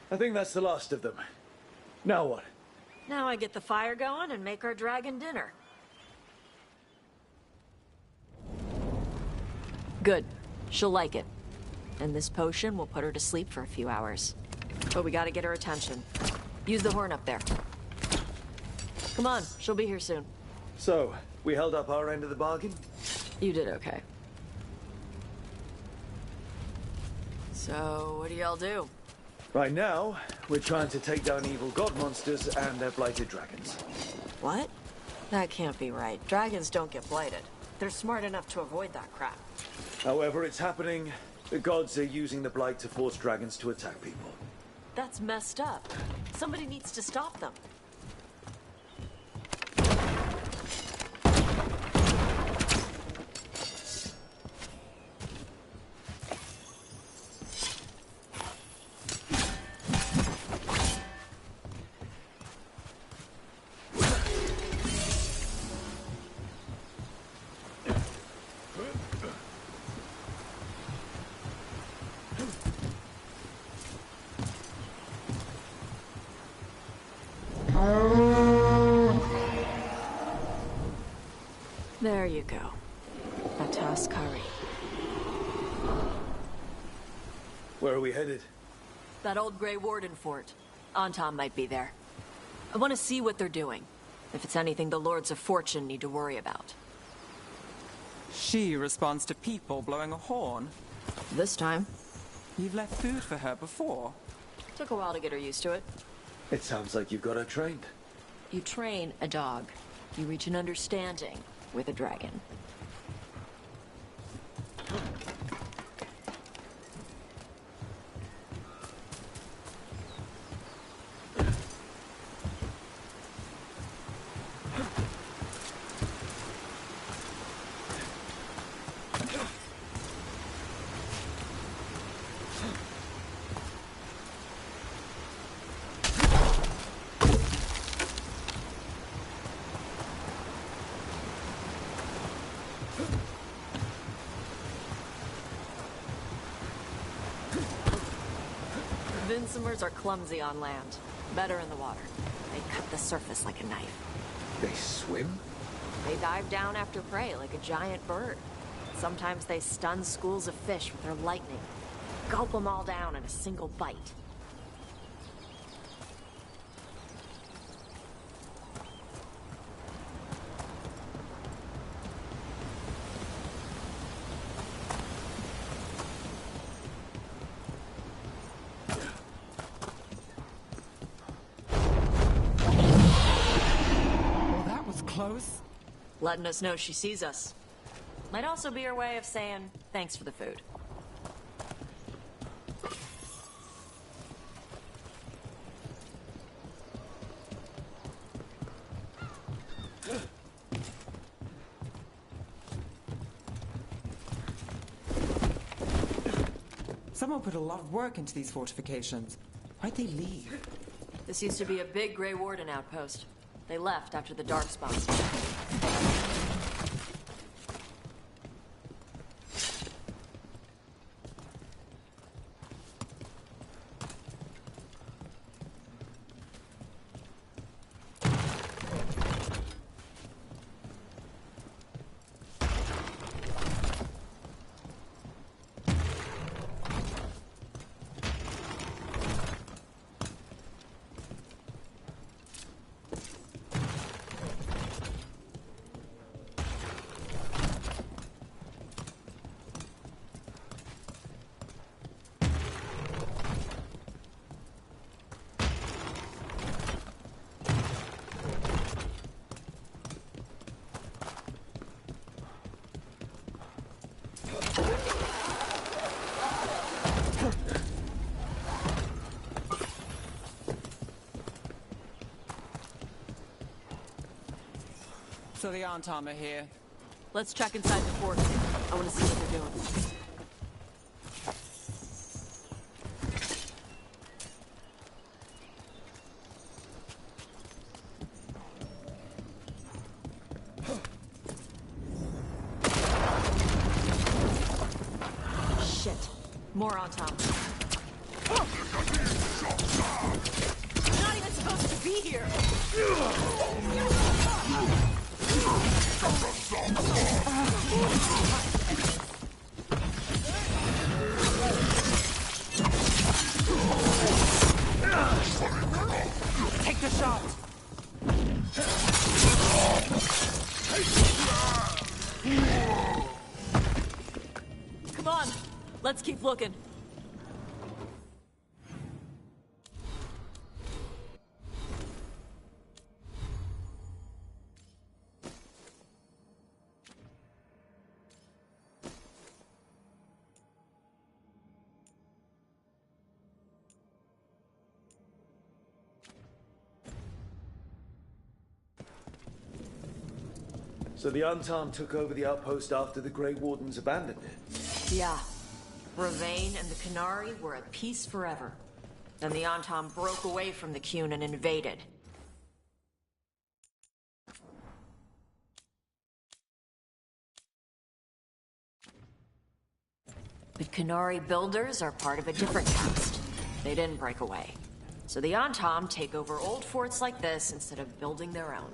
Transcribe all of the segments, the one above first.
I think that's the last of them. Now what? Now I get the fire going and make our dragon dinner. Good. She'll like it. And this potion will put her to sleep for a few hours. But we gotta get her attention. Use the horn up there. Come on, she'll be here soon. So, we held up our end of the bargain? You did okay. So, what do y'all do? Right now, we're trying to take down evil god monsters and their blighted dragons. What? That can't be right. Dragons don't get blighted. They're smart enough to avoid that crap. However it's happening, the gods are using the blight to force dragons to attack people. That's messed up. Somebody needs to stop them. There you go. Atas Kari. Where are we headed? That old Grey Warden fort. Anton might be there. I want to see what they're doing. If it's anything the Lords of Fortune need to worry about. She responds to people blowing a horn. This time. You've left food for her before. Took a while to get her used to it. It sounds like you've got her trained. You train a dog. You reach an understanding with a dragon. Vinsomers are clumsy on land. Better in the water. They cut the surface like a knife. They swim? They dive down after prey like a giant bird. Sometimes they stun schools of fish with their lightning. Gulp them all down in a single bite. Close? Letting us know she sees us. Might also be her way of saying thanks for the food. Someone put a lot of work into these fortifications. Why'd they leave? This used to be a big Grey Warden outpost. They left after the Darkspawn. So the Antam are here. Let's check inside the fort. I want to see what they're doing. Shit. More Antam. You're not even supposed to be here! Take the shot! Come on, let's keep looking. So the Antam took over the outpost after the Grey Wardens abandoned it. Yeah. Ravane and the Qunari were at peace forever. Then the Antam broke away from the Qun and invaded. But Qunari builders are part of a different caste. They didn't break away. So the Antam take over old forts like this instead of building their own.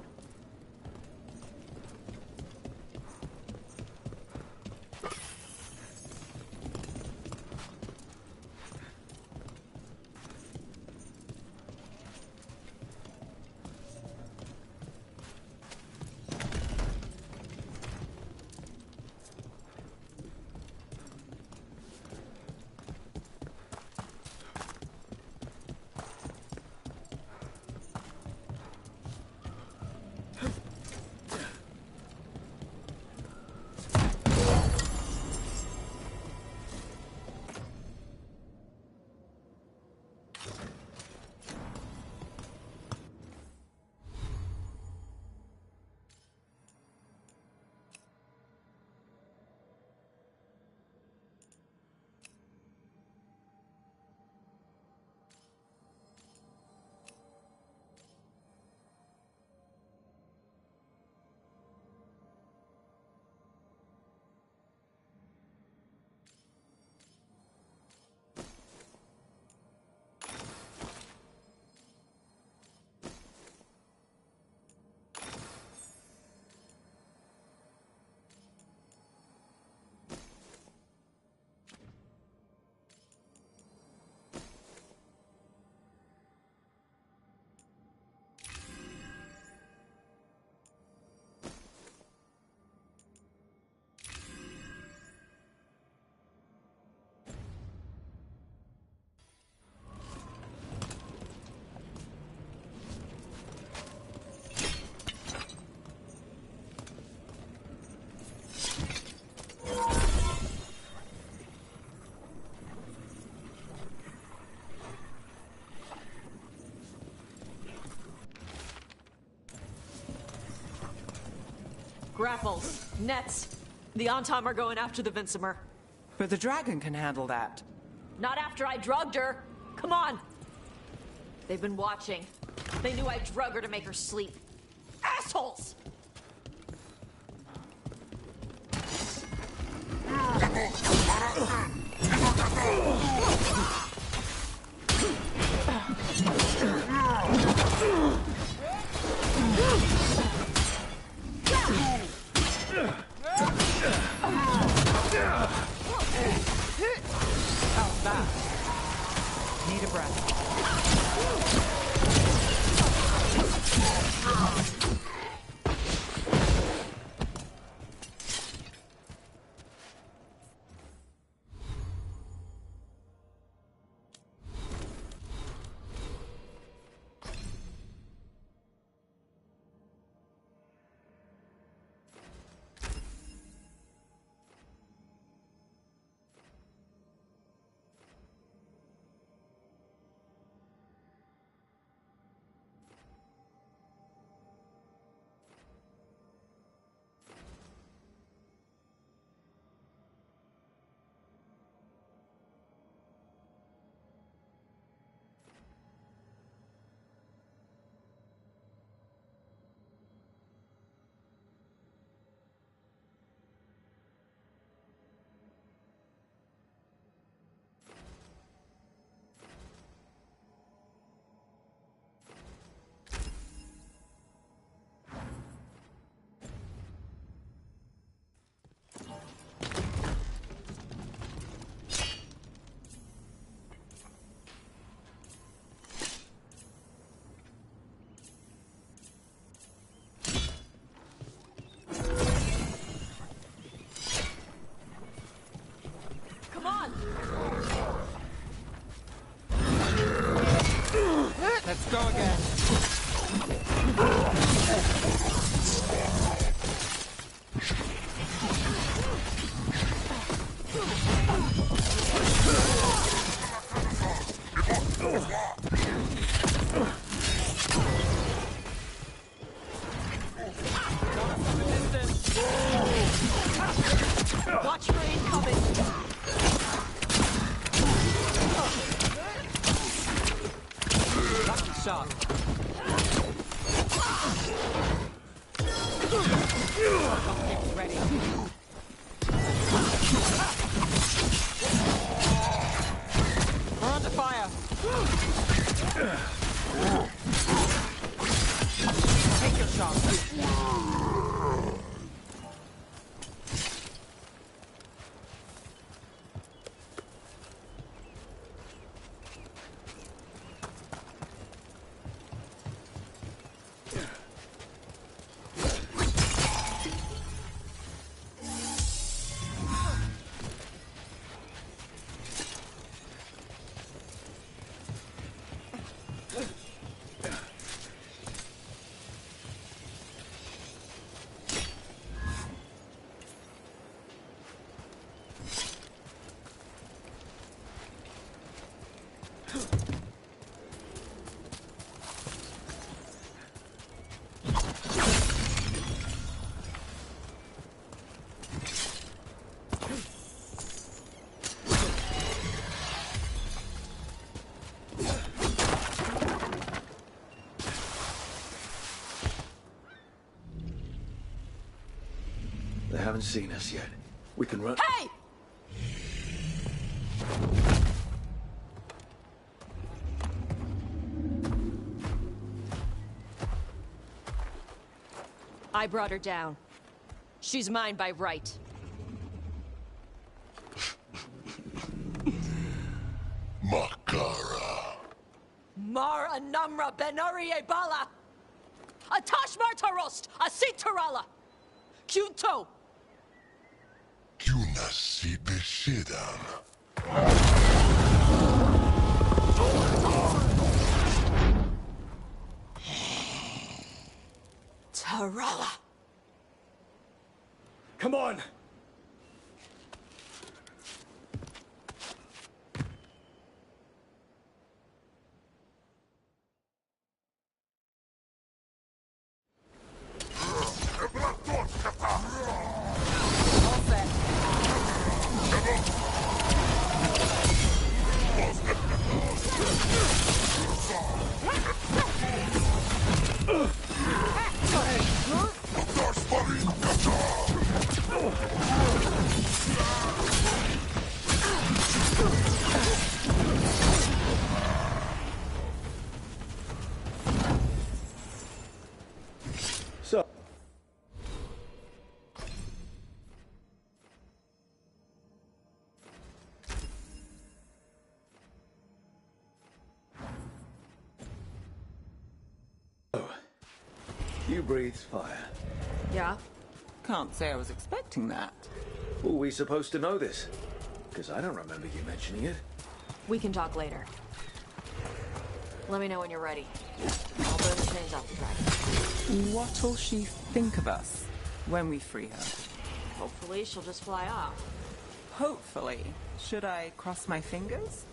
Grapples, nets. The Antam are going after the Vinsimer. But the dragon can handle that. Not after I drugged her. Come on. They've been watching. They knew I drug her to make her sleep. Assholes! How's that? Need a breath. on! Let's go again. Watch for incoming! Lucky shot. Object ready. We're under fire. Take your shot. They haven't seen us yet. We can run. Hey! I brought her down. She's mine by right. Makara. Mar Anamra Benari Bala! Atash Martarost! Asit Tarala! Kunto! Kuna si beshidan. Tarala! Come on! All set. So, you breathed fire. Yeah? Can't say I was expecting that. Were we supposed to know this? Because I don't remember you mentioning it. We can talk later. Let me know when you're ready. I'll burn the chains off the dragon. What'll she think of us when we free her? Hopefully she'll just fly off. Hopefully. Should I cross my fingers?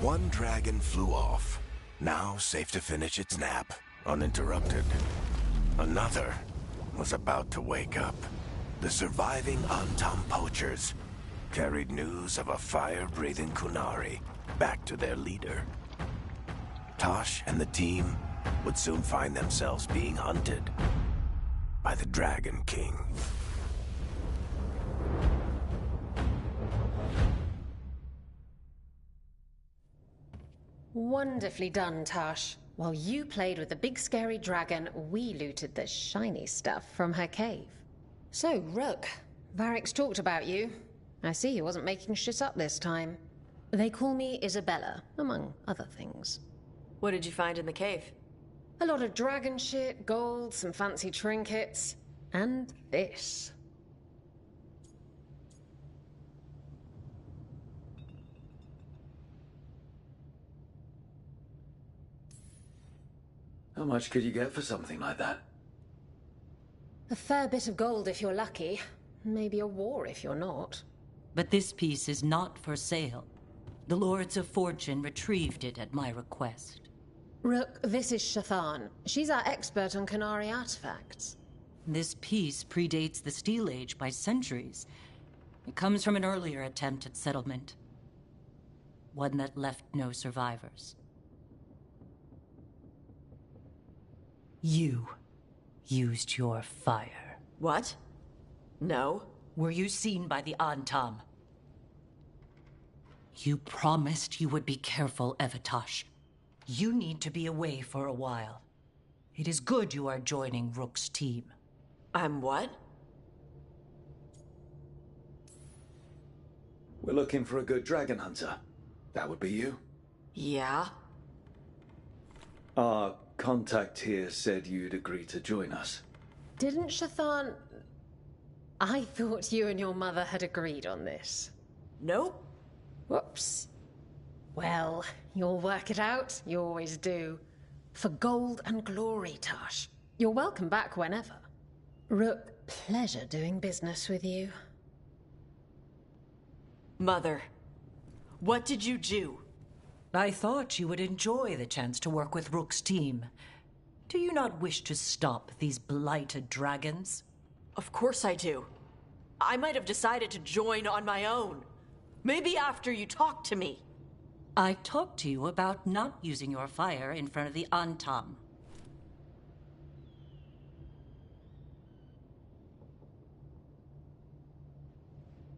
One dragon flew off, now safe to finish its nap, uninterrupted. Another was about to wake up. The surviving Antam poachers carried news of a fire-breathing Kunari back to their leader. Tosh and the team would soon find themselves being hunted by the Dragon King. Wonderfully done, Tosh. While you played with the big scary dragon, we looted the shiny stuff from her cave. So, Rook, Varric's talked about you. I see he wasn't making shit up this time. They call me Isabella, among other things. What did you find in the cave? A lot of dragon shit, gold, some fancy trinkets, and this. How much could you get for something like that? A fair bit of gold if you're lucky. Maybe a war if you're not. But this piece is not for sale. The Lords of Fortune retrieved it at my request. Rook, this is Shathan. She's our expert on Kunari artifacts. This piece predates the Steel Age by centuries. It comes from an earlier attempt at settlement. One that left no survivors. You used your fire. What? No. Were you seen by the Antam? You promised you would be careful, Evatosh. You need to be away for a while. It is good you are joining Rook's team. I'm what? We're looking for a good dragon hunter. That would be you. Yeah? Our contact here said you'd agree to join us. Didn't Shathan... I thought you and your mother had agreed on this. Nope. Whoops. Well, you'll work it out. You always do. For gold and glory, Tosh. You're welcome back whenever. Rook, pleasure doing business with you. Mother, what did you do? I thought you would enjoy the chance to work with Rook's team. Do you not wish to stop these blighted dragons? Of course I do. I might have decided to join on my own. Maybe after you talked to me. I talked to you about not using your fire in front of the Antam.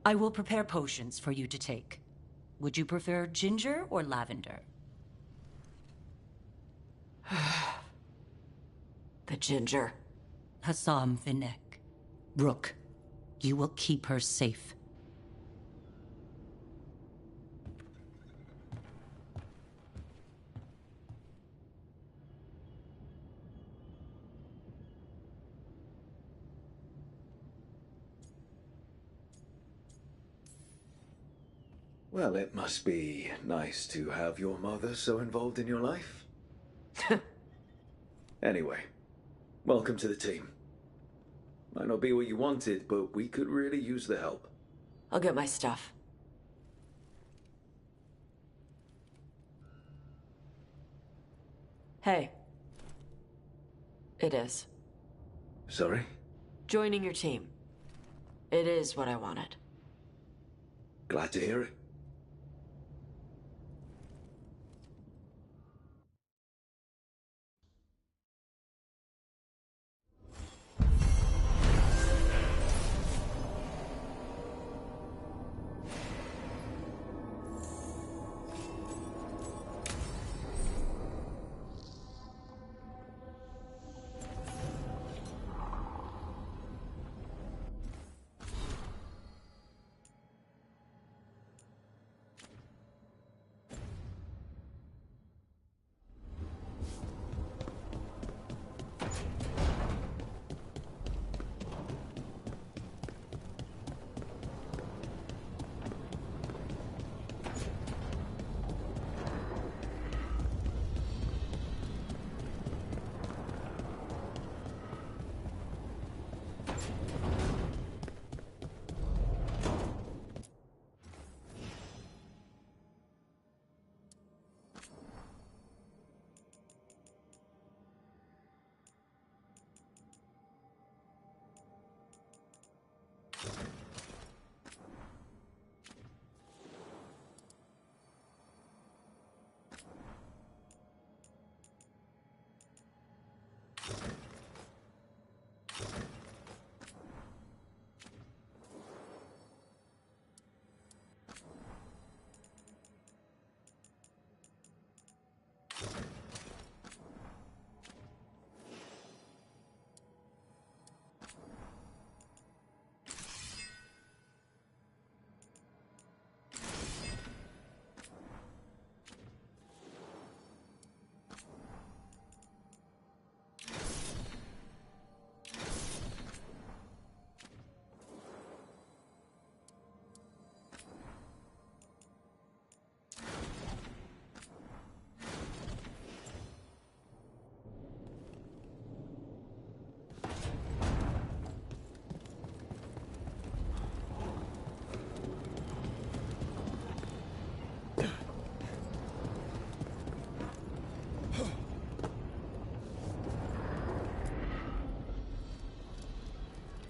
I will prepare potions for you to take. Would you prefer ginger or lavender? The ginger. Hassam Vinek. Rook, you will keep her safe. Well, it must be nice to have your mother so involved in your life. Anyway, welcome to the team. Might not be what you wanted, but we could really use the help. I'll get my stuff. Hey. It is. Sorry? Joining your team. It is what I wanted. Glad to hear it.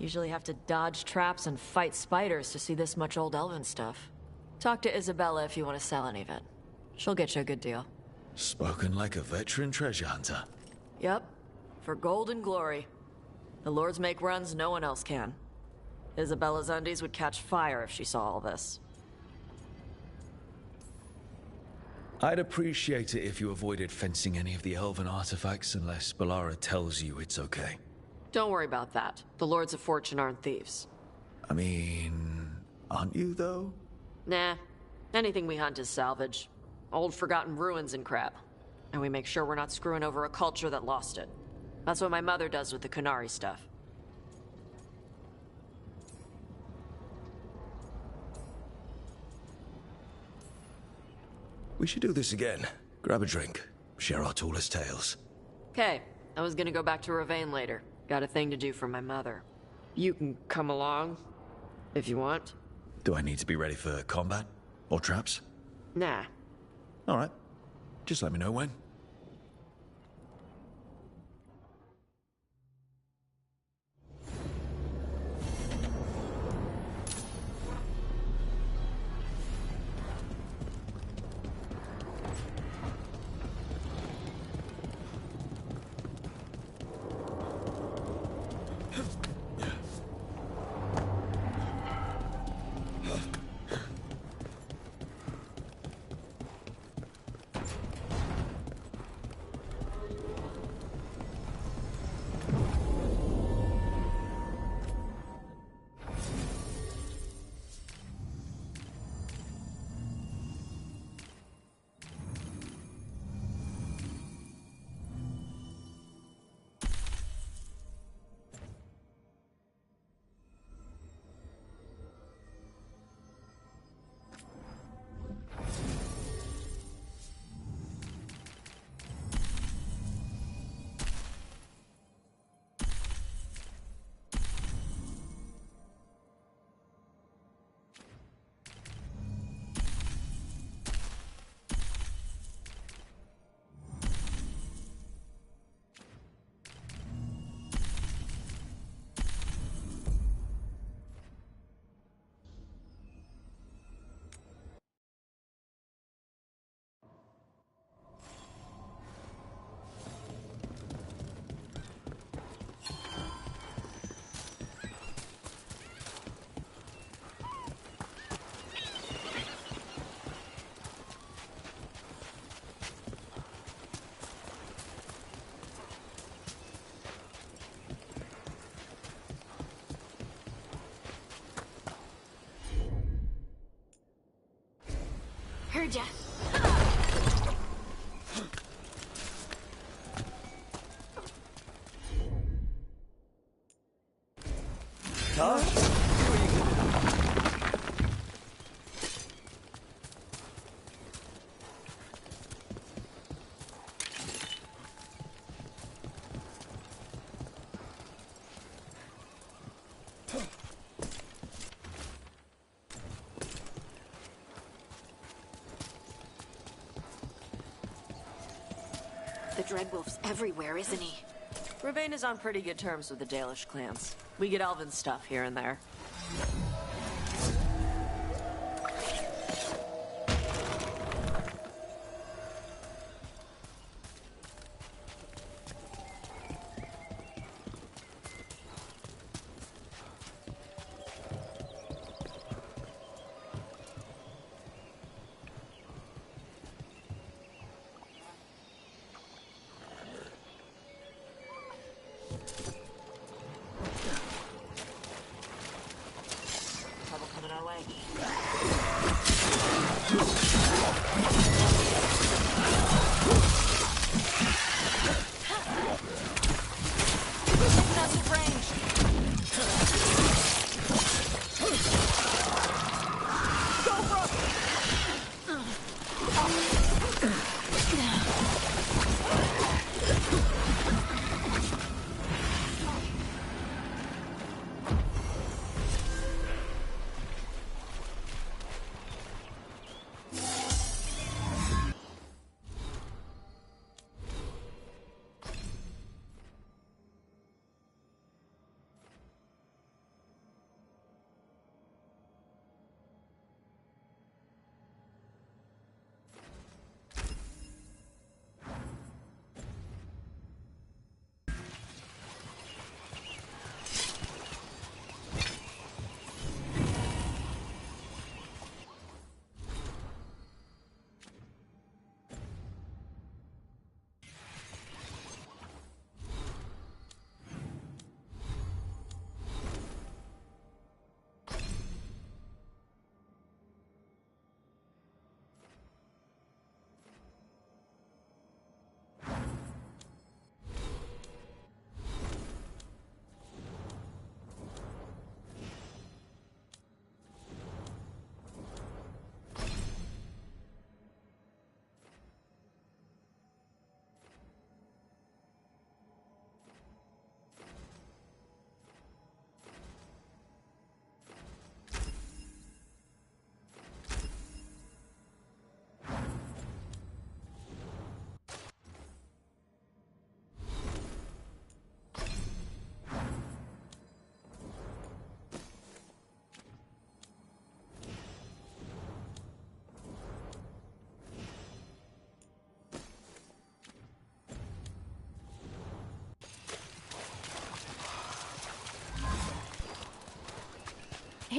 Usually have to dodge traps and fight spiders to see this much old elven stuff. Talk to Isabella if you want to sell any of it. She'll get you a good deal. Spoken like a veteran treasure hunter. Yep. For gold and glory. The lords make runs no one else can. Isabella's undies would catch fire if she saw all this. I'd appreciate it if you avoided fencing any of the elven artifacts unless Bellara tells you it's okay. Don't worry about that. The Lords of Fortune aren't thieves. I mean, aren't you, though? Nah. Anything we hunt is salvage. Old forgotten ruins and crap. And we make sure we're not screwing over a culture that lost it. That's what my mother does with the Qunari stuff. We should do this again. Grab a drink. Share our tallest tales. Okay. I was gonna go back to Ravane later. Got a thing to do for my mother. You can come along, if you want. Do I need to be ready for combat? Or traps? Nah. Alright. Just let me know when. Heard ya. The Dreadwolf's everywhere, isn't he? Ravane is on pretty good terms with the Dalish clans. We get elven stuff here and there.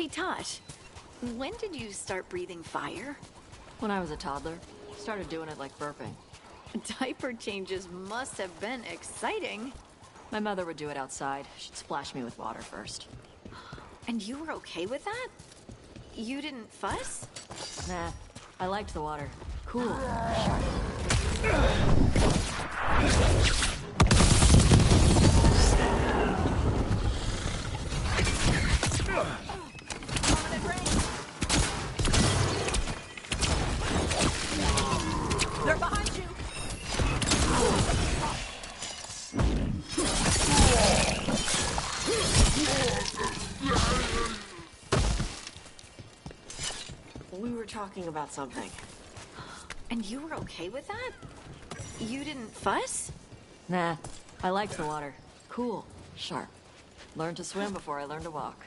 Hey, Tosh. When did you start breathing fire? When I was a toddler, started doing it like burping. Diaper changes must have been exciting. My mother would do it outside. She'd splash me with water first. And you were okay with that? You didn't fuss? Nah, I liked the water. Cool. They're behind you! We were talking about something. And you were okay with that? You didn't fuss? Nah, I liked the water. Cool. Sharp. Learned to swim before I learned to walk.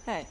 Hey.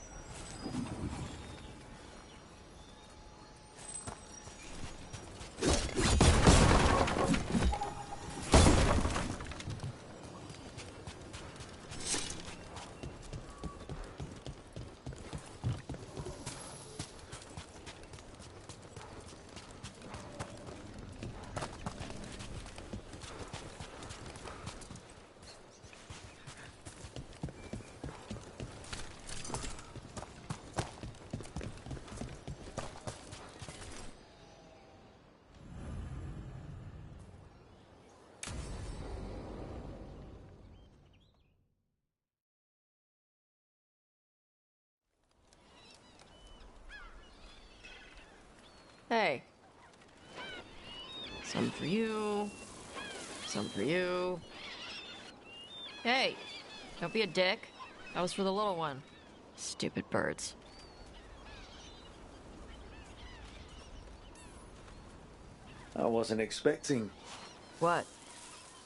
Hey. Some for you. Some for you. Hey, don't be a dick. That was for the little one. Stupid birds. I wasn't expecting... What?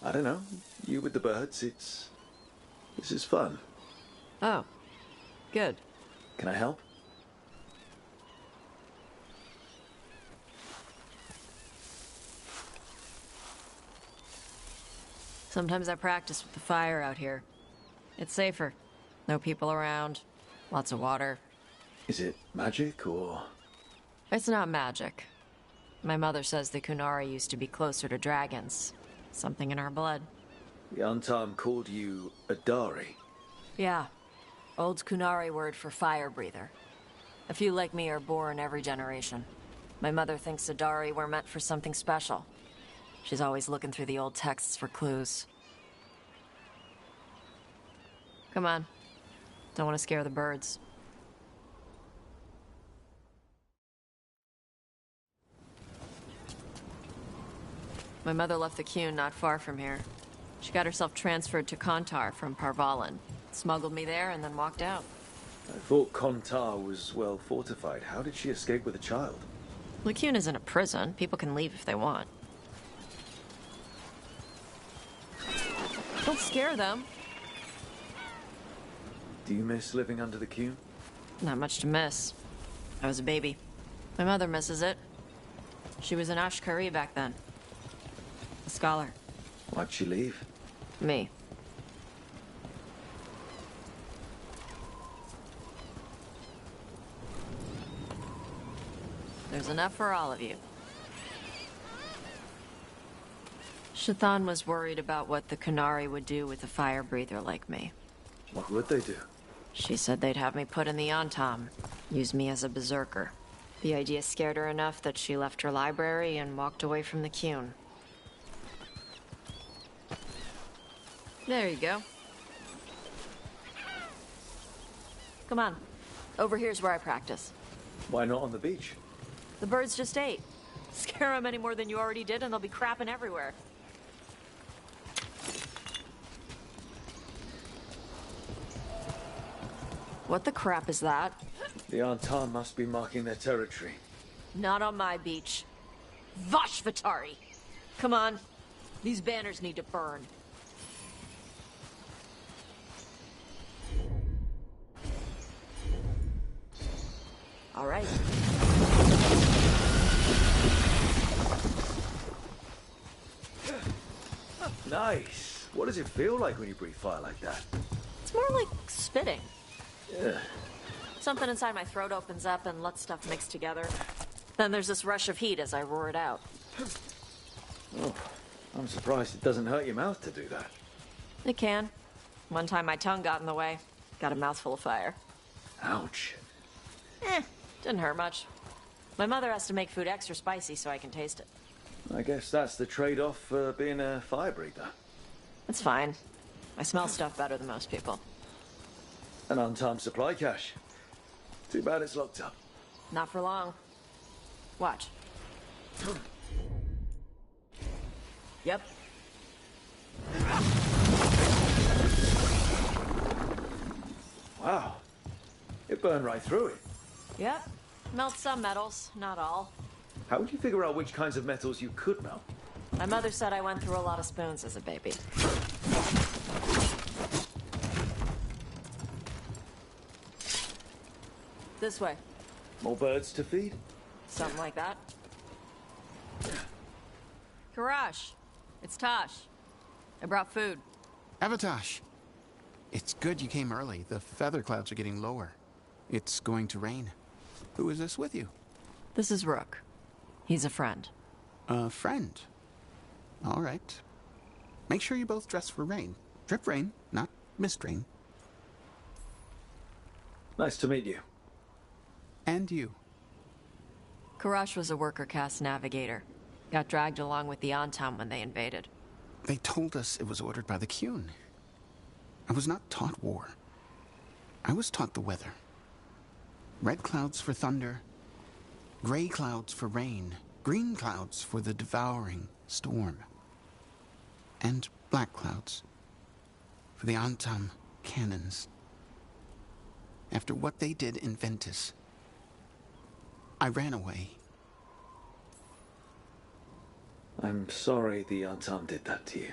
I don't know. You with the birds, this is fun. Oh. Good. Can I help? Sometimes I practice with the fire out here. It's safer. No people around. Lots of water. Is it magic, or...? It's not magic. My mother says the Kunari used to be closer to dragons. Something in our blood. The Antam called you a Dari. Yeah. Old Kunari word for fire breather. A few like me are born every generation. My mother thinks Adari were meant for something special. She's always looking through the old texts for clues. Come on. Don't want to scare the birds. My mother left the Qun not far from here. She got herself transferred to Kontar from Parvalan. Smuggled me there and then walked out. I thought Kontar was well fortified. How did she escape with a child? Lycune isn't a prison. People can leave if they want. Don't scare them. Do you miss living under the Qun? Not much to miss. I was a baby. My mother misses it. She was an Ashkari back then. A scholar. Why'd she leave? Me. There's enough for all of you. Shathan was worried about what the Kunari would do with a fire breather like me. What would they do? She said they'd have me put in the Antam, use me as a berserker. The idea scared her enough that she left her library and walked away from the Qun. There you go. Come on. Over here's where I practice. Why not on the beach? The birds just ate. Scare them any more than you already did and they'll be crapping everywhere. What the crap is that? The Antam must be marking their territory. Not on my beach. Vashvatari! Come on. These banners need to burn. All right. Nice. What does it feel like when you breathe fire like that? It's more like spitting. Yeah. Something inside my throat opens up and lets stuff mix together. Then there's this rush of heat as I roar it out. Oh, I'm surprised it doesn't hurt your mouth to do that. It can. One time my tongue got in the way. Got a mouthful of fire. Ouch. Didn't hurt much. My mother has to make food extra spicy so I can taste it. I guess that's the trade-off for being a fire breather. It's fine. I smell stuff better than most people. An untimed supply cache. Too bad it's locked up. Not for long. Watch. Yep. Wow. It burned right through it. Yep. Melt some metals, not all. How would you figure out which kinds of metals you could melt? My mother said I went through a lot of spoons as a baby. This way. More birds to feed? Something like that. Karash, it's Tosh. I brought food. Avatosh. It's good you came early. The feather clouds are getting lower. It's going to rain. Who is this with you? This is Rook. He's a friend. A friend. All right. Make sure you both dress for rain. Drip rain, not mist rain. Nice to meet you. And you. Karash was a worker caste navigator. Got dragged along with the Antam when they invaded. They told us it was ordered by the Qun. I was not taught war. I was taught the weather. Red clouds for thunder, gray clouds for rain, green clouds for the devouring storm, and black clouds for the Antam cannons. After what they did in Ventus, I ran away. I'm sorry the Antam did that to you.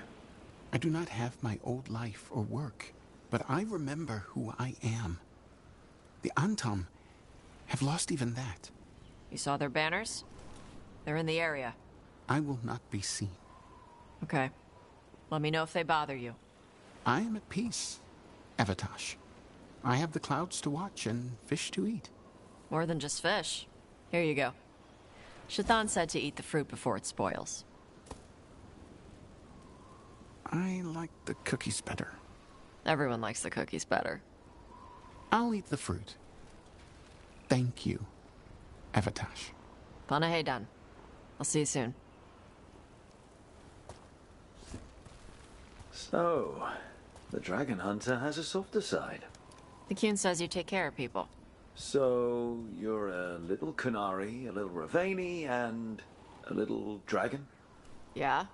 I do not have my old life or work, but I remember who I am. The Antam have lost even that. You saw their banners? They're in the area. I will not be seen. Okay. Let me know if they bother you. I am at peace, Avatosh. I have the clouds to watch and fish to eat. More than just fish. Here you go. Shathan said to eat the fruit before it spoils. I like the cookies better. Everyone likes the cookies better. I'll eat the fruit. Thank you, Avatosh. Panaheydan. I'll see you soon. So, the Dragon Hunter has a softer side. The Qun says you take care of people. So, you're a little Qunari, a little Ravani, and a little dragon? Yeah?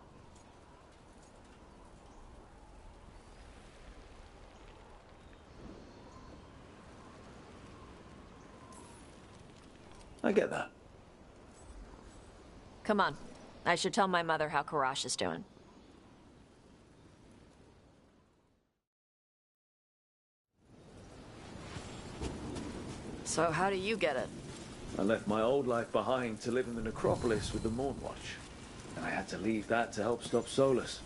I get that. Come on. I should tell my mother how Karash is doing. So how do you get it? I left my old life behind to live in the necropolis with the Mournwatch. And I had to leave that to help stop Solus.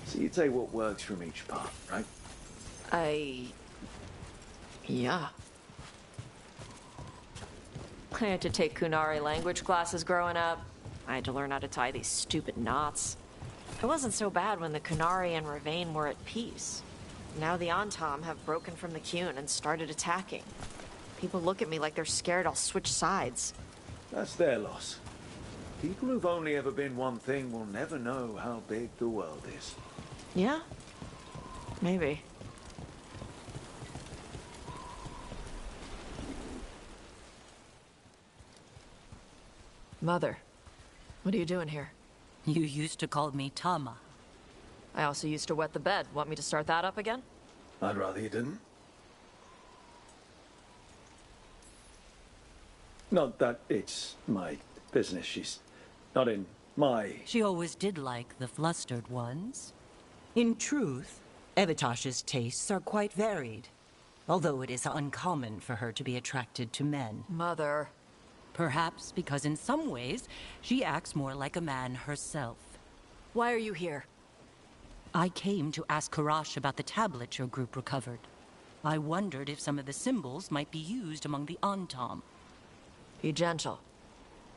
So you take what works from each part, right? Yeah. I had to take Qunari language classes growing up. I had to learn how to tie these stupid knots. It wasn't so bad when the Qunari and Ravane were at peace. Now the Antam have broken from the Qun and started attacking. People look at me like they're scared I'll switch sides. That's their loss. People who've only ever been one thing will never know how big the world is. Yeah? Maybe. Mother, what are you doing here? You used to call me Tama. I also used to wet the bed. Want me to start that up again? I'd rather you didn't. Not that it's my business. She's not in my... She always did like the flustered ones. In truth, Evitash's tastes are quite varied, although it is uncommon for her to be attracted to men. Mother. Perhaps because in some ways, she acts more like a man herself. Why are you here? I came to ask Karash about the tablet your group recovered. I wondered if some of the symbols might be used among the Antam. Be gentle.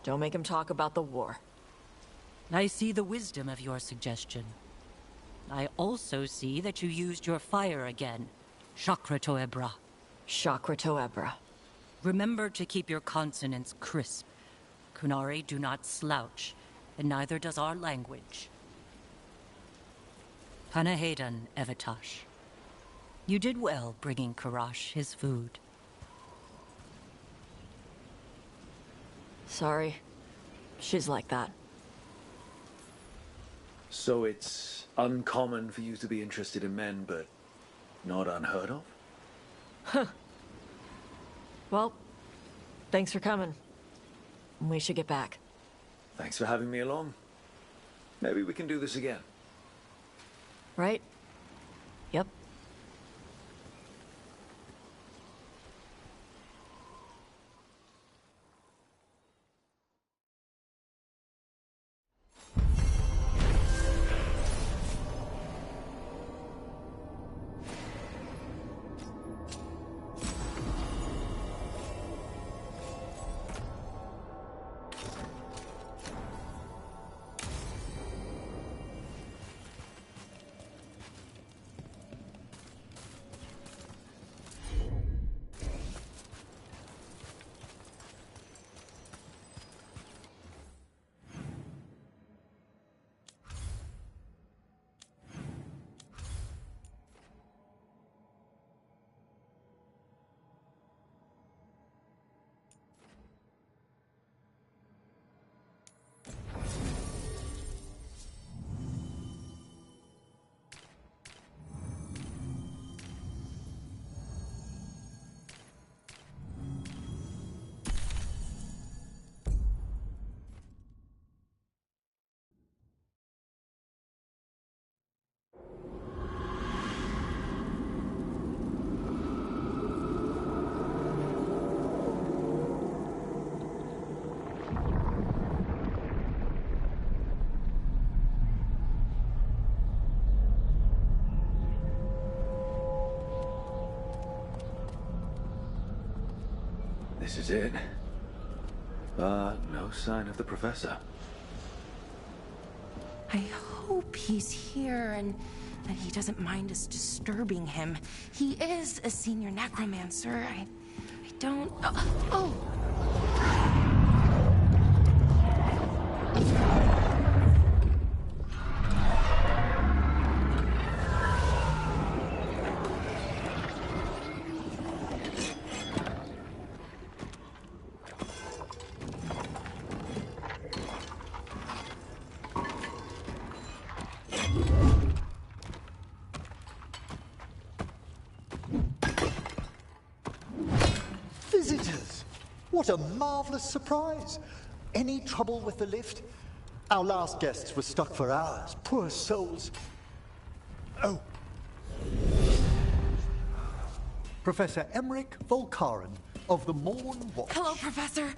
Don't make him talk about the war. I see the wisdom of your suggestion. I also see that you used your fire again. Chakra Toebra. Chakra Toebra. Remember to keep your consonants crisp. Kunari do not slouch, and neither does our language. Panahedan, Evitash. You did well bringing Karash his food. Sorry. She's like that. So it's uncommon for you to be interested in men, but not unheard of? Huh. Well, thanks for coming. We should get back. Thanks for having me along. Maybe we can do this again. Right? Yep. This is it. But no sign of the professor. I hope he's here and that he doesn't mind us disturbing him. He is a senior necromancer. I don't... Oh! Visitors! What a marvelous surprise! Any trouble with the lift? Our last guests were stuck for hours. Poor souls. Oh. Professor Emmerich Volkaren of the Morn Watch. Hello, Professor.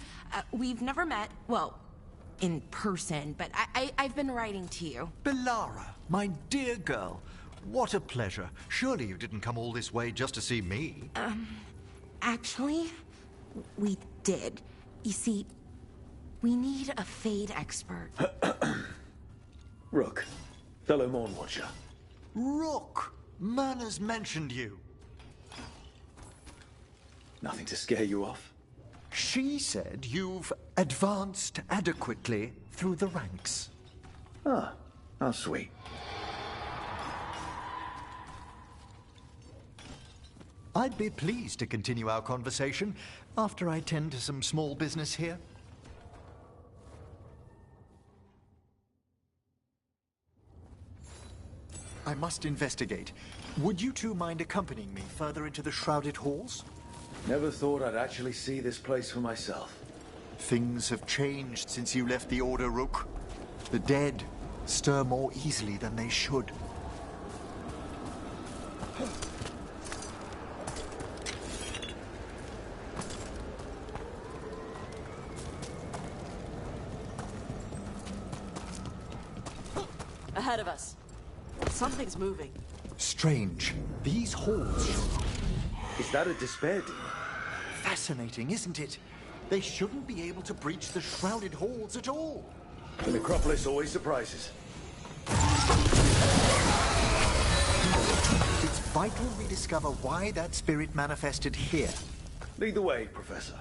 We've never met, well, in person, but I've been writing to you. Belara, my dear girl. What a pleasure. Surely you didn't come all this way just to see me. Actually, we did. You see, we need a Fade expert. Rook, fellow Morn Watcher. Rook! Myrna's mentioned you. Nothing to scare you off? She said you've advanced adequately through the ranks. Ah, how sweet. I'd be pleased to continue our conversation after I tend to some small business here. I must investigate. Would you two mind accompanying me further into the shrouded halls? Never thought I'd actually see this place for myself. Things have changed since you left the Order, Rook. The dead stir more easily than they should. Ahead of us. Something's moving. Strange. These halls. Is that a despair demon? Fascinating, isn't it? They shouldn't be able to breach the shrouded halls at all. The necropolis always surprises. It's vital we discover why that spirit manifested here. Lead the way, Professor.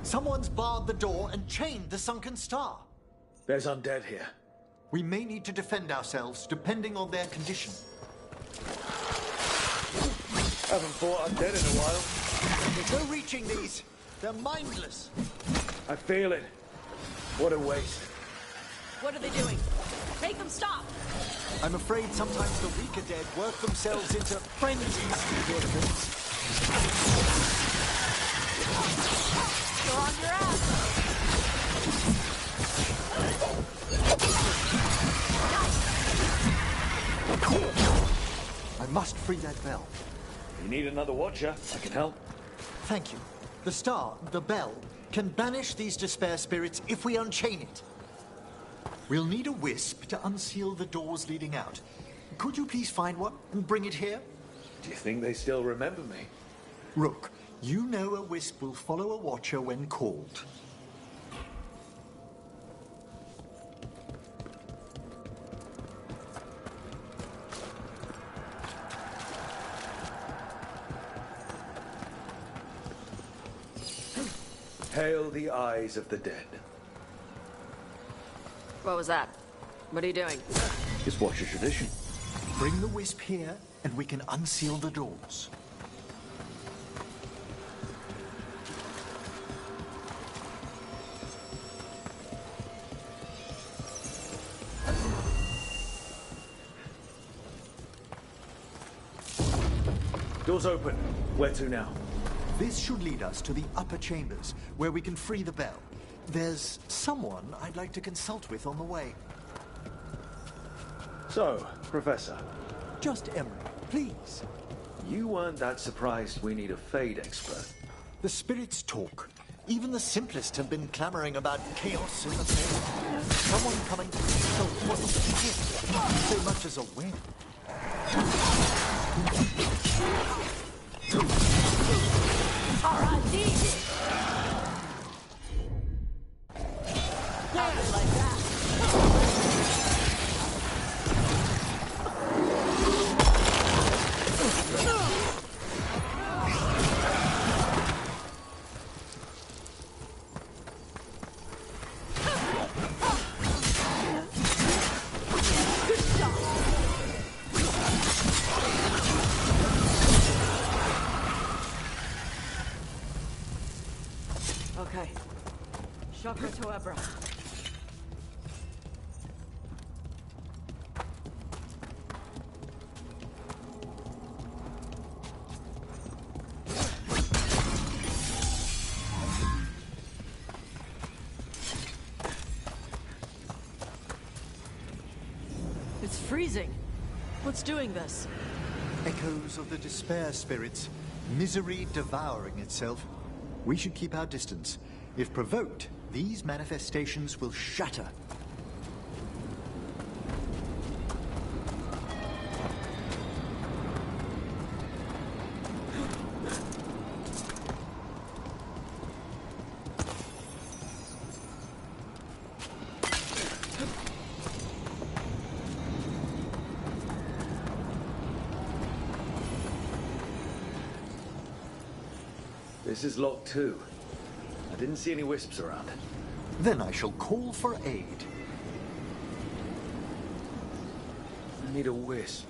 Someone's barred the door and chained the sunken star. There's undead here. We may need to defend ourselves, depending on their condition. Haven't fought undead in a while. There's no reaching these. They're mindless. I feel it. What a waste. What are they doing? Make them stop! I'm afraid sometimes the weaker dead work themselves into frenzies, sort of things. You're on your ass! I must free that bell. You need another watcher. I can help. Thank you. The star, the bell, can banish these despair spirits if we unchain it. We'll need a wisp to unseal the doors leading out. Could you please find one and bring it here? Do you think they still remember me? Rook, you know a wisp will follow a watcher when called. Hail the eyes of the dead. What was that? What are you doing? It's watcher tradition. Bring the wisp here, and we can unseal the doors. Doors open. Where to now? This should lead us to the upper chambers, where we can free the bell. There's someone I'd like to consult with on the way. So, Professor. Just Emery, please. You weren't that surprised we need a Fade expert. The spirits talk. Even the simplest have been clamoring about chaos in the Fade. Someone coming to consult wasn't a gift, so much as a win. All right, DJ. Yeah, like that. Okay. Chakra to Ebra. It's freezing. What's doing this? Echoes of the despair spirits. Misery devouring itself. We should keep our distance. If provoked, these manifestations will shatter. This is locked too. I didn't see any wisps around. Then I shall call for aid. I need a wisp.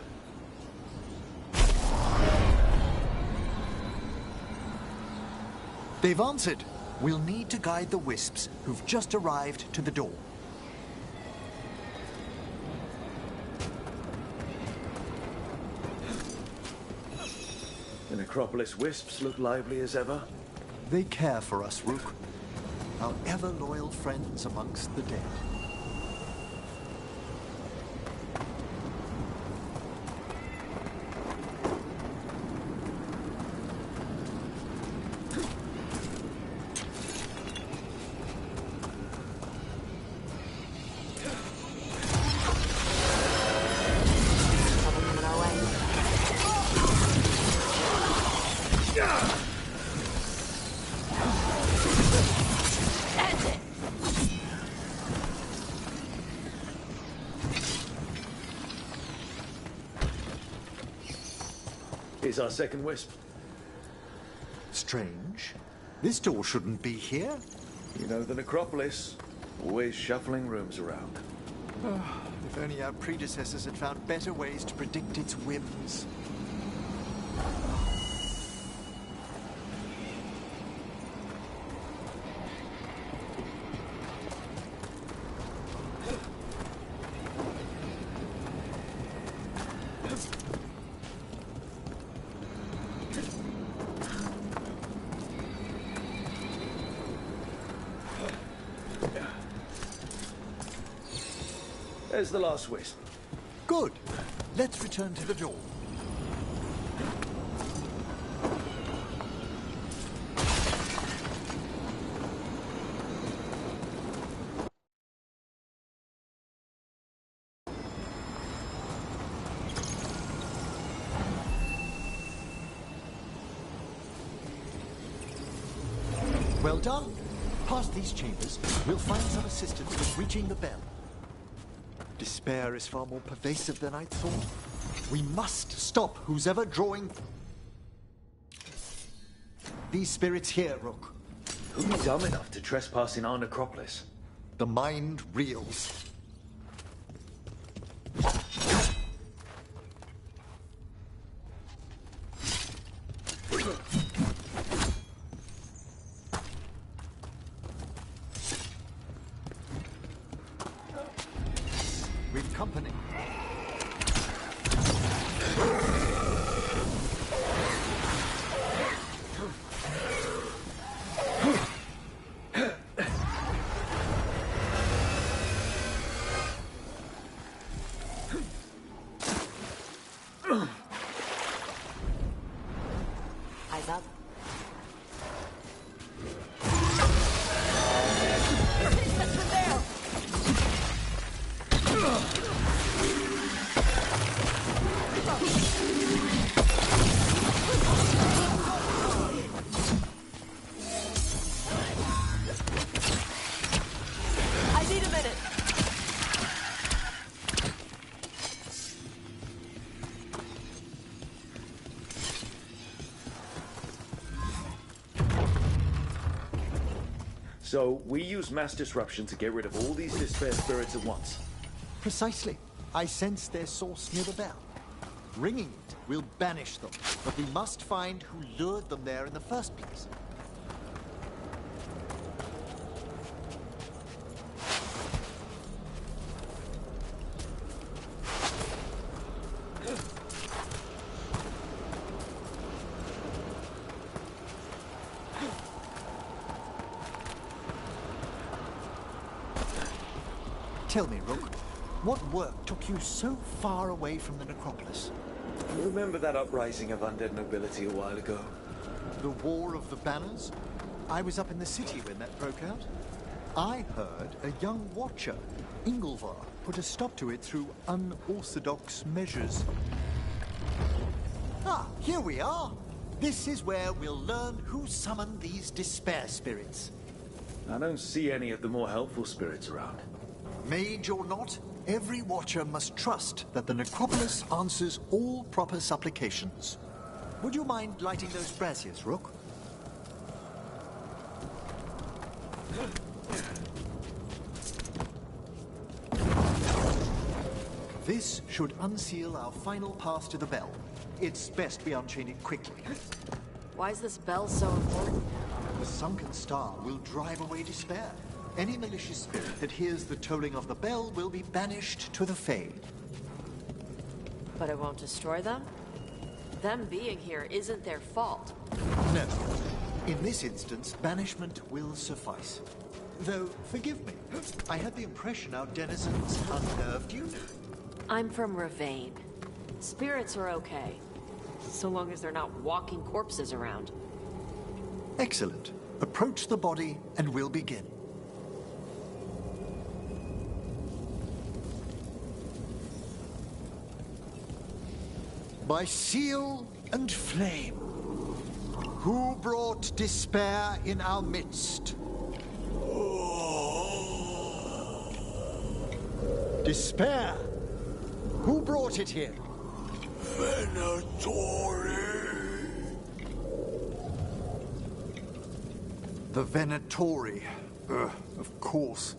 They've answered. We'll need to guide the wisps who've just arrived to the door. The Necropolis wisps look lively as ever. They care for us, Rook. Our ever-loyal friends amongst the dead. Here's our second wisp. Strange. This door shouldn't be here. You know the Necropolis. Always shuffling rooms around. If only our predecessors had found better ways to predict its whims. There's the last wisp. Good. Let's return to the door. Well done. Past these chambers, we'll find some assistance with reaching the bell. Despair is far more pervasive than I thought. We must stop who's ever drawing these spirits here, Rook. Who's dumb enough to trespass in our Necropolis? The mind reels. We've company. Eyes up. I need a minute. So, we use mass disruption to get rid of all these despair spirits at once. Precisely. I sense their source near the bell. Ringing it will banish them, but we must find who lured them there in the first place. Tell me, Rook, What work took you so far away from the necropolis? Remember that uprising of undead nobility a while ago? The War of the Banners? I was up in the city when that broke out. I heard a young watcher, Ingolvar, put a stop to it through unorthodox measures. Ah, here we are. This is where we'll learn who summoned these despair spirits. I don't see any of the more helpful spirits around. Mage or not, every watcher must trust that the necropolis answers all proper supplications. Would you mind lighting those braziers, Rook? This should unseal our final pass to the bell. It's best we unchain it quickly. Why is this bell so important? The sunken star will drive away despair. Any malicious spirit that hears the tolling of the bell will be banished to the Fade. But it won't destroy them? Them being here isn't their fault. No. In this instance, banishment will suffice. Though, forgive me, I had the impression our denizens unnerved you. I'm from Ravain. Spirits are okay, so long as they're not walking corpses around. Excellent. Approach the body and we'll begin. By seal and flame, who brought despair in our midst? Despair? Who brought it here? Venatori. The Venatori. Of course.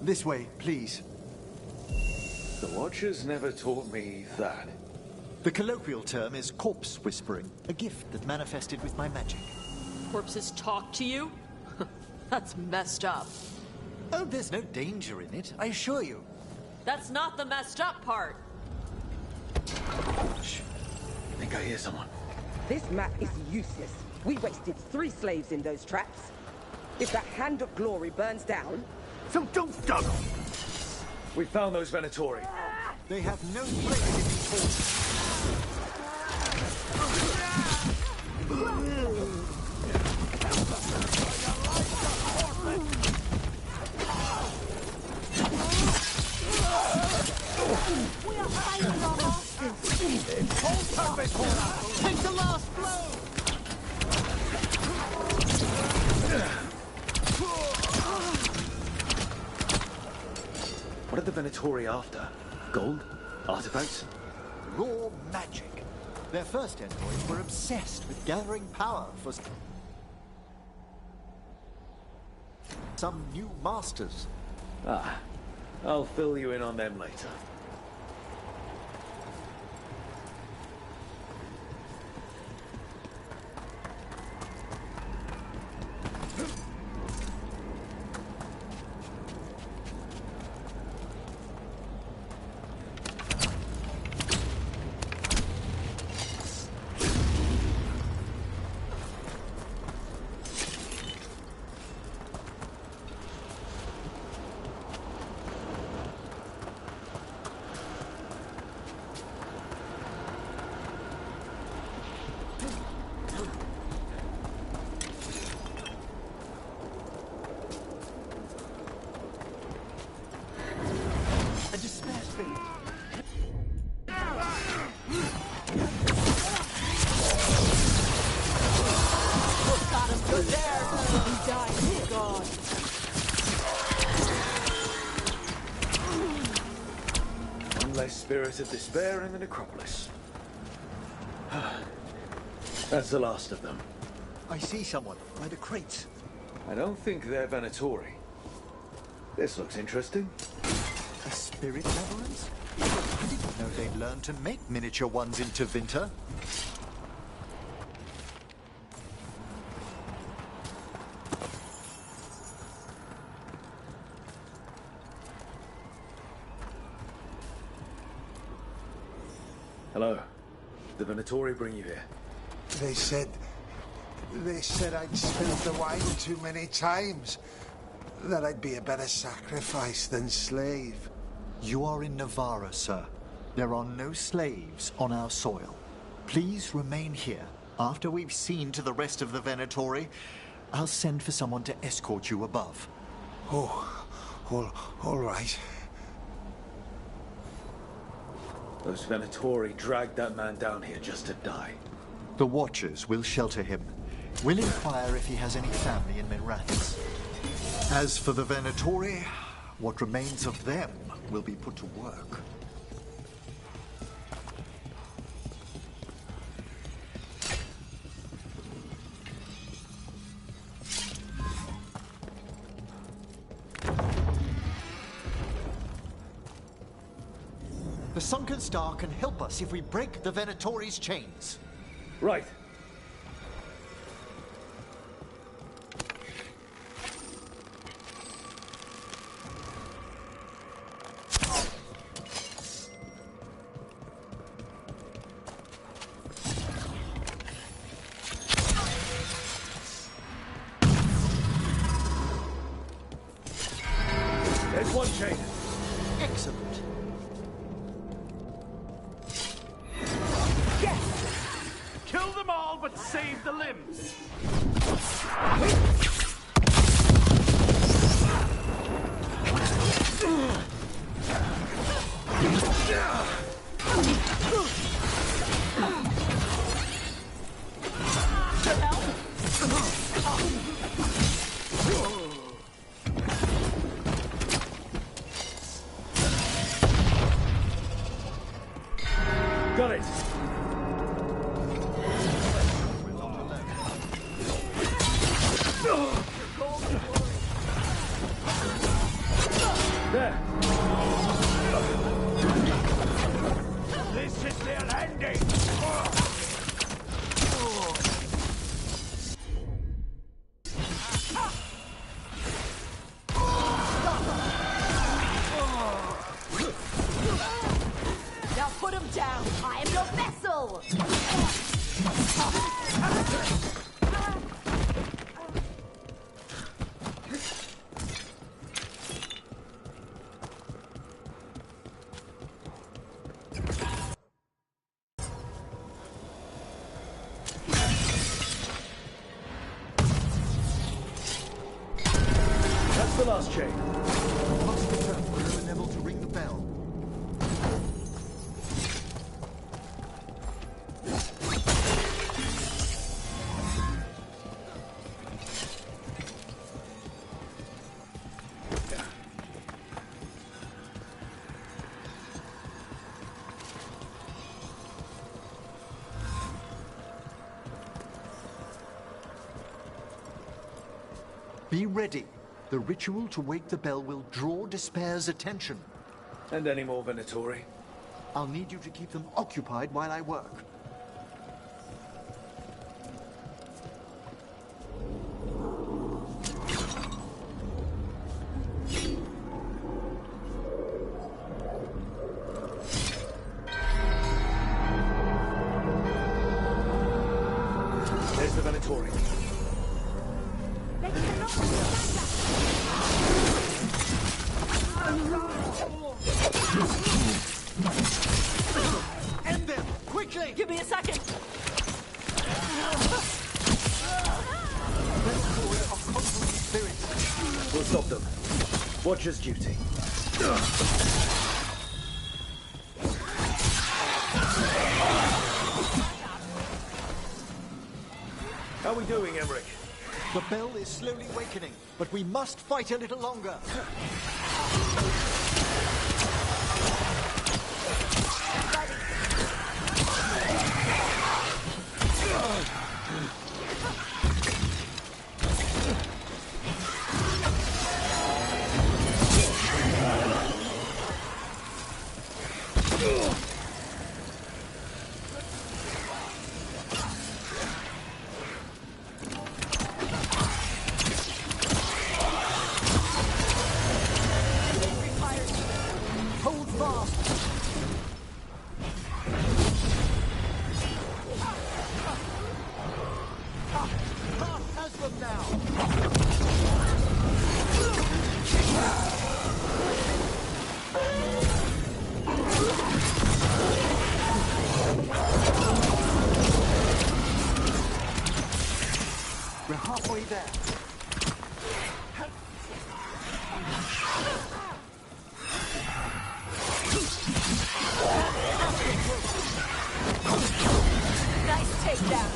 This way, please. The Watchers never taught me that. The colloquial term is corpse whispering, a gift that manifested with my magic. Corpses talk to you? That's messed up. Oh, there's no danger in it, I assure you. That's not the messed up part. Shh. I think I hear someone. This map is useless. We wasted 3 slaves in those traps. If that Hand of Glory burns down... So don't stop! We found those Venatori. They have no place in these forts. We are fighting our masters. Hold purpose, Horner! Take the last blow! What are the Venatori after? Gold? Artifacts? Raw magic. Their first envoys were obsessed with gathering power for some new masters. Ah, I'll fill you in on them later. Spirit of despair in the necropolis. That's the last of them. I see someone by the crates. I don't think they're Venatori. This looks interesting. A spirit labyrinth? I didn't know they'd learned to make miniature ones in Tevinter. Hello. The Venatori bring you here? They said I'd spilled the wine too many times. That I'd be a better sacrifice than slave. You are in Navarra, sir. There are no slaves on our soil. Please remain here. After we've seen to the rest of the Venatori, I'll send for someone to escort you above. Oh, all right. Those Venatori dragged that man down here just to die. The Watchers will shelter him. We'll inquire if he has any family in Minrathous. As for the Venatori, what remains of them will be put to work. The Sunken Star can help us if we break the Venatori's chains. Right. There's one chain. Excellent. Kill them all, but save the limbs. Got it. There. This is their ending. Now put him down. I am your vessel. That's the last chain. Must return for Neville to ring the bell. Be ready. The ritual to wake the bell will draw Despair's attention. And any more Venatori? I'll need you to keep them occupied while I work. There's the Venatori. End them! Quickly! Give me a second. Venatori are conquering spirits. We'll stop them. Watcher's duty. How are we doing, Emmerich? The bell is slowly wakening, but we must fight a little longer. Hold fast! Half has them now! there. Nice takedown.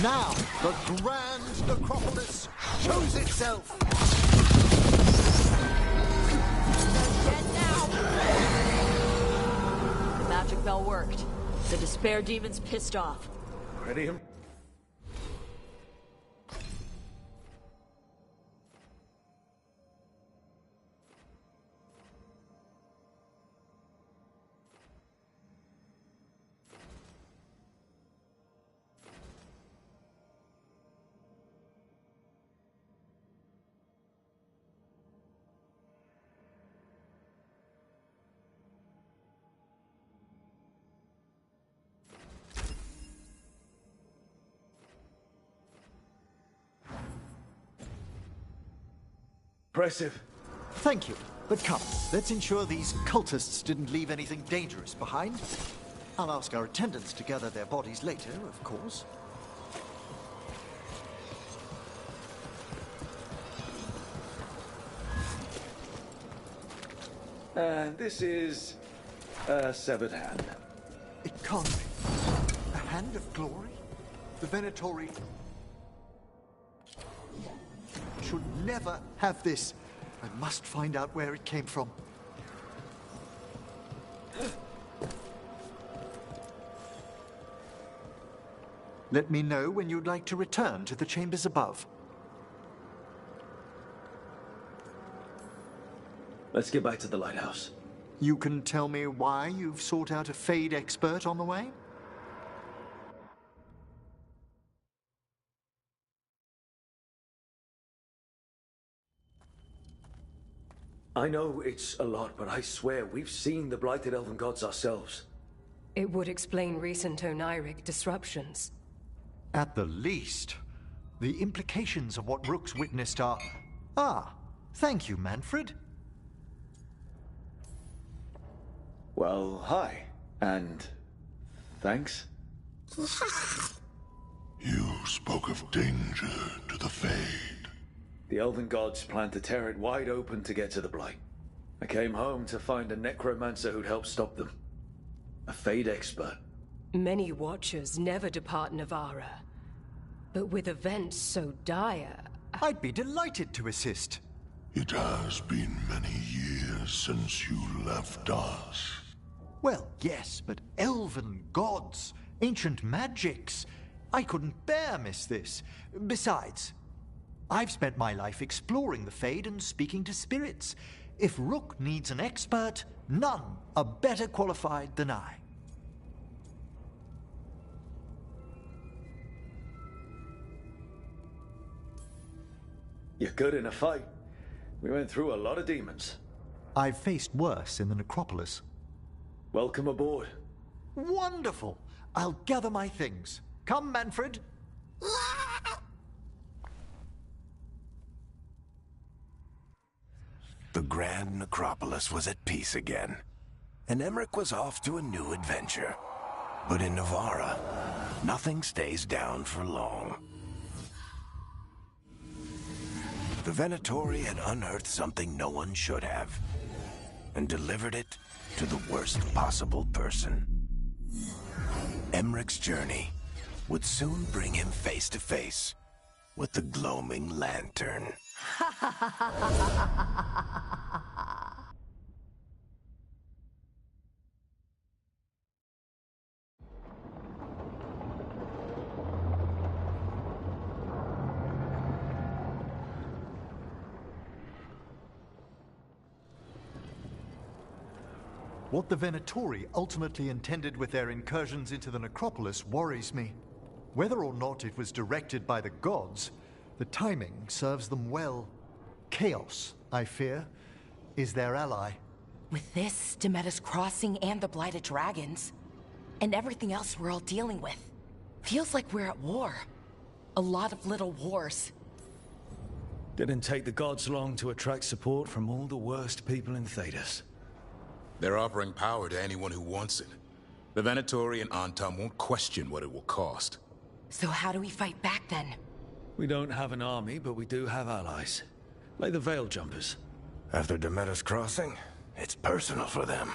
Now, the Grand Necropolis shows itself. The magic bell worked. The despair demon's pissed off. Ready him? Impressive. Thank you. But come, let's ensure these cultists didn't leave anything dangerous behind. I'll ask our attendants to gather their bodies later, of course. And this is a severed hand. It can't be. A hand of glory? The Venatori should never have this. I must find out where it came from. Let me know when you'd like to return to the chambers above. Let's get back to the lighthouse. You can tell me why you've sought out a Fade expert on the way? I know it's a lot, but I swear we've seen the blighted elven gods ourselves. It would explain recent Oniric disruptions. At the least. The implications of what Rook's witnessed are... Ah, thank you, Manfred. Well, hi. And... thanks? You spoke of danger to the Fade. The elven gods planned to tear it wide open to get to the Blight. I came home to find a necromancer who'd help stop them. A Fade expert. Many Watchers never depart Navara. But with events so dire... I'd be delighted to assist. It has been many years since you left us. Well, yes, but elven gods, ancient magics. I couldn't bear miss this. Besides, I've spent my life exploring the Fade and speaking to spirits. If Rook needs an expert, none are better qualified than I. You're good in a fight. We went through a lot of demons. I've faced worse in the Necropolis. Welcome aboard. Wonderful! I'll gather my things. Come, Manfred. The Grand Necropolis was at peace again, and Emmerich was off to a new adventure. But in Navara, Nothing stays down for long. The Venatori had unearthed something no one should have, and delivered it to the worst possible person. Emmeric's journey would soon bring him face to face with the gloaming lantern. What the Venatori ultimately intended with their incursions into the necropolis worries me. Whether or not it was directed by the gods, the timing serves them well. Chaos, I fear, is their ally. With this, Demeter's Crossing and the Blighted Dragons, and everything else we're all dealing with, feels like we're at war. A lot of little wars. Didn't take the gods long to attract support from all the worst people in Thedas. They're offering power to anyone who wants it. The Venatori and Antam won't question what it will cost. So how do we fight back then? We don't have an army, but we do have allies. Like the Veil Jumpers. After Demeter's Crossing, it's personal for them.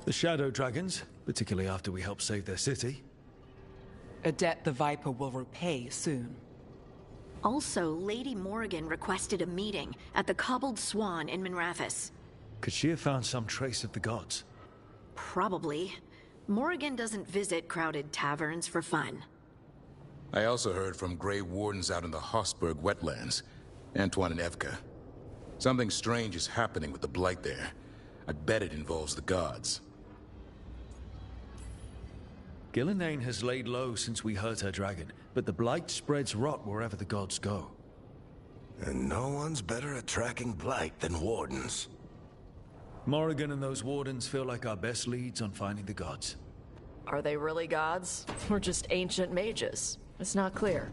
The Shadow Dragons, particularly after we help save their city. A debt the Viper will repay soon. Also, Lady Morrigan requested a meeting at the Cobbled Swan in Minrathous. Could she have found some trace of the gods? Probably. Morrigan doesn't visit crowded taverns for fun. I also heard from Grey Wardens out in the Hossberg wetlands, Antoine and Evka. Something strange is happening with the Blight there. I bet it involves the gods. Gillenane has laid low since we hurt her dragon, but the Blight spreads rot wherever the gods go. And no one's better at tracking Blight than Wardens. Morrigan and those Wardens feel like our best leads on finding the gods. Are they really gods? Or just ancient mages? It's not clear.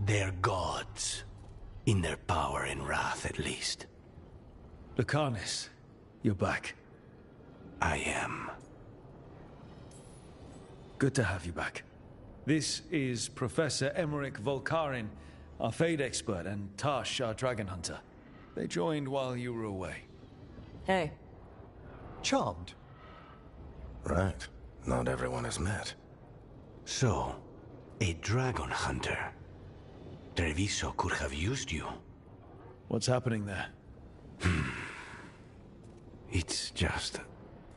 They're gods. In their power and wrath, at least. Lucanus, you're back. I am. Good to have you back. This is Professor Emeric Volkarin, our Fade expert, and Tash, our dragon hunter. They joined while you were away. Hey. Charmed. Right. Not everyone has met. So, a dragon hunter. Treviso could have used you. What's happening there? It's just...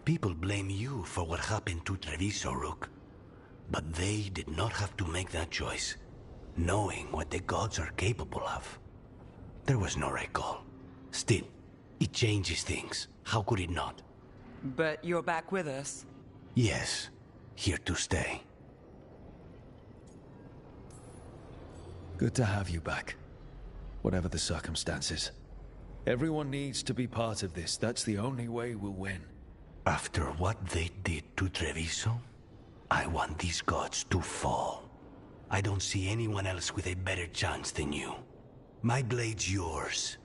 people blame you for what happened to Treviso, Rook. But they did not have to make that choice, knowing what the gods are capable of. There was no recall. Still, it changes things. How could it not? But you're back with us? Yes, here to stay. Good to have you back. Whatever the circumstances. Everyone needs to be part of this. That's the only way we'll win. After what they did to Treviso, I want these gods to fall. I don't see anyone else with a better chance than you. My blade's yours.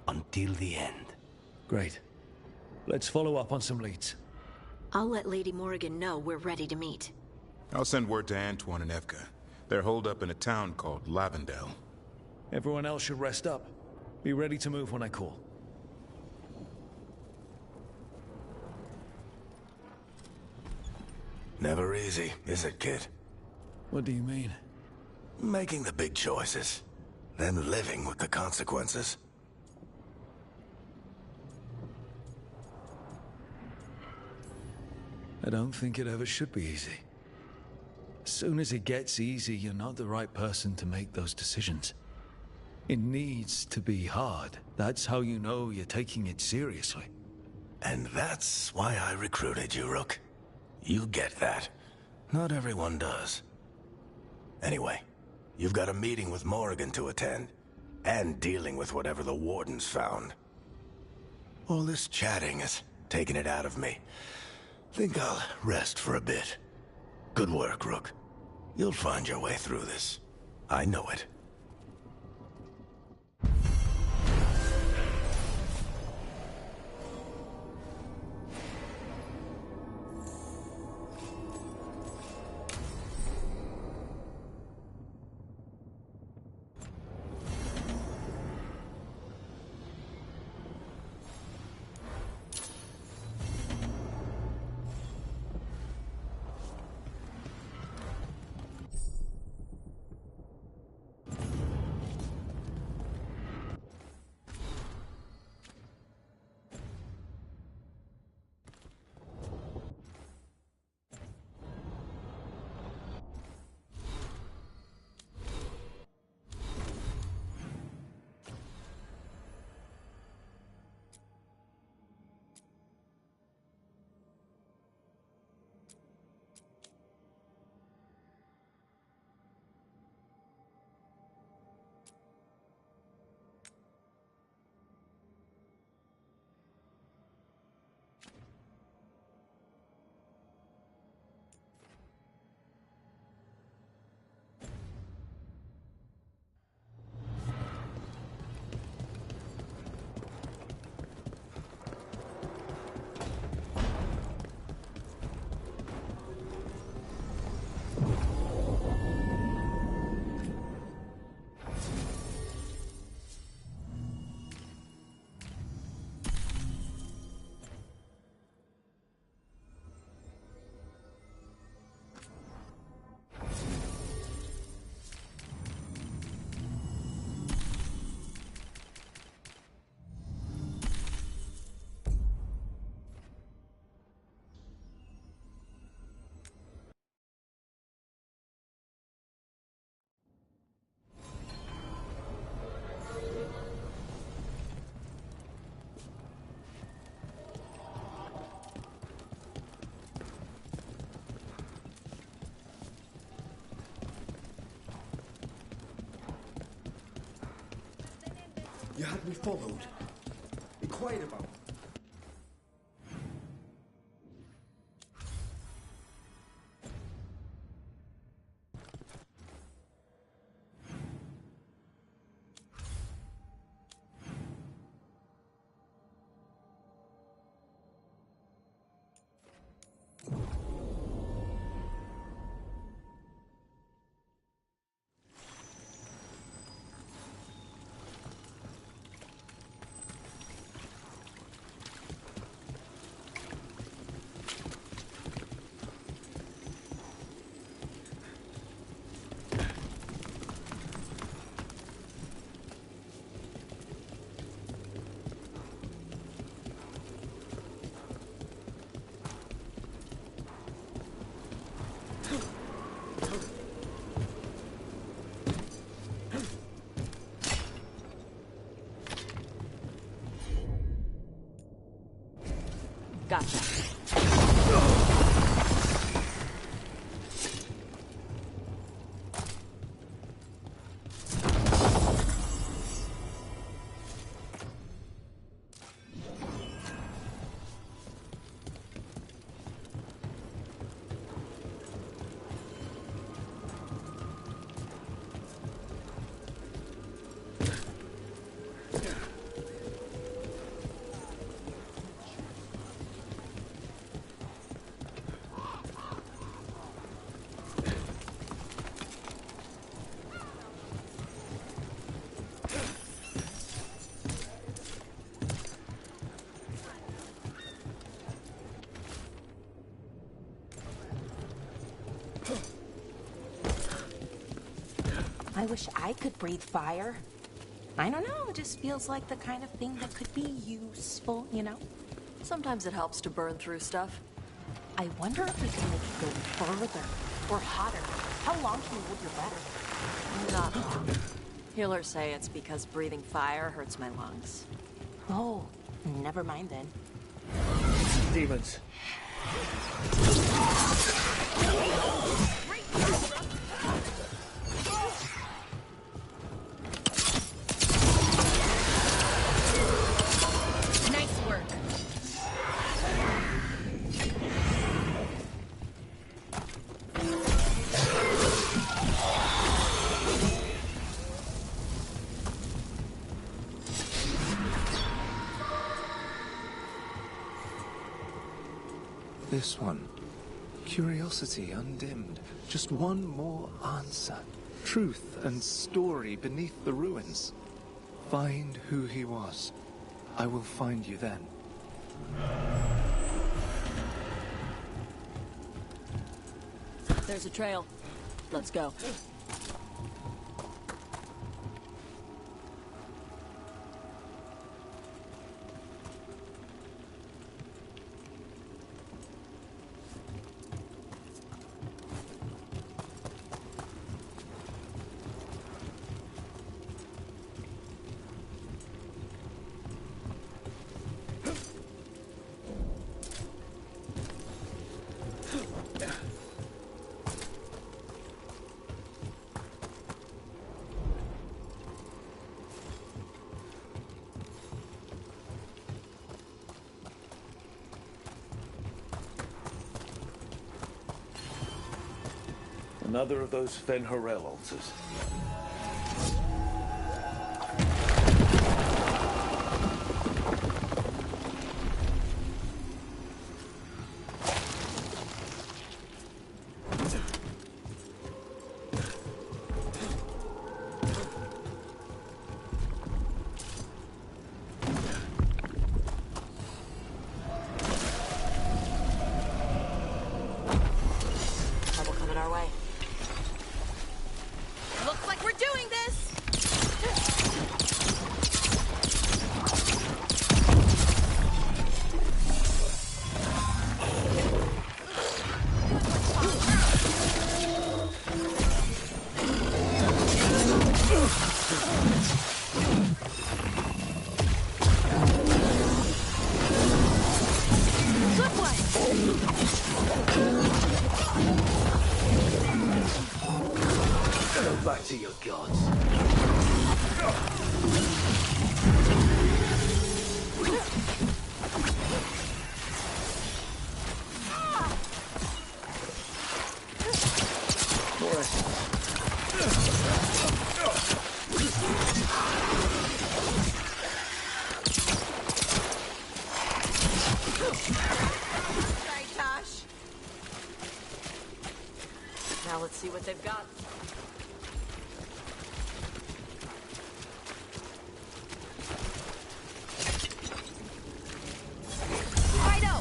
Until the end. Great. Let's follow up on some leads. I'll let Lady Morrigan know we're ready to meet. I'll send word to Antoine and Evka. They're holed up in a town called Lavendel. Everyone else should rest up. Be ready to move when I call. Never easy, is it, kid? What do you mean? Making the big choices, then living with the consequences. I don't think it ever should be easy. As soon as it gets easy, you're not the right person to make those decisions. It needs to be hard. That's how you know you're taking it seriously. And that's why I recruited you, Rook. You get that. Not everyone does. Anyway, you've got a meeting with Morrigan to attend, and dealing with whatever the Wardens found. All this chatting has taken it out of me. Think I'll rest for a bit. Good work, Rook. You'll find your way through this. I know it. had me followed. Be quiet about it. Gotcha. I wish I could breathe fire. I don't know, it just feels like the kind of thing that could be useful, you know? Sometimes it helps to burn through stuff. I wonder if we can make it go further or hotter. How long can you hold your breath? Not long. Healers say it's because breathing fire hurts my lungs. Oh, never mind then. Demons. Nice work. This one. Curiosity undimmed. Just one more answer. Truth and story beneath the ruins. Find who he was. I will find you then. There's a trail. Let's go. Another of those Fen-Harel altars. Trouble coming our way. Looks like we're doing this! Go back to your gods. see what they've got. Righto!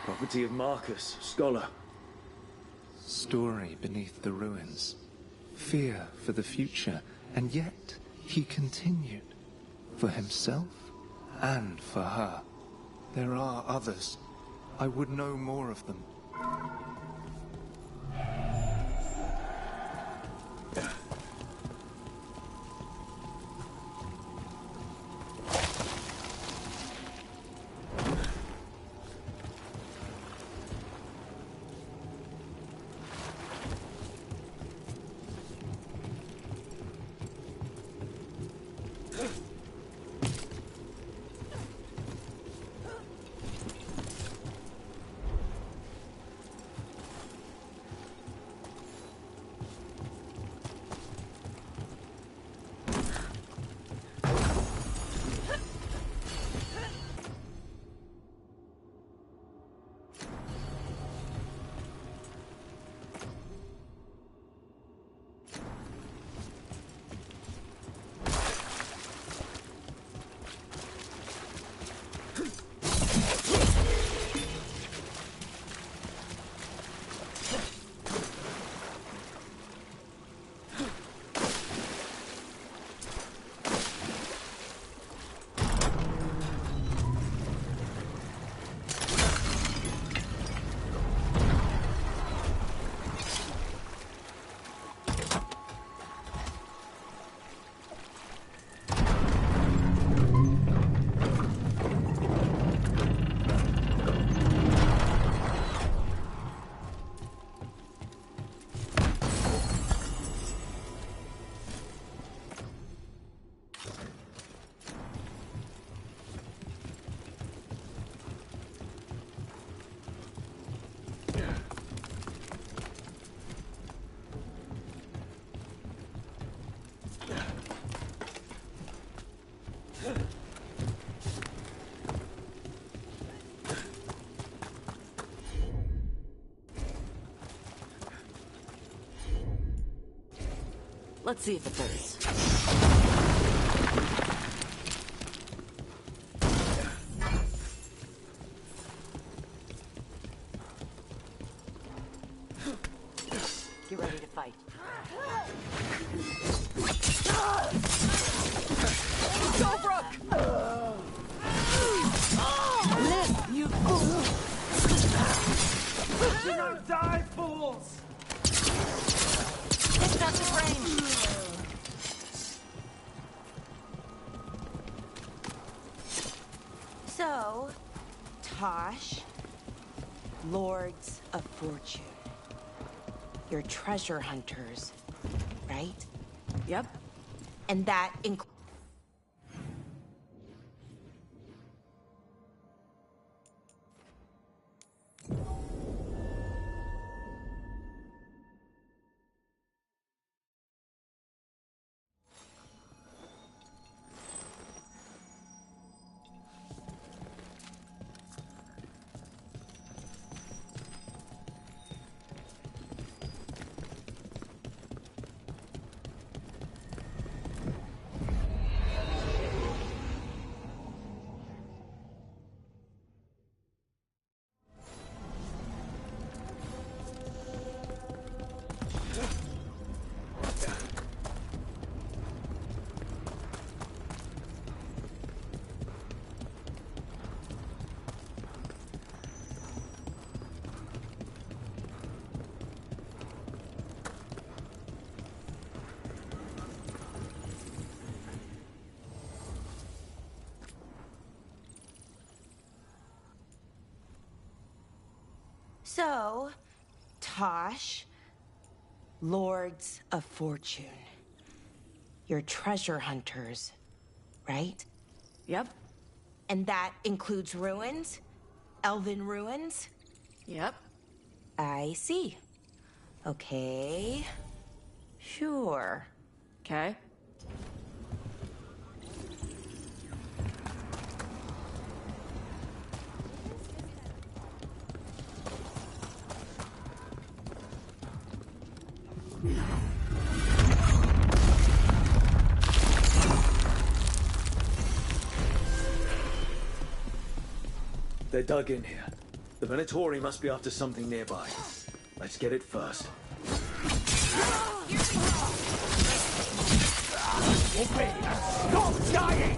Property of Marcus, scholar. Story beneath the ruins. Fear for the future, and yet he continued. For himself and for her. There are others. I would know more of them. Let's see if it fits. Get ready to fight. Go, Brooke! Live, you fool! Do not die, fools! It's not his range. So, Tosh, Lords of Fortune. You're treasure hunters, right? Yep. And that includes... So, Tosh, Lords of Fortune. You're treasure hunters, right? Yep. And that includes ruins? Elven ruins? Yep. I see. Okay. Sure. Okay. They're dug in here. The Venatori must be after something nearby. Let's get it first. Obey! Stop dying!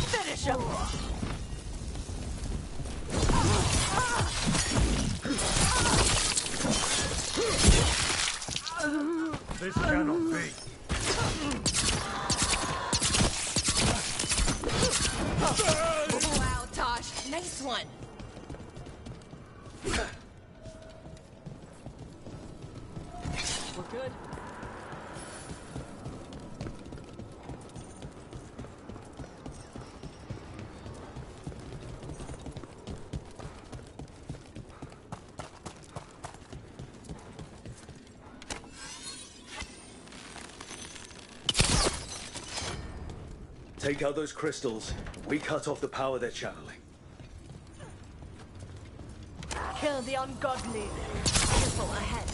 Finish him! This cannot be. Wow, Tosh. Nice one. We're good. Take out those crystals. We cut off the power they're channeling. Kill the ungodly. Careful ahead.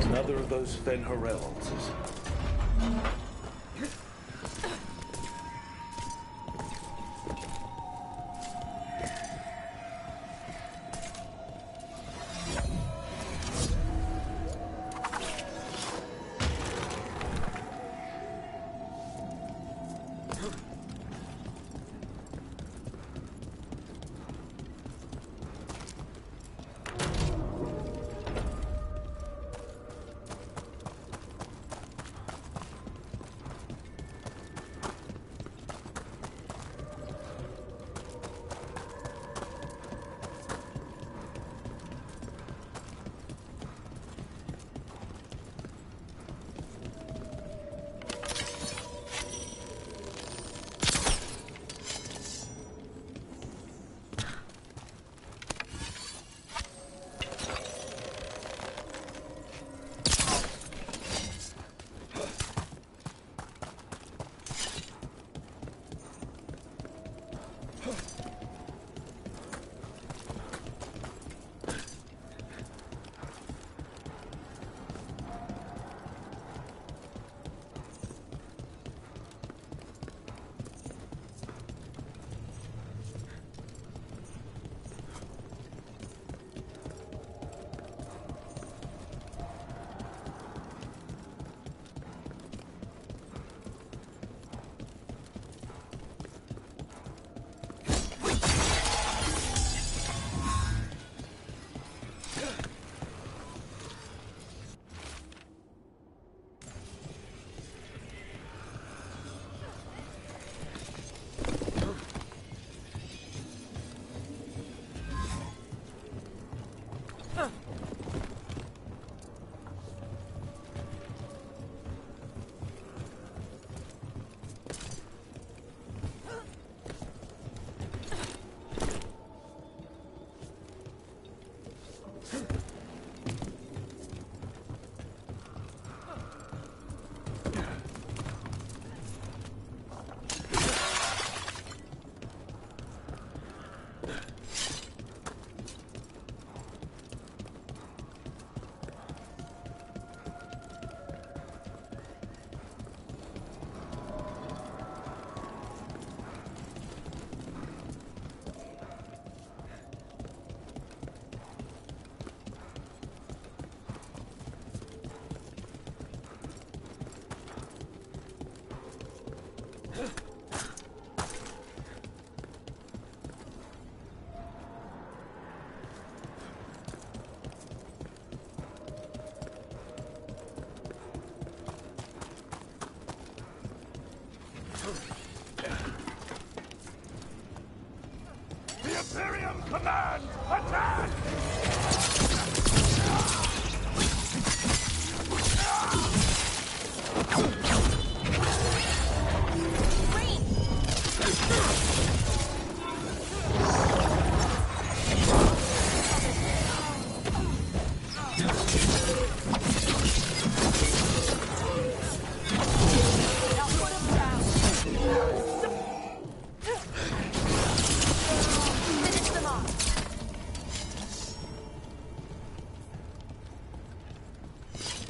Another of those Fen'Harels is...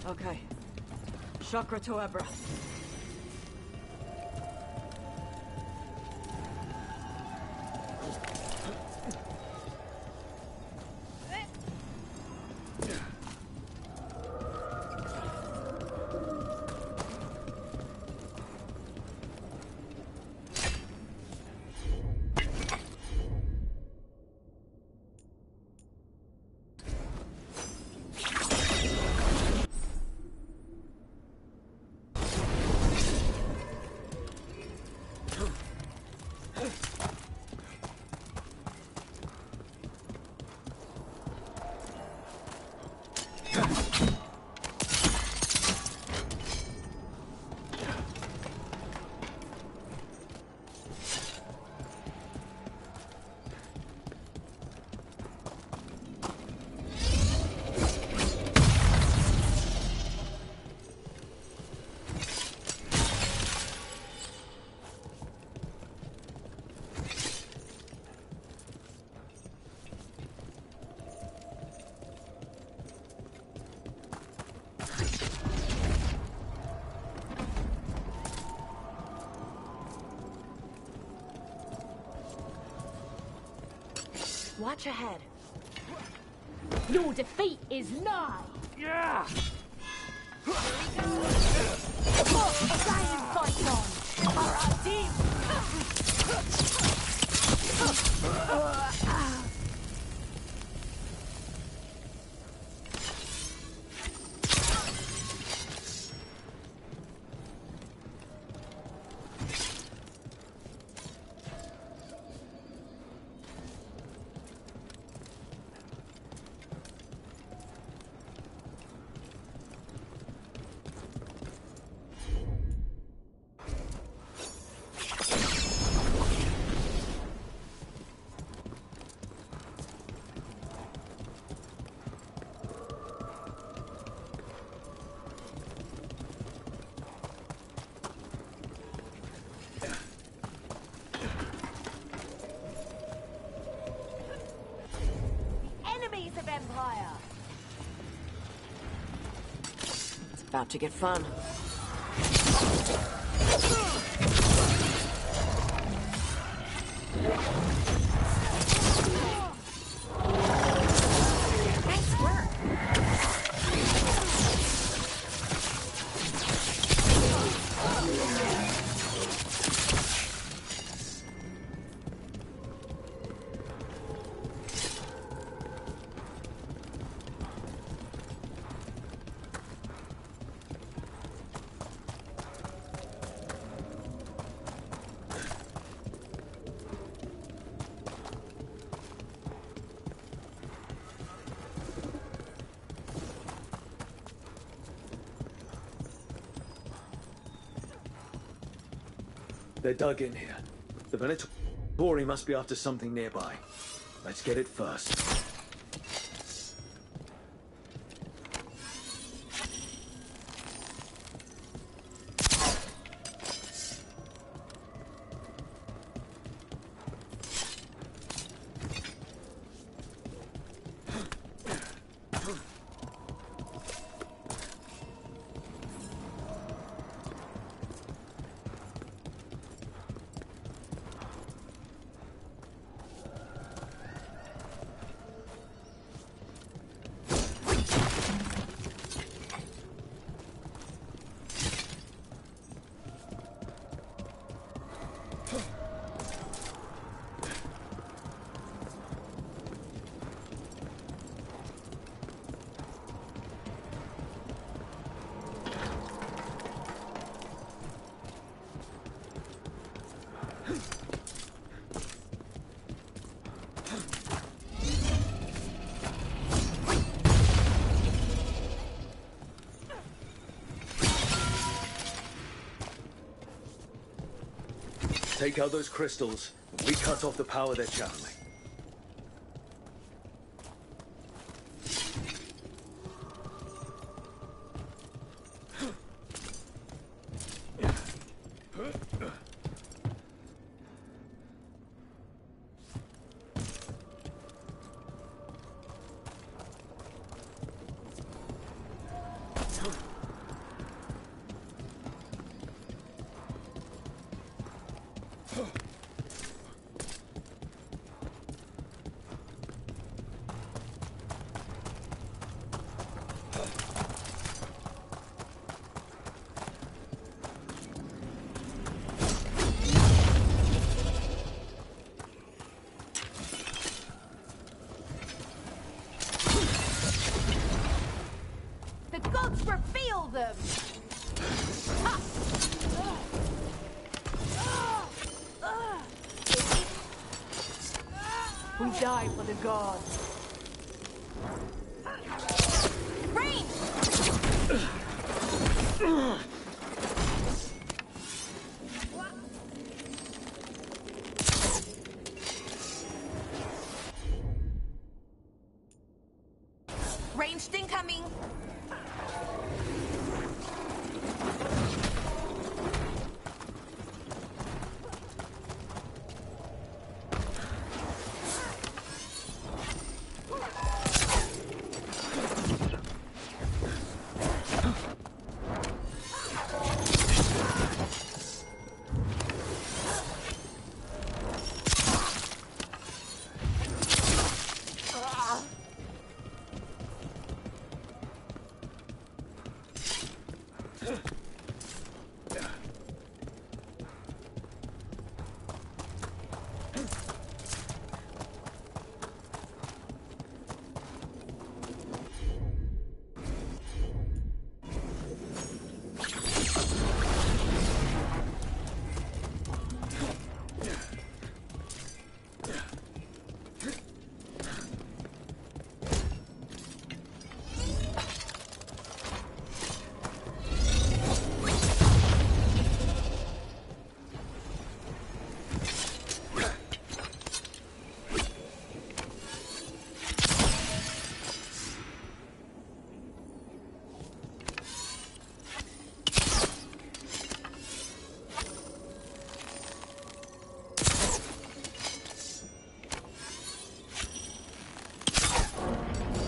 Okay. Chakra to Ebra. Watch ahead. Your defeat is nigh. Yeah! Giant fight on. For our team. It's about to get fun. Nice work. They're dug in here. The Venatori must be after something nearby. Let's get it first. Take out those crystals. We cut off the power they're channeling. reveal them! We die for the gods. Rain! Ranged incoming!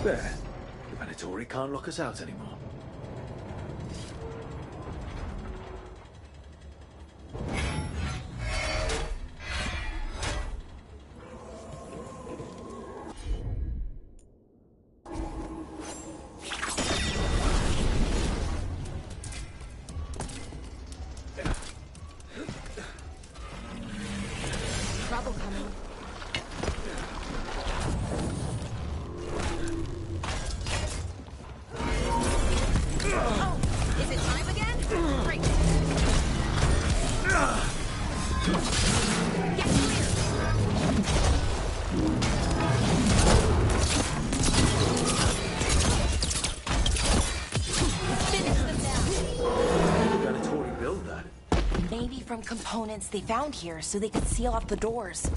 There. The Venatori can't lock us out anymore. Trouble coming. Oh, is it time again? Great. Get clear. Finish them down. How did the Venatori build that? Maybe from components they found here so they could seal off the doors.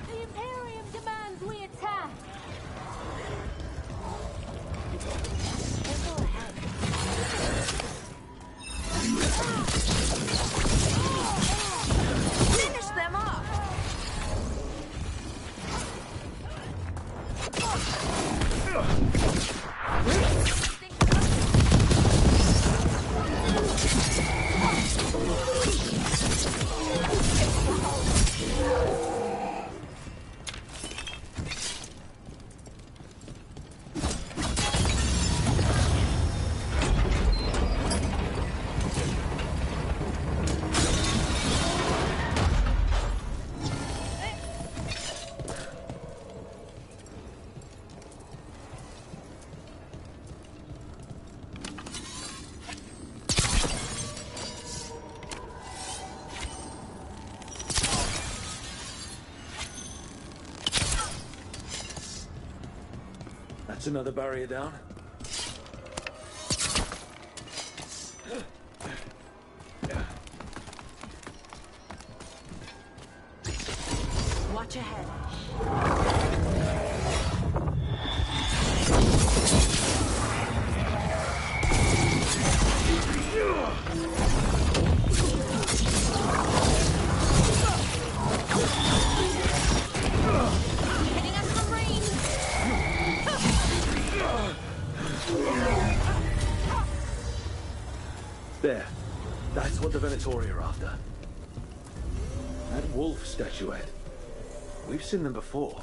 The Imperium demands we attack! Finish them off! That's another barrier down. Watch ahead. There. That's what the Venatori are after. That wolf statuette. We've seen them before.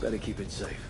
Better keep it safe.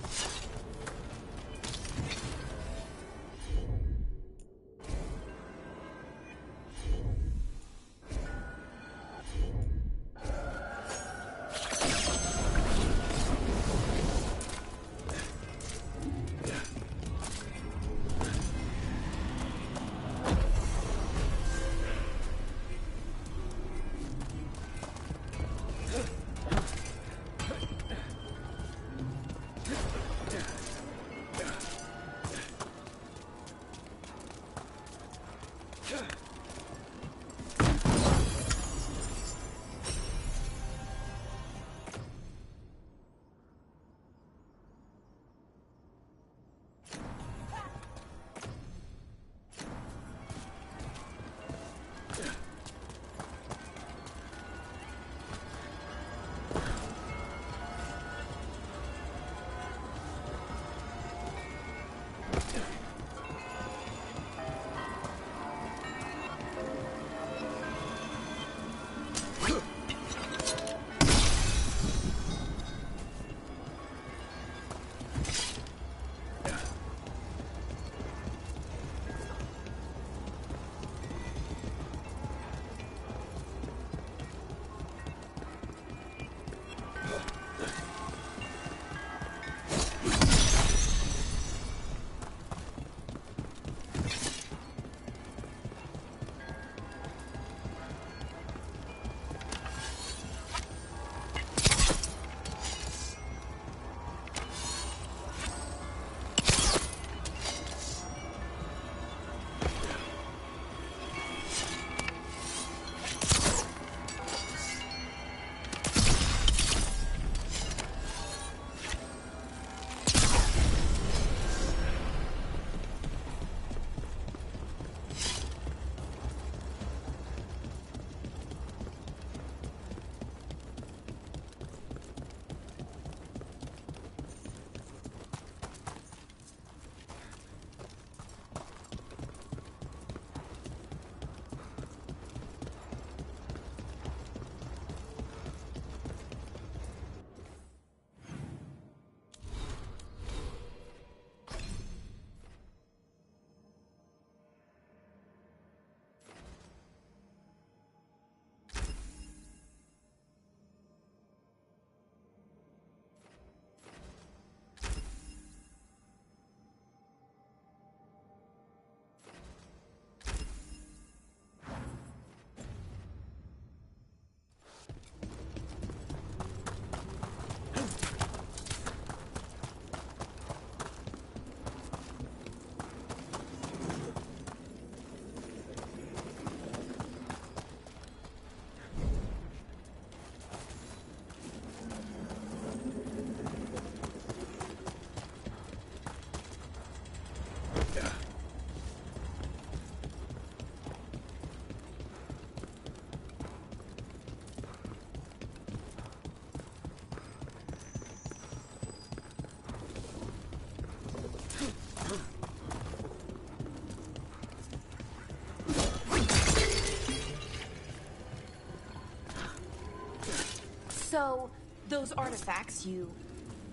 So, those artifacts you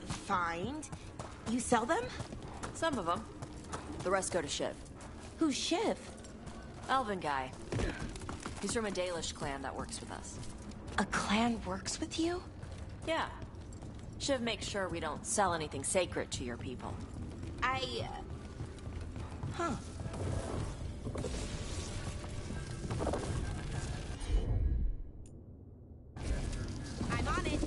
find, you sell them? Some of them. The rest go to Shiv. Who's Shiv? Elven guy. He's from a Dalish clan that works with us. A clan works with you? Yeah. Shiv makes sure we don't sell anything sacred to your people. Huh. I'm on it.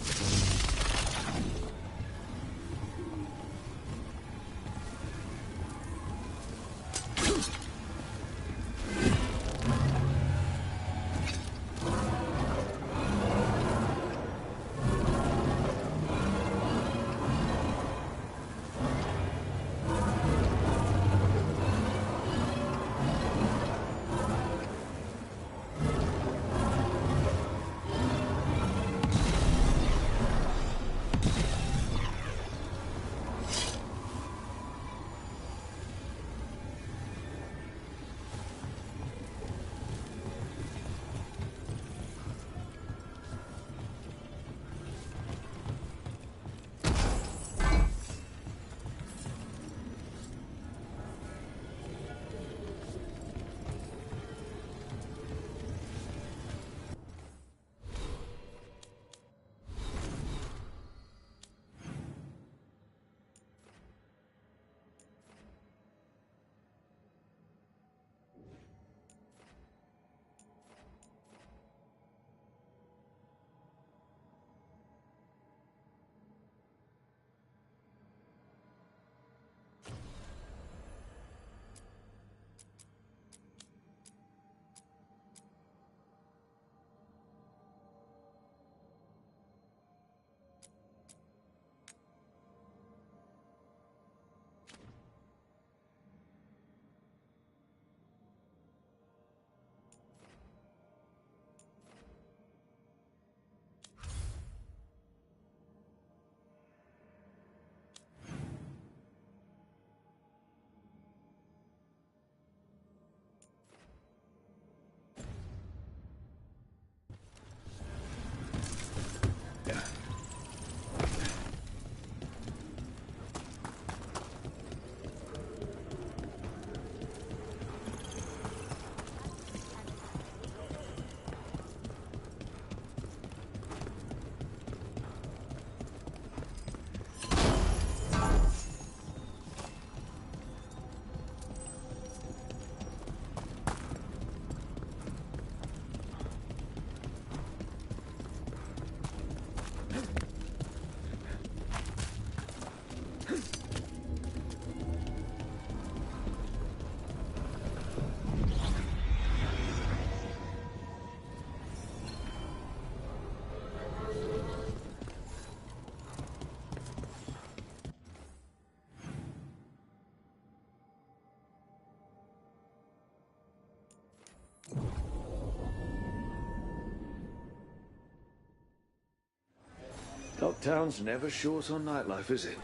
Dogtown's never short on nightlife, is it?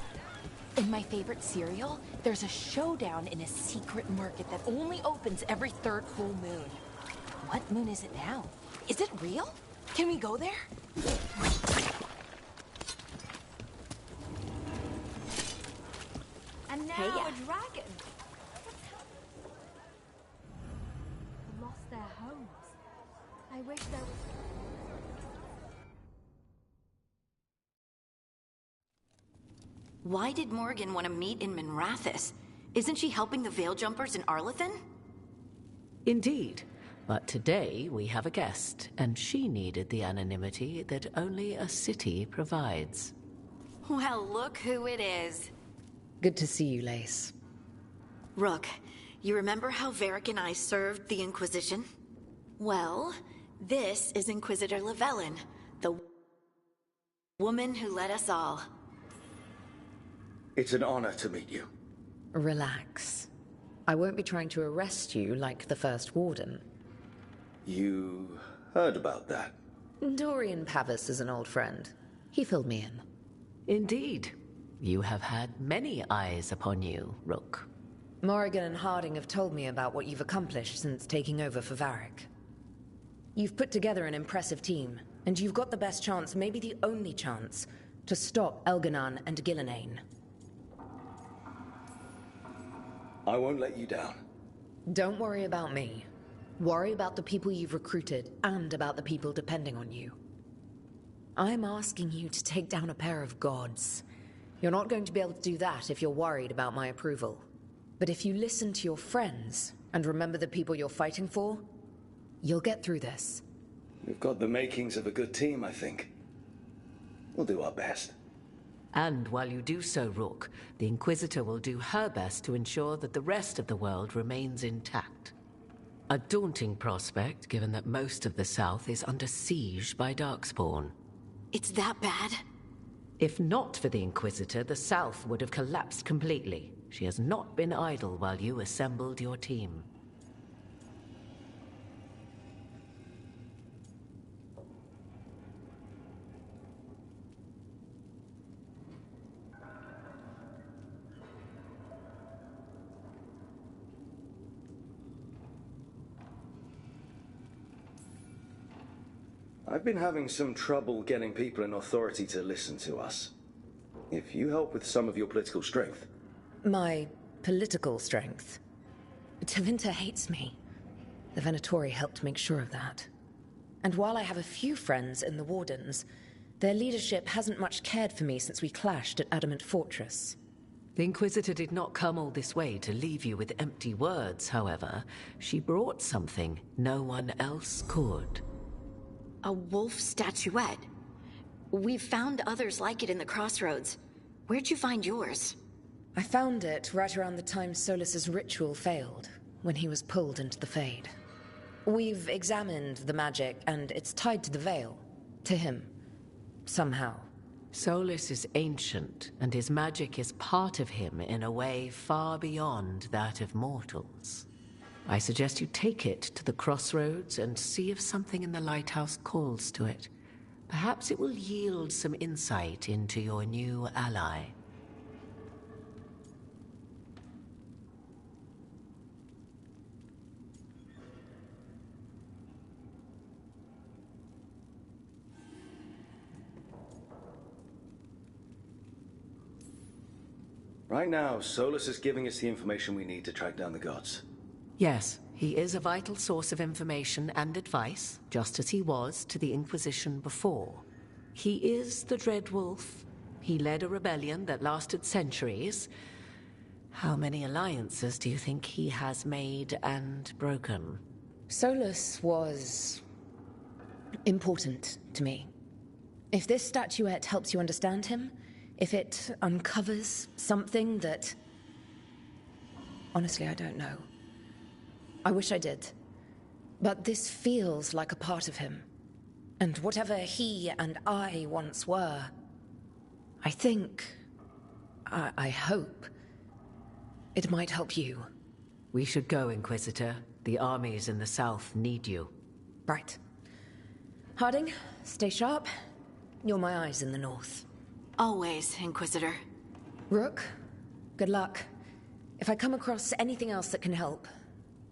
In my favorite cereal, there's a showdown in a secret market that only opens every third full moon. What moon is it now? Is it real? Can we go there? And now a dragon. Lost their homes. I wish there was... Why did Morrigan want to meet in Minrathous? Isn't she helping the Veil Jumpers in Arlathan? Indeed. But today we have a guest, and she needed the anonymity that only a city provides. Well, look who it is. Good to see you, Lace. Rook, you remember how Varric and I served the Inquisition? Well, this is Inquisitor Llewellyn, the woman who led us all. It's an honor to meet you. Relax. I won't be trying to arrest you like the First Warden. You heard about that? Dorian Pavis is an old friend. He filled me in. Indeed. You have had many eyes upon you, Rook. Morrigan and Harding have told me about what you've accomplished since taking over for Varric. You've put together an impressive team, and you've got the best chance, maybe the only chance, to stop Elganon and Gillenane. I won't let you down. Don't worry about me. Worry about the people you've recruited, and about the people depending on you. I'm asking you to take down a pair of gods. You're not going to be able to do that if you're worried about my approval. But if you listen to your friends, and remember the people you're fighting for, you'll get through this. We've got the makings of a good team, I think. We'll do our best. And while you do so, Rook, the Inquisitor will do her best to ensure that the rest of the world remains intact. A daunting prospect, given that most of the South is under siege by Darkspawn. It's that bad? If not for the Inquisitor, the South would have collapsed completely. She has not been idle while you assembled your team. I've been having some trouble getting people in authority to listen to us. If you help with some of your political strength. My political strength? Tevinter hates me. The Venatori helped make sure of that. And while I have a few friends in the Wardens, their leadership hasn't much cared for me since we clashed at Adamant Fortress. The Inquisitor did not come all this way to leave you with empty words, however. She brought something no one else could. A wolf statuette. We've found others like it in the Crossroads. Where'd you find yours? I found it right around the time Solus's ritual failed, when he was pulled into the Fade. We've examined the magic, and it's tied to the Veil. To him. Somehow. Solus is ancient, and his magic is part of him in a way far beyond that of mortals. I suggest you take it to the Crossroads and see if something in the lighthouse calls to it. Perhaps it will yield some insight into your new ally. Right now, Solus is giving us the information we need to track down the gods. Yes, he is a vital source of information and advice, just as he was to the Inquisition before. He is the Dread Wolf. He led a rebellion that lasted centuries. How many alliances do you think he has made and broken? Solus was important to me. If this statuette helps you understand him, if it uncovers something that... Honestly, I don't know. I wish I did. But this feels like a part of him. And whatever he and I once were, I think... I hope... it might help you. We should go, Inquisitor. The armies in the south need you. Right. Harding, stay sharp. You're my eyes in the north. Always, Inquisitor. Rook, good luck. If I come across anything else that can help,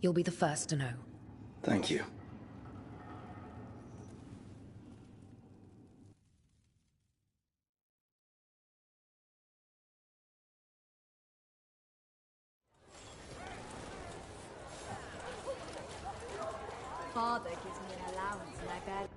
you'll be the first to know. Thank you. Father gives me an allowance and I barely...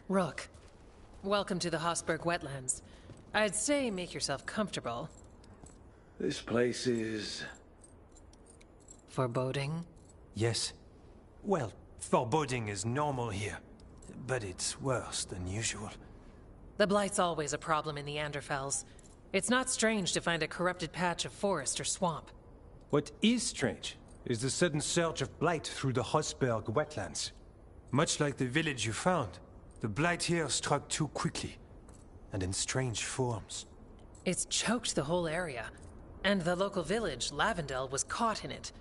Rook, welcome to the Hossberg Wetlands. I'd say make yourself comfortable. This place is... foreboding? Yes. Well, foreboding is normal here, but it's worse than usual. The Blight's always a problem in the Anderfels. It's not strange to find a corrupted patch of forest or swamp. What is strange is the sudden surge of blight through the Hossberg wetlands. Much like the village you found, the blight here struck too quickly, and in strange forms. It's choked the whole area, and the local village, Lavendel, was caught in it.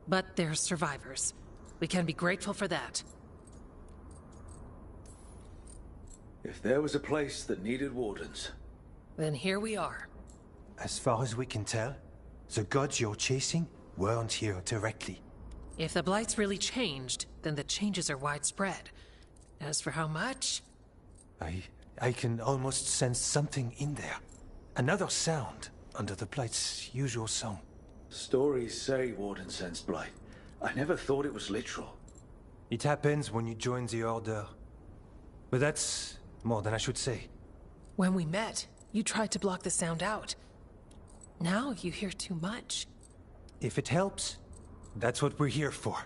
But they're survivors. We can be grateful for that. If there was a place that needed wardens... Then here we are. As far as we can tell, the gods you're chasing weren't here directly. If the Blight's really changed, then the changes are widespread. As for how much... I can almost sense something in there. Another sound under the Blight's usual song. Stories say Warden sensed blight. I never thought it was literal. It happens when you join the Order. But that's more than I should say. When we met, you tried to block the sound out. Now you hear too much. If it helps, that's what we're here for.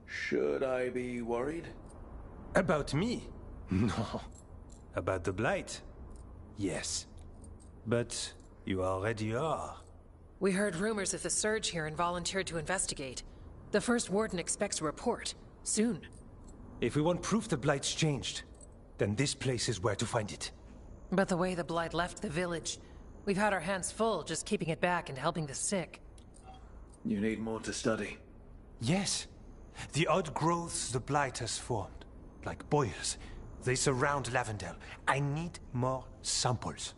Should I be worried? About me? No. About the Blight? Yes. But you already are. We heard rumors of the surge here and volunteered to investigate. The First Warden expects a report. Soon. If we want proof the Blight's changed, then this place is where to find it. But the way the Blight left the village, we've had our hands full just keeping it back and helping the sick. You need more to study. Yes. The odd growths the Blight has formed, like boils, they surround Lavendel. I need more samples.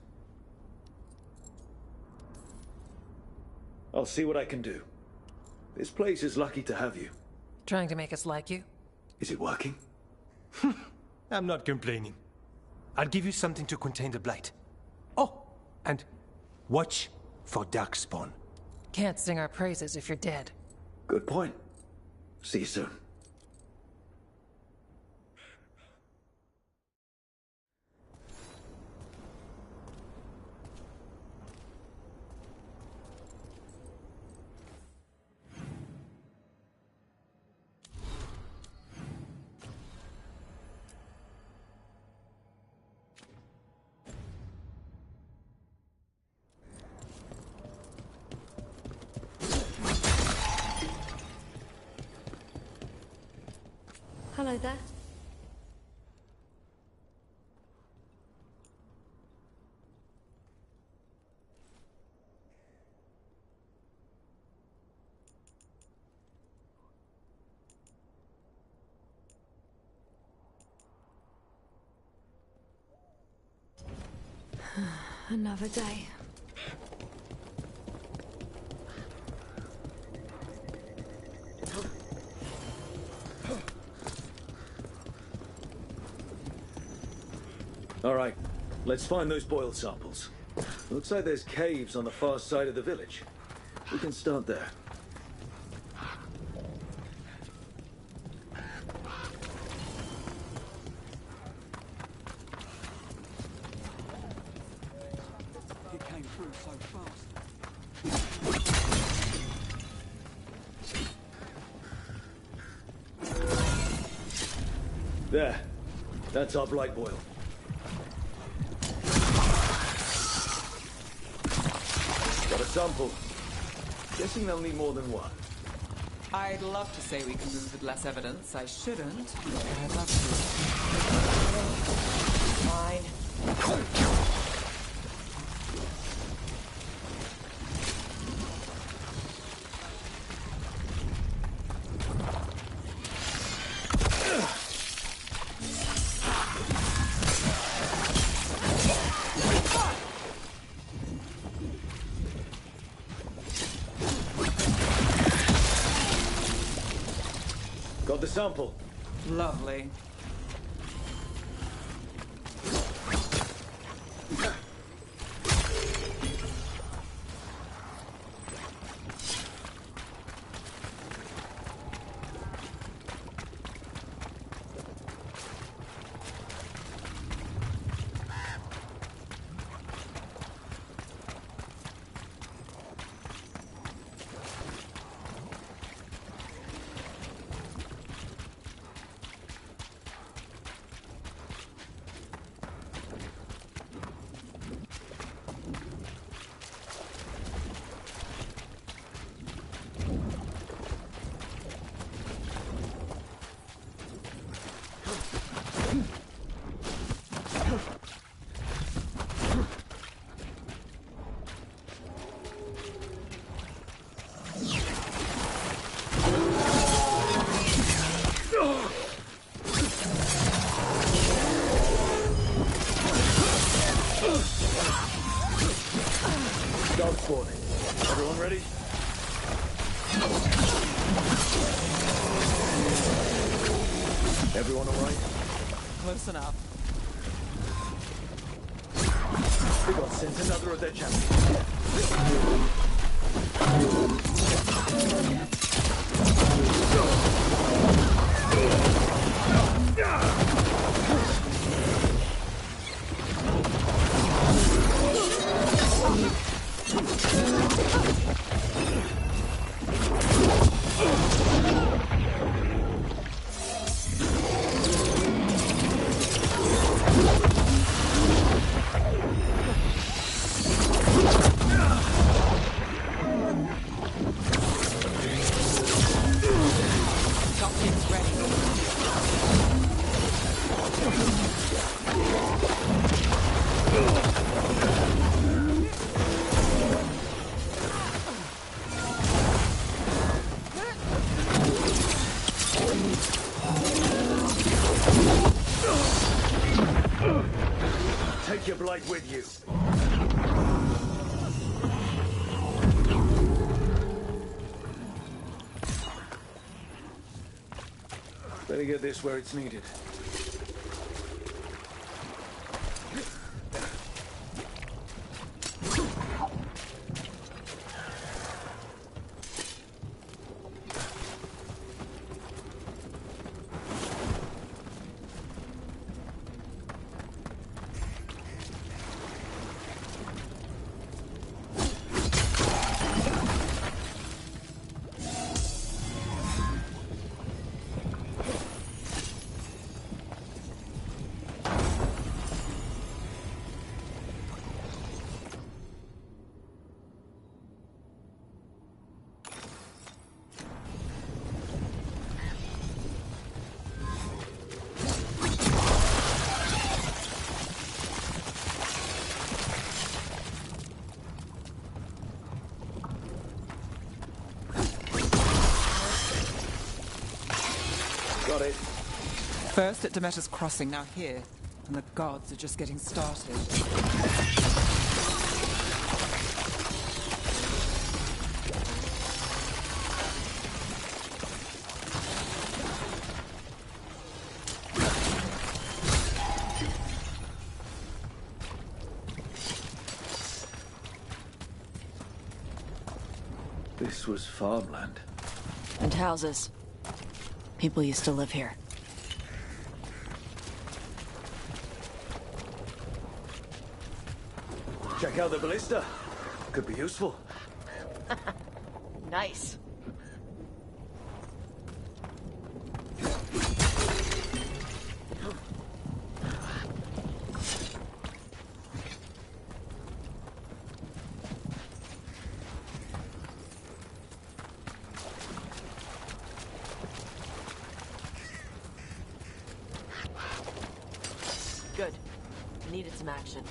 I'll see what I can do. This place is lucky to have you. Trying to make us like you? Is it working? I'm not complaining. I'll give you something to contain the Blight. Oh, and watch for Darkspawn. Can't sing our praises if you're dead. Good point. See you soon. Hello there. Another day. All right, let's find those boiled samples. Looks like there's caves on the far side of the village. We can start there. He came through so fast. There. That's our blight boil. Got a sample. Guessing they'll need more than one. I'd love to say we can move with less evidence. I shouldn't, but I'd love to. Fine. Got the sample. Lovely. Dog spawning. Everyone ready? Everyone all right? Close enough. We got sent another of their champions. Take your blight with you. Better get this where it's needed. Got it. First at Demeter's Crossing, now here. And the gods are just getting started. This was farmland. And houses. People used to live here. Check out the ballista. Could be useful. Nice. Good. Needed some action.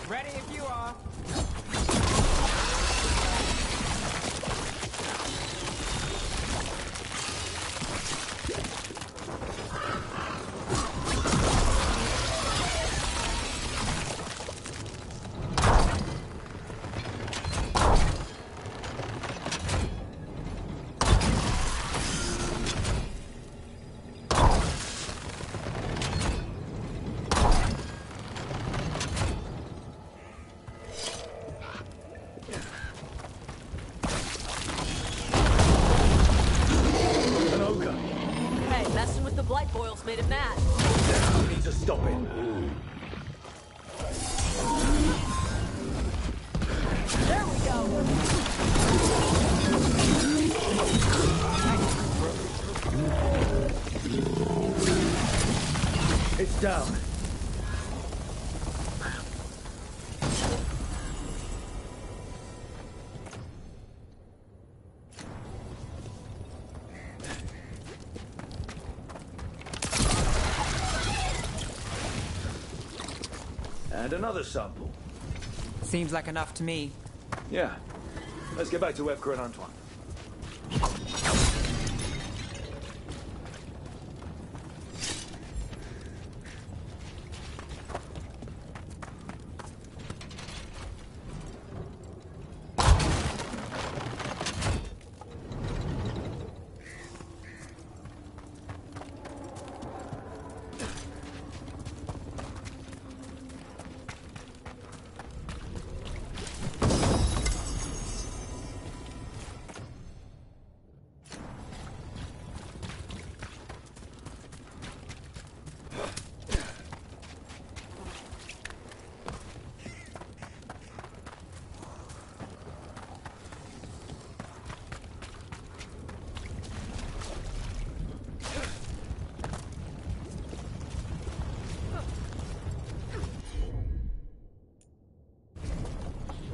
Ready if you are. Hey, messing with the blight boils made it mad. We need to stop it. There we go. It's down. And another sample. Seems like enough to me. Yeah. Let's get back to Evka and Antoine.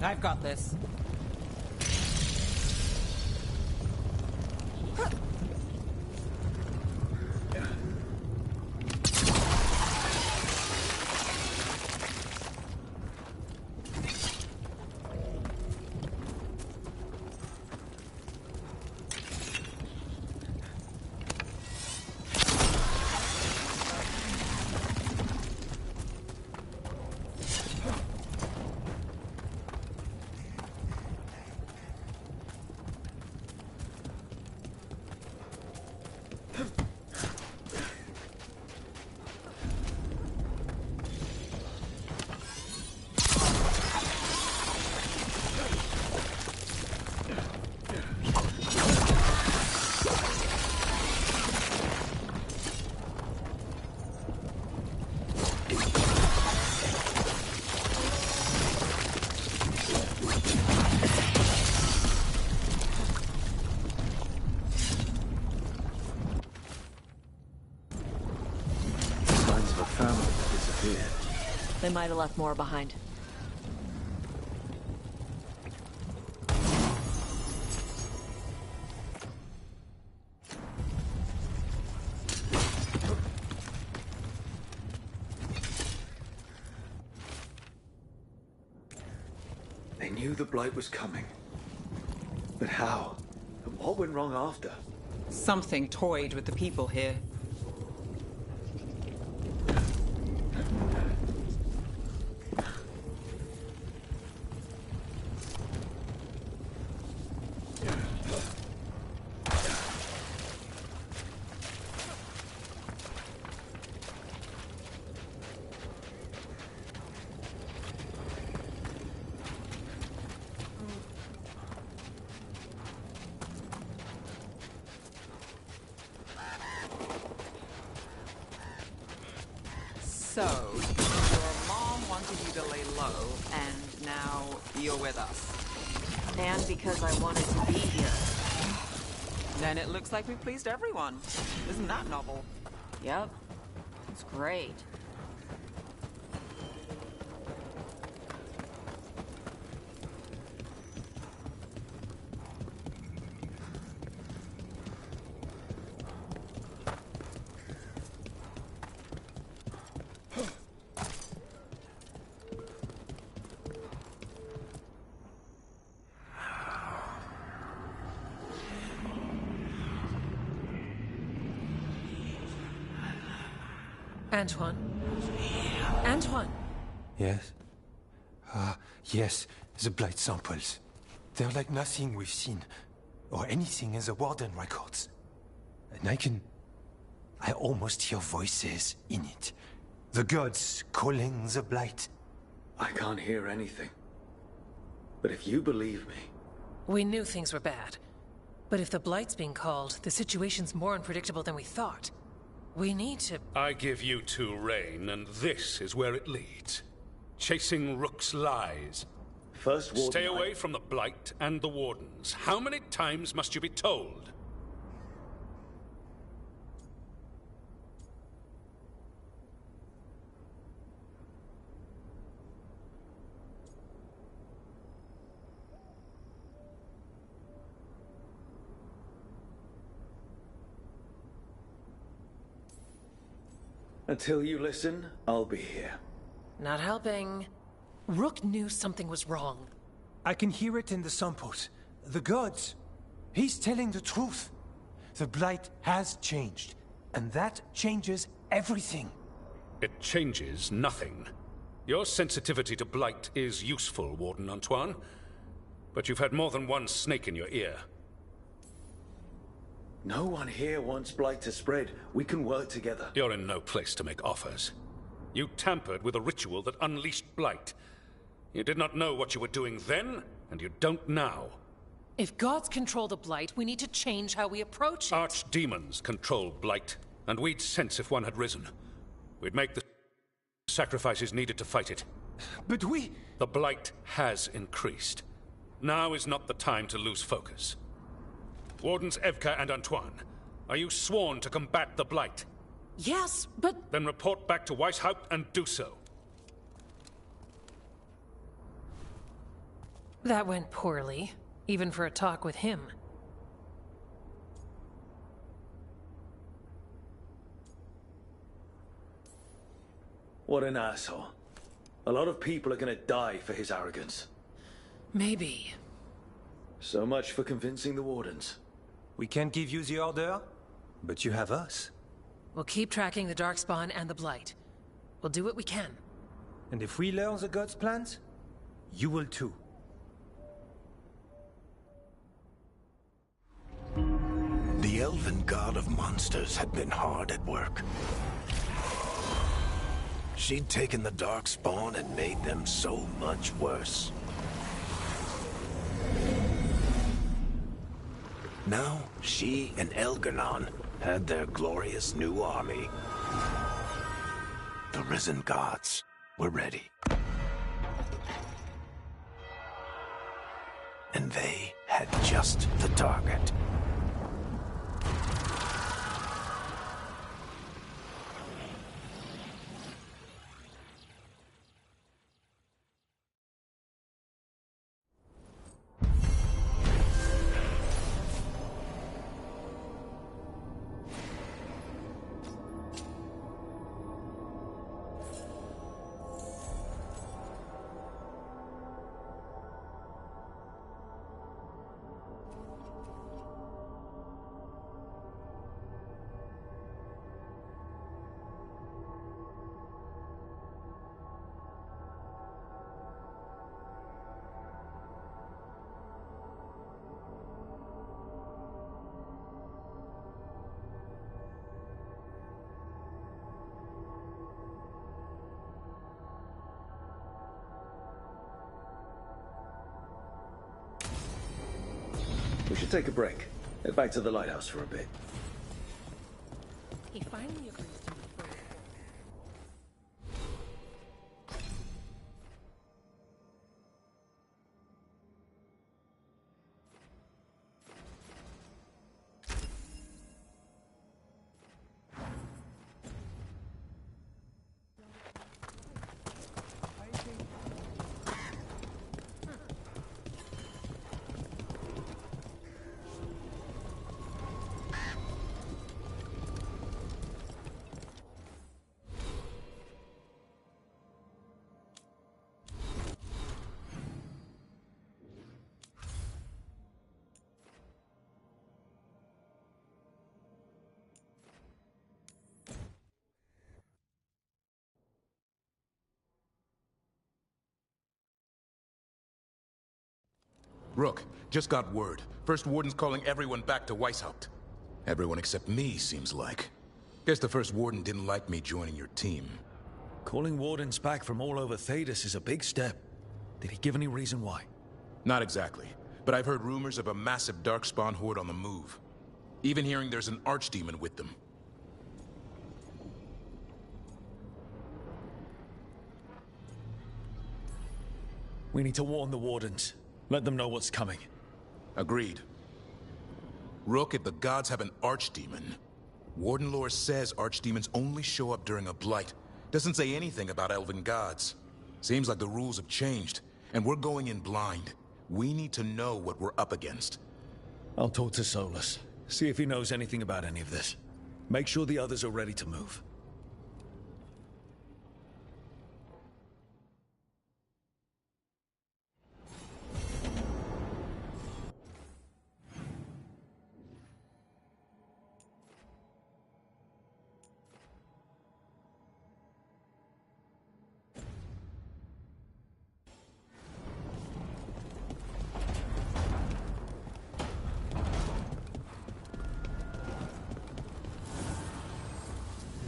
I've got this. They might have left more behind. They knew the Blight was coming. But how? And what went wrong after? Something toyed with the people here. So, your mom wanted you to lay low, and now you're with us. And because I wanted to be here. Then it looks like we pleased everyone. Isn't that novel? Yep. It's great. Antoine? Antoine! Yes? Yes, the blight samples. They're like nothing we've seen, or anything in the Warden records. And I almost hear voices in it. The gods calling the blight. I can't hear anything. But if you believe me... We knew things were bad. But if the blight's being called, the situation's more unpredictable than we thought. We need to... I give you two Rain, and this is where it leads. Chasing Rook's lies. First Warden... Stay away from the Blight and the Wardens. How many times must you be told? Until you listen, I'll be here. Not helping. Rook knew something was wrong. I can hear it in the samples. The gods. He's telling the truth. The blight has changed, and that changes everything. It changes nothing. Your sensitivity to Blight is useful, Warden Antoine. But you've had more than one snake in your ear. No one here wants Blight to spread. We can work together. You're in no place to make offers. You tampered with a ritual that unleashed Blight. You did not know what you were doing then, and you don't now. If gods control the Blight, we need to change how we approach it. Archdemons control Blight, and we'd sense if one had risen. We'd make the sacrifices needed to fight it. But we... The Blight has increased. Now is not the time to lose focus. Wardens Evka and Antoine, are you sworn to combat the Blight? Yes, but... Then report back to Weishaupt and do so. That went poorly, even for a talk with him. What an asshole. A lot of people are gonna die for his arrogance. Maybe. So much for convincing the Wardens. We can't give you the order, but you have us. We'll keep tracking the Darkspawn and the Blight. We'll do what we can. And if we learn the gods' plans, you will too. The elven god of monsters had been hard at work. She'd taken the Darkspawn and made them so much worse. Now, she and Elgar'nan had their glorious new army. The risen gods were ready. And they had just the target. We should take a break. Head back to the lighthouse for a bit. He finally agrees to move forward. Rook, just got word. First Warden's calling everyone back to Weishaupt. Everyone except me, seems like. Guess the First Warden didn't like me joining your team. Calling Wardens back from all over Thedas is a big step. Did he give any reason why? Not exactly, but I've heard rumors of a massive Darkspawn horde on the move. Even hearing there's an Archdemon with them. We need to warn the Wardens. Let them know what's coming. Agreed. Rook, if the gods have an Archdemon, Warden lore says Archdemons only show up during a blight. Doesn't say anything about elven gods. Seems like the rules have changed, and we're going in blind. We need to know what we're up against. I'll talk to Solus. See if he knows anything about any of this. Make sure the others are ready to move.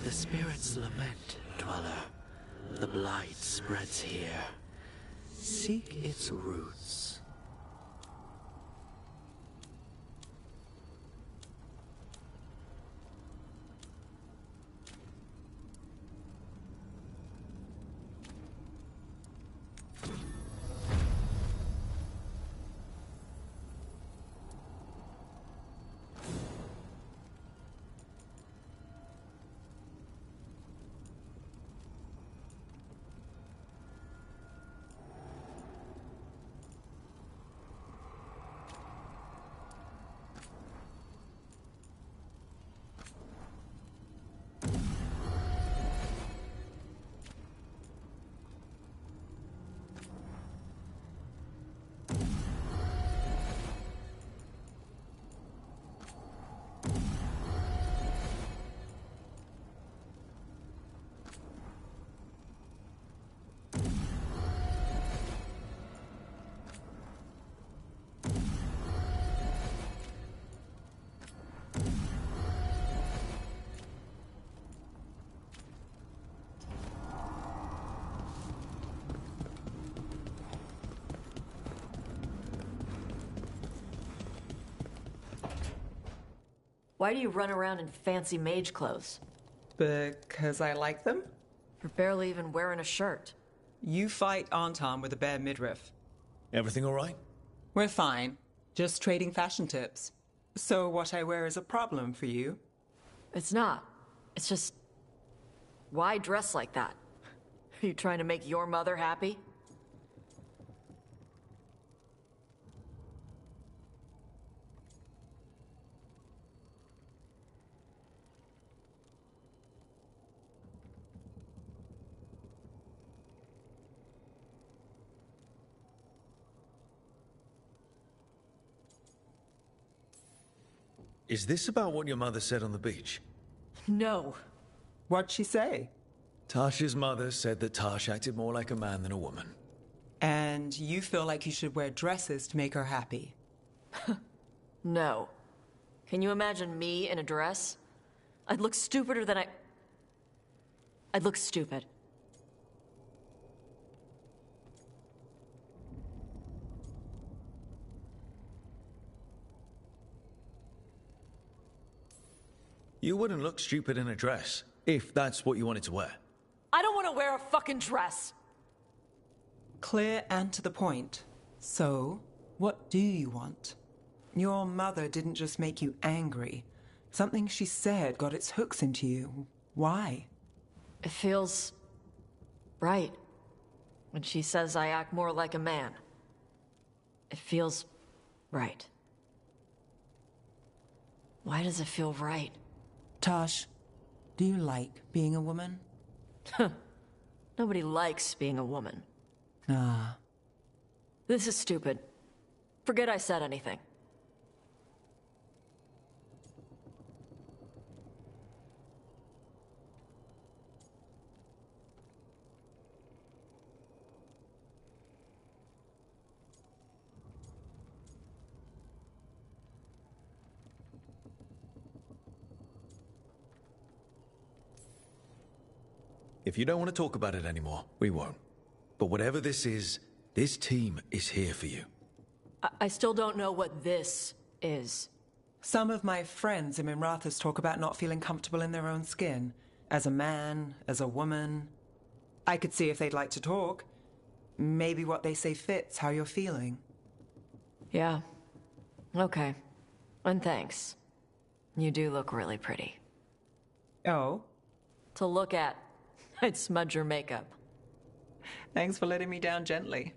The spirits lament, Dweller. The blight spreads here. Seek its roots. Why do you run around in fancy mage clothes? Because I like them? You're barely even wearing a shirt. You fight Anton with a bare midriff. Everything all right? We're fine. Just trading fashion tips. So what I wear is a problem for you? It's not. It's just... Why dress like that? Are you trying to make your mother happy? Is this about what your mother said on the beach? No. What'd she say? Tasha's mother said that Tash acted more like a man than a woman. And you feel like you should wear dresses to make her happy? No. Can you imagine me in a dress? I'd look stupider than I'd look stupid. You wouldn't look stupid in a dress, if that's what you wanted to wear. I don't want to wear a fucking dress! Clear and to the point. So, what do you want? Your mother didn't just make you angry. Something she said got its hooks into you. Why? It feels... right. When she says I act more like a man. It feels... right. Why does it feel right? Tash, do you like being a woman? Nobody likes being a woman. Ah. This is stupid. Forget I said anything. If you don't want to talk about it anymore, we won't. But whatever this is, this team is here for you. I still don't know what this is. Some of my friends in Minrathous talk about not feeling comfortable in their own skin. As a man, as a woman. I could see if they'd like to talk. Maybe what they say fits how you're feeling. Yeah. Okay. And thanks. You do look really pretty. Oh? To look at. I'd smudge your makeup. Thanks for letting me down gently.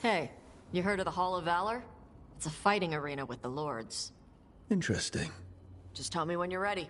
Hey, you heard of the Hall of Valor? It's a fighting arena with the Lords. Interesting. Just tell me when you're ready.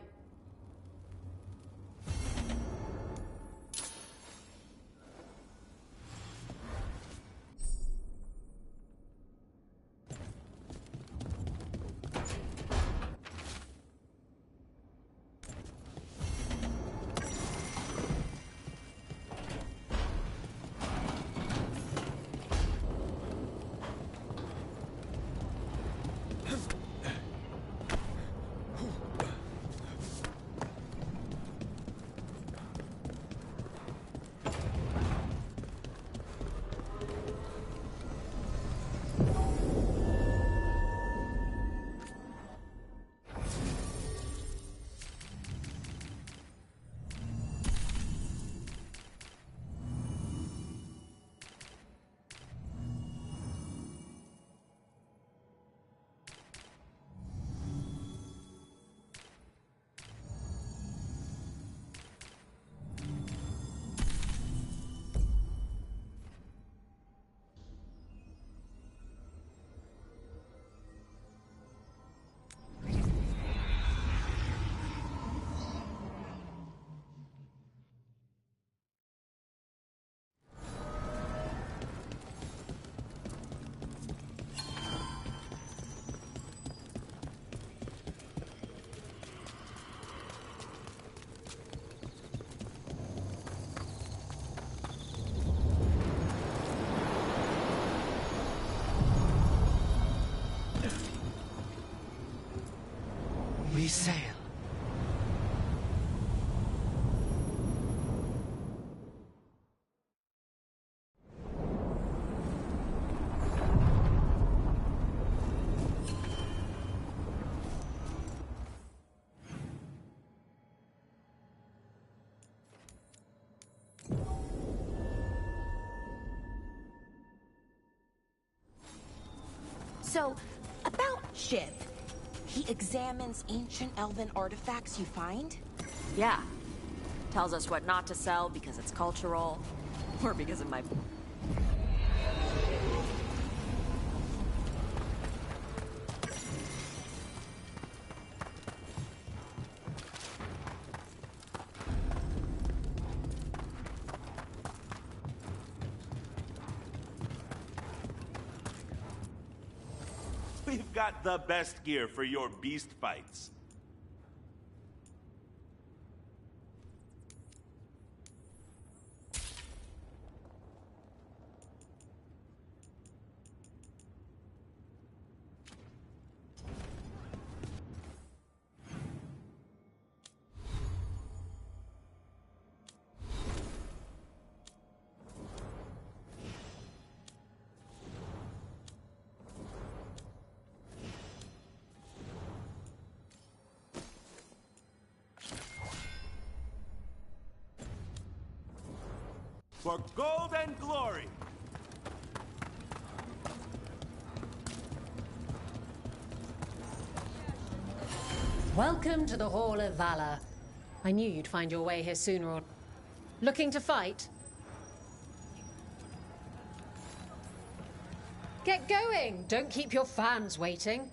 We sail. So, about Shiv. He examines ancient elven artifacts you find? Yeah. Tells us what not to sell because it's cultural, or because of my... We've got the best gear for your beast fights. For gold and glory! Welcome to the Hall of Valor. I knew you'd find your way here sooner or... Looking to fight? Get going! Don't keep your fans waiting.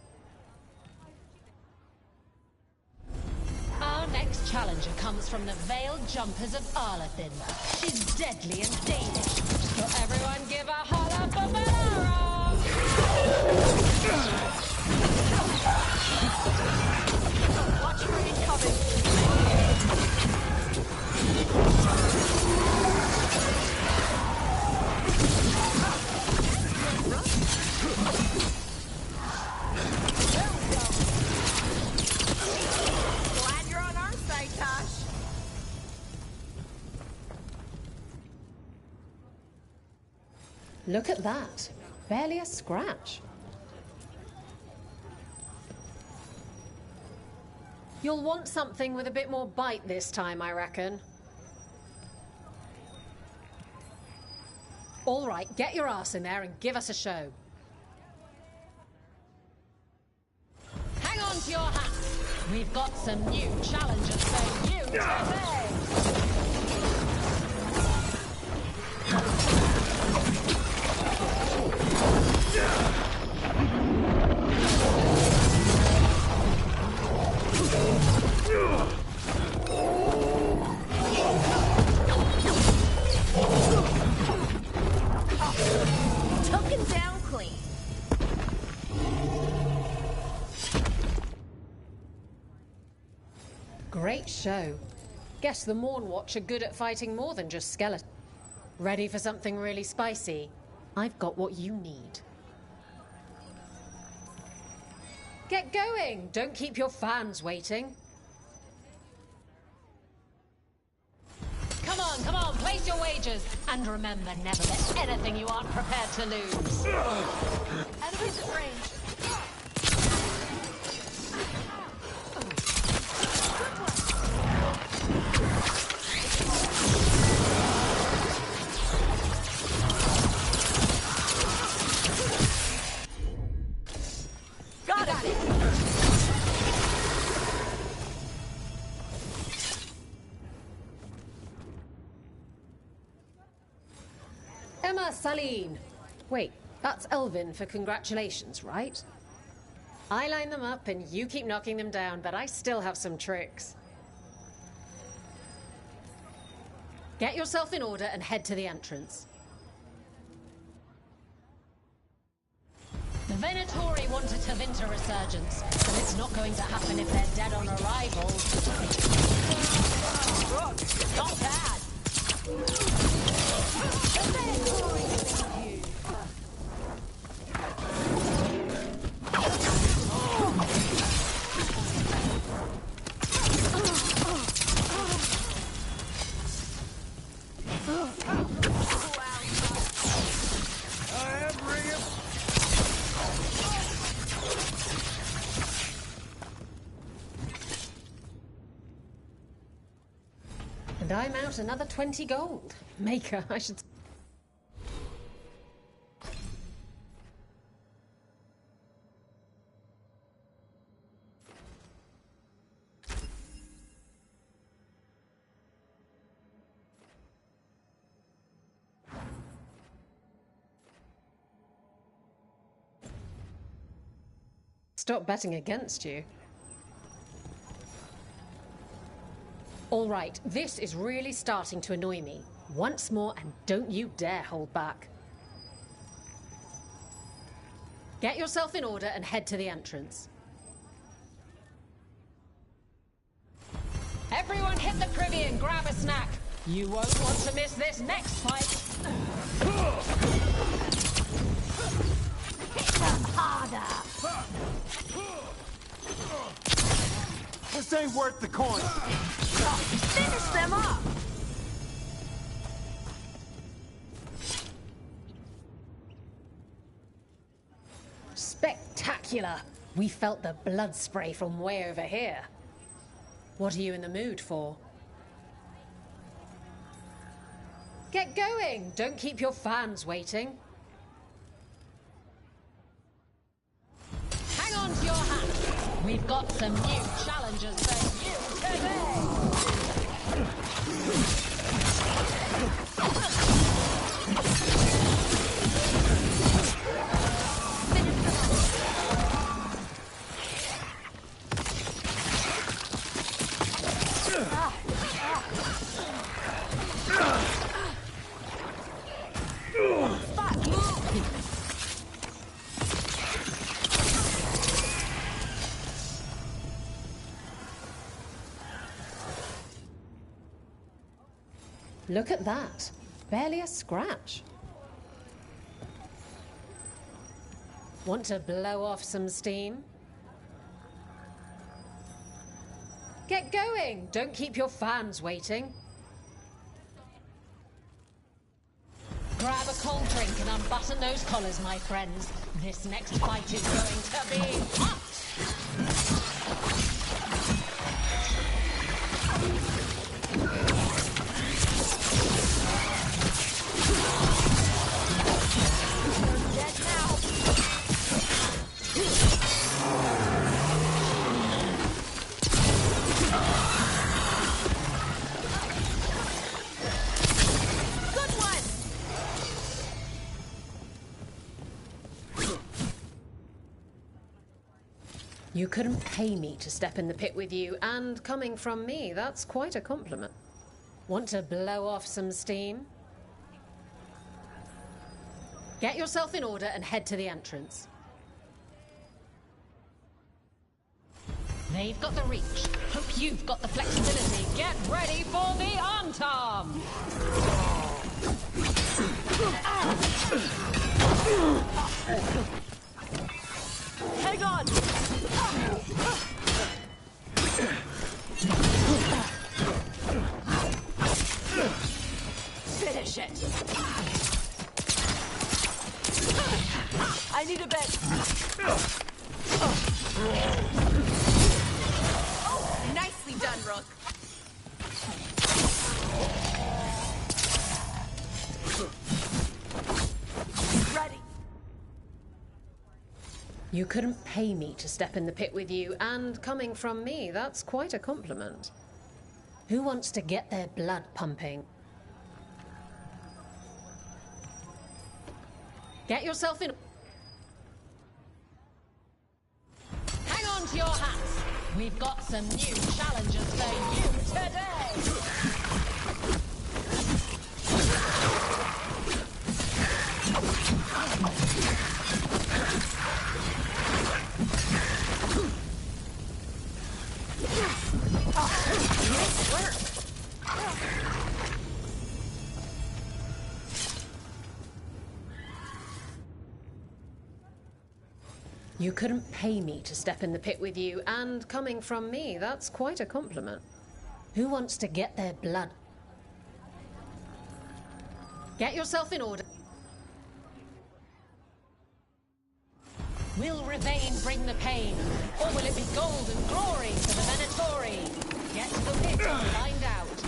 Our next challenger comes from the Veiled Jumpers of Arlathan. She's deadly and Danish. So everyone give a holler for Valara! Watch for incoming! Glad you're on our side, Tosh. Look at that. Barely a scratch. You'll want something with a bit more bite this time, I reckon. All right, get your ass in there and give us a show. Hang on to your hats. We've got some new challenges for you today. Took him down clean. Great show. Guess the Mornwatch are good at fighting more than just skeletons. Ready for something really spicy? I've got what you need. Get going! Don't keep your fans waiting. Come on, place your wagers. And remember, never bet anything you aren't prepared to lose. Enemies at range. Got it! Emma Saline. Wait, that's Elvin for congratulations, right? I line them up and you keep knocking them down, but I still have some tricks. Get yourself in order and head to the entrance. The Venatori want a Tevinter resurgence, but it's not going to happen if they're dead on arrival. Not bad! The Venatori need you! And I'm out another 20 gold. Maker, I should... Stop betting against you. All right, this is really starting to annoy me. Once more, and don't you dare hold back. Get yourself in order and head to the entrance. Everyone hit the privy and grab a snack. You won't want to miss this next fight. Hit them harder! This ain't worth the coin. Finish them up! Spectacular! We felt the blood spray from way over here. What are you in the mood for? Get going! Don't keep your fans waiting. Hang on to your hat. We've got some new challenges for you today. Look at that. Barely a scratch. Want to blow off some steam? Get going! Don't keep your fans waiting. Grab a cold drink and unbutton those collars, my friends. This next fight is going to be hot! You couldn't pay me to step in the pit with you, and coming from me, that's quite a compliment. Want to blow off some steam? Get yourself in order and head to the entrance. They've got the reach. Hope you've got the flexibility. Get ready for the arm-tom! Hang on! Finish it! I need a bed. Oh, nicely done, Rook. Ready. You couldn't pay me to step in the pit with you, and coming from me, that's quite a compliment. Who wants to get their blood pumping? Get yourself in... Hang on to your hats! We've got some new challenges for you today! Nice work! You couldn't pay me to step in the pit with you, and coming from me, that's quite a compliment. Who wants to get their blood? Get yourself in order. Will Ravane bring the pain, or will it be gold and glory for the Venatori? Get to the pit and find out.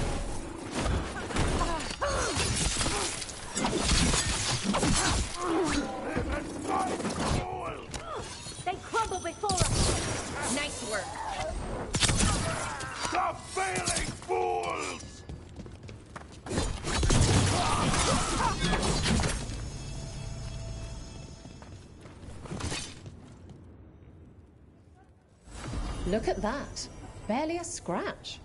They crumble before us. Nice work. The failing fools! Look at that. Barely a scratch.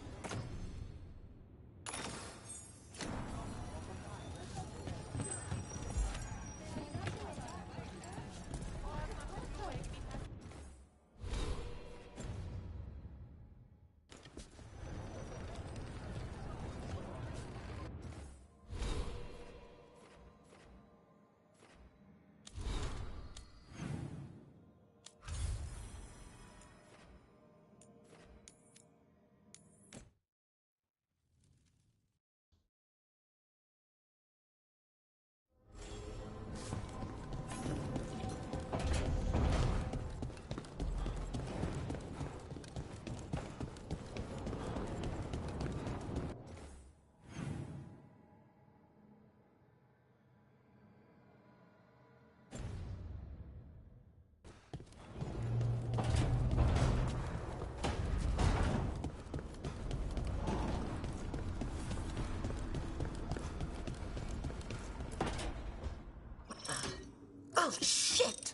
Oh, shit!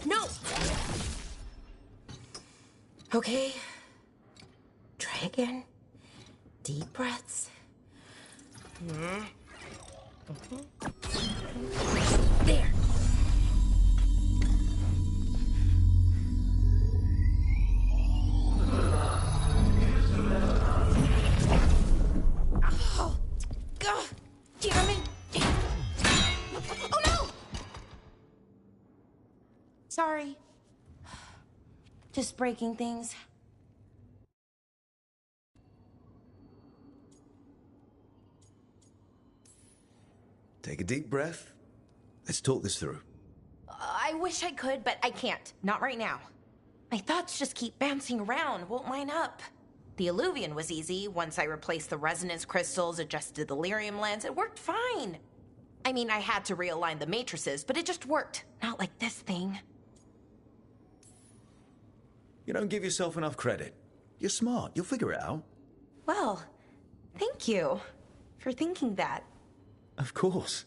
No! Okay. Try again. Deep breaths. There. Oh, God, damn it. Oh, no! Sorry. Just breaking things. Take a deep breath. Let's talk this through. I wish I could, but I can't. Not right now. My thoughts just keep bouncing around, won't line up. The Illuvian was easy. Once I replaced the resonance crystals, adjusted the lyrium lens, it worked fine. I mean, I had to realign the matrices, but it just worked. Not like this thing. You don't give yourself enough credit. You're smart. You'll figure it out. Well, thank you for thinking that. Of course.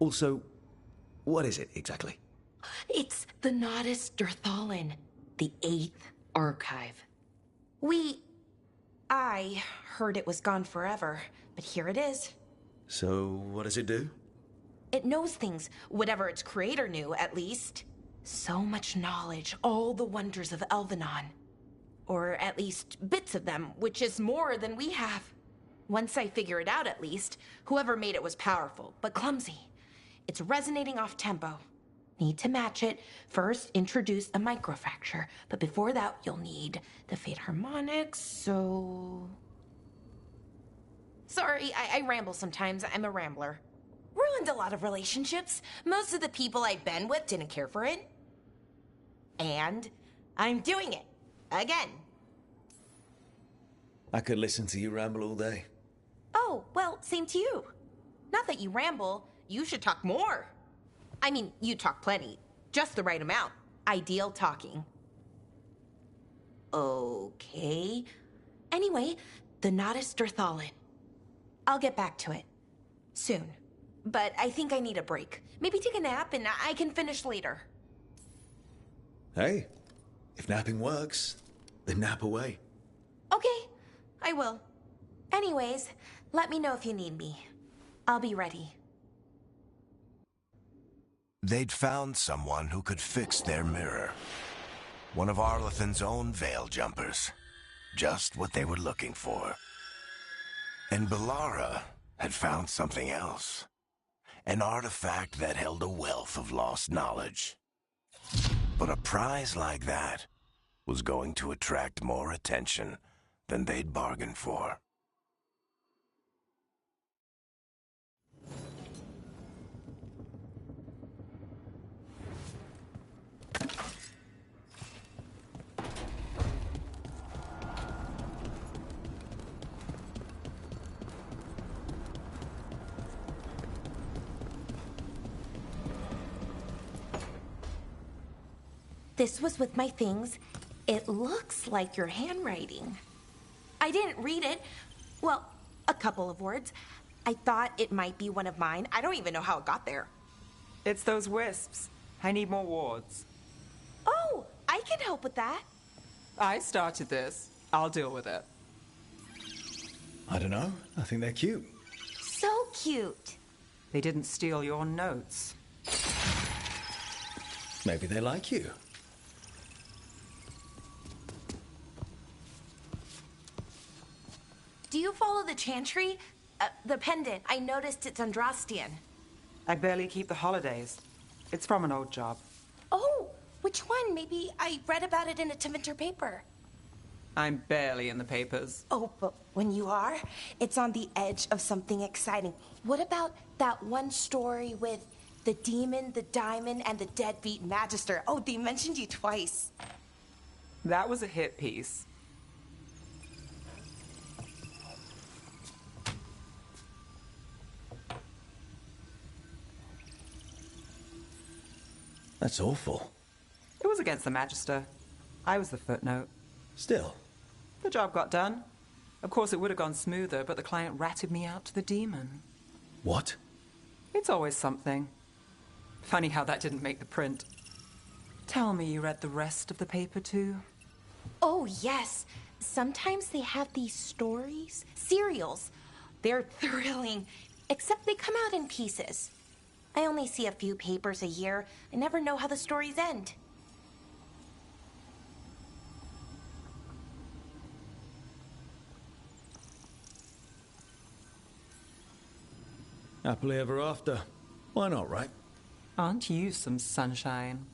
Also, what is it exactly? It's the Nodus Durthalin, the 8th archive. I heard it was gone forever, but here it is. So, what does it do? It knows things, whatever its creator knew, at least. So much knowledge, all the wonders of Elvenon. Or at least bits of them, which is more than we have. Once I figure it out, at least, whoever made it was powerful, but clumsy. It's resonating off tempo. Need to match it. First, introduce a microfracture, but before that, you'll need the Fate Harmonics, so... Sorry, I ramble sometimes. I'm a rambler. Ruined a lot of relationships. Most of the people I've been with didn't care for it. And I'm doing it. Again. I could listen to you ramble all day. Oh, well, same to you. Not that you ramble, you should talk more. I mean, you talk plenty. Just the right amount. Ideal talking. Okay. Anyway, the Nodus Durthalin. I'll get back to it. Soon. But I think I need a break. Maybe take a nap and I can finish later. Hey, if napping works, then nap away. Okay, I will. Anyways, let me know if you need me. I'll be ready. They'd found someone who could fix their mirror. One of Arlathan's own Veil Jumpers. Just what they were looking for. And Bellara had found something else. An artifact that held a wealth of lost knowledge. But a prize like that was going to attract more attention than they'd bargained for. This was with my things. It looks like your handwriting. I didn't read it. Well, a couple of words. I thought it might be one of mine. I don't even know how it got there. It's those wisps. I need more wards. Oh, I can help with that. I started this. I'll deal with it. I don't know. I think they're cute. So cute. They didn't steal your notes. Maybe they like you. Do you follow the chantry? The pendant. I noticed it's Andrastian. I barely keep the holidays. It's from an old job. Oh, which one? Maybe I read about it in a Tevinter paper. I'm barely in the papers. Oh, but when you are, it's on the edge of something exciting. What about that one story with the demon, the diamond, and the deadbeat magister? Oh, they mentioned you twice. That was a hit piece. That's awful. It was against the Magister. I was the footnote. Still. The job got done. Of course, it would have gone smoother, but the client ratted me out to the demon. What? It's always something. Funny how that didn't make the print. Tell me you read the rest of the paper too? Oh, yes. Sometimes they have these stories, serials. They're thrilling, except they come out in pieces. I only see a few papers a year. I never know how the stories end. Happily ever after. Why not, right? Aren't you some sunshine?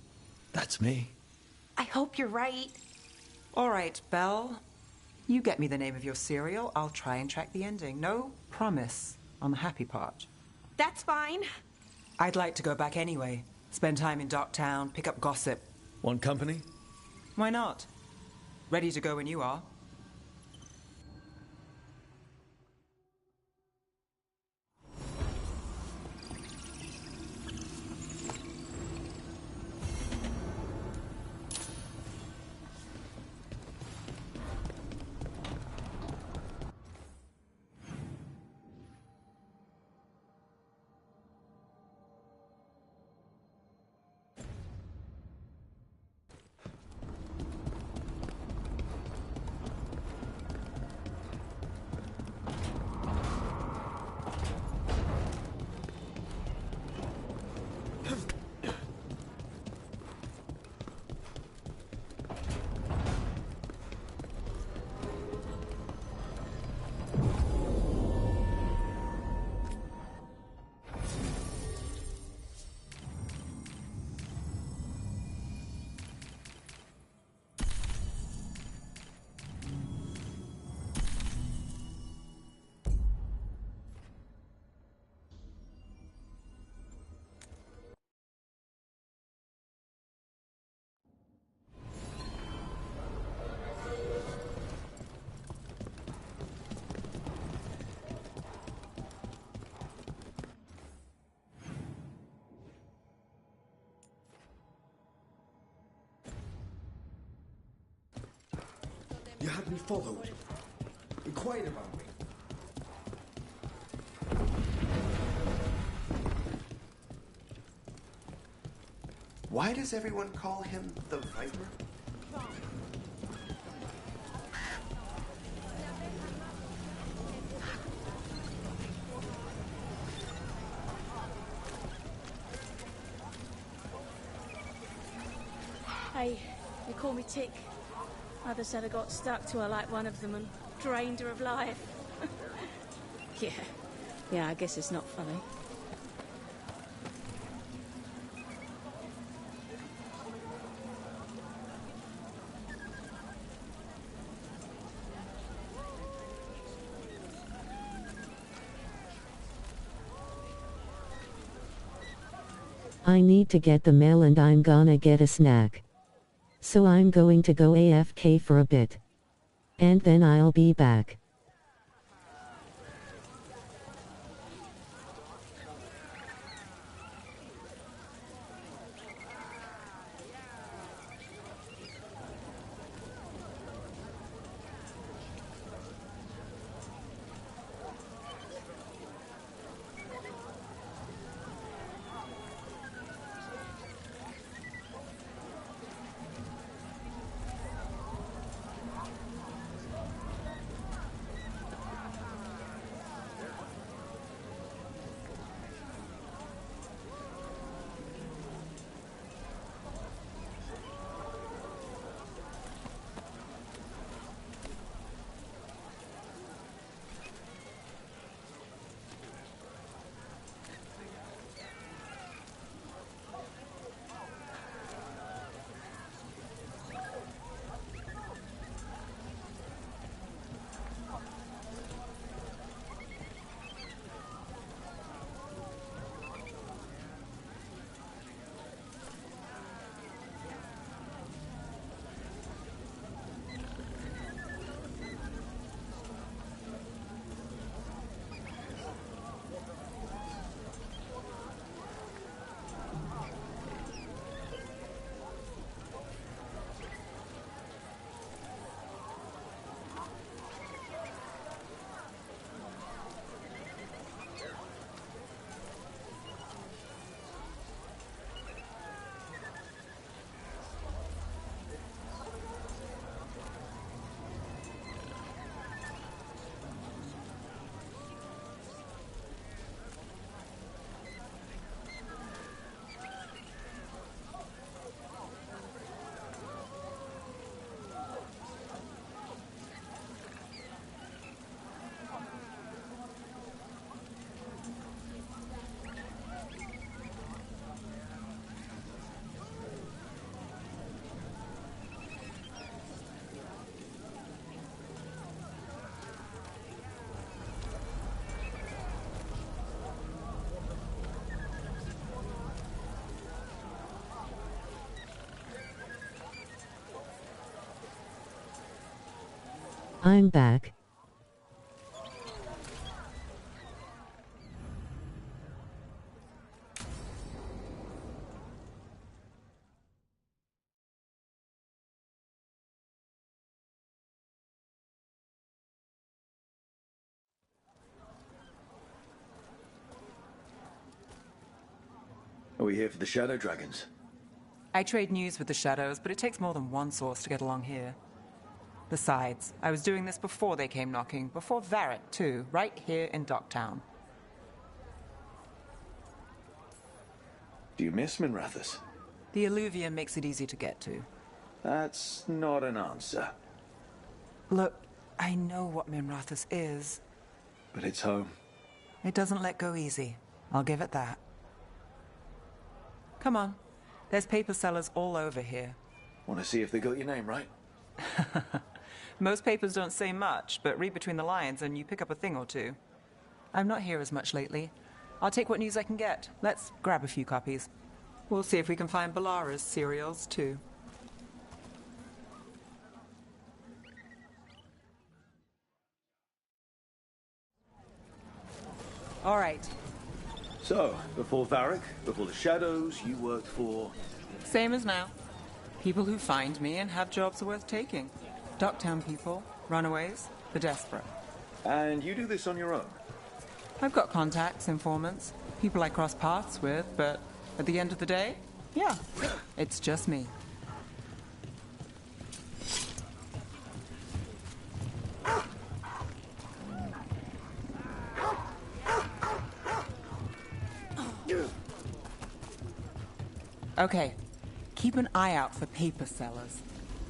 That's me. I hope you're right. All right, Belle. You get me the name of your serial. I'll try and track the ending. No promise on the happy part. That's fine. I'd like to go back anyway. Spend time in Docktown, pick up gossip. Want company? Why not? Ready to go when you are. You had me followed. Inquired about me. Why does everyone call him the Viper? Hey, they call me Tick. Mother said I got stuck to her like one of them and drained her of life. Yeah, I guess it's not funny. I need to get the mail and I'm gonna get a snack. So I'm going to go AFK for a bit. And then I'll be back. I'm back. Are we here for the Shadow Dragons? I trade news with the Shadows, but it takes more than one source to get along here. Besides, I was doing this before they came knocking, before Varric, too, right here in Docktown. Do you miss Minrathous? The Alluvia makes it easy to get to. That's not an answer. Look, I know what Minrathous is. But it's home. It doesn't let go easy. I'll give it that. Come on. There's paper sellers all over here. Want to see if they got your name right? Most papers don't say much, but read between the lines and you pick up a thing or two. I'm not here as much lately. I'll take what news I can get. Let's grab a few copies. We'll see if we can find Balara's serials, too. All right. So, before Varric, before the Shadows, you worked for... Same as now. People who find me and have jobs worth taking. Docktown people, runaways, the desperate. And you do this on your own? I've got contacts, informants, people I cross paths with, but at the end of the day, yeah, it's just me. Okay, keep an eye out for paper sellers.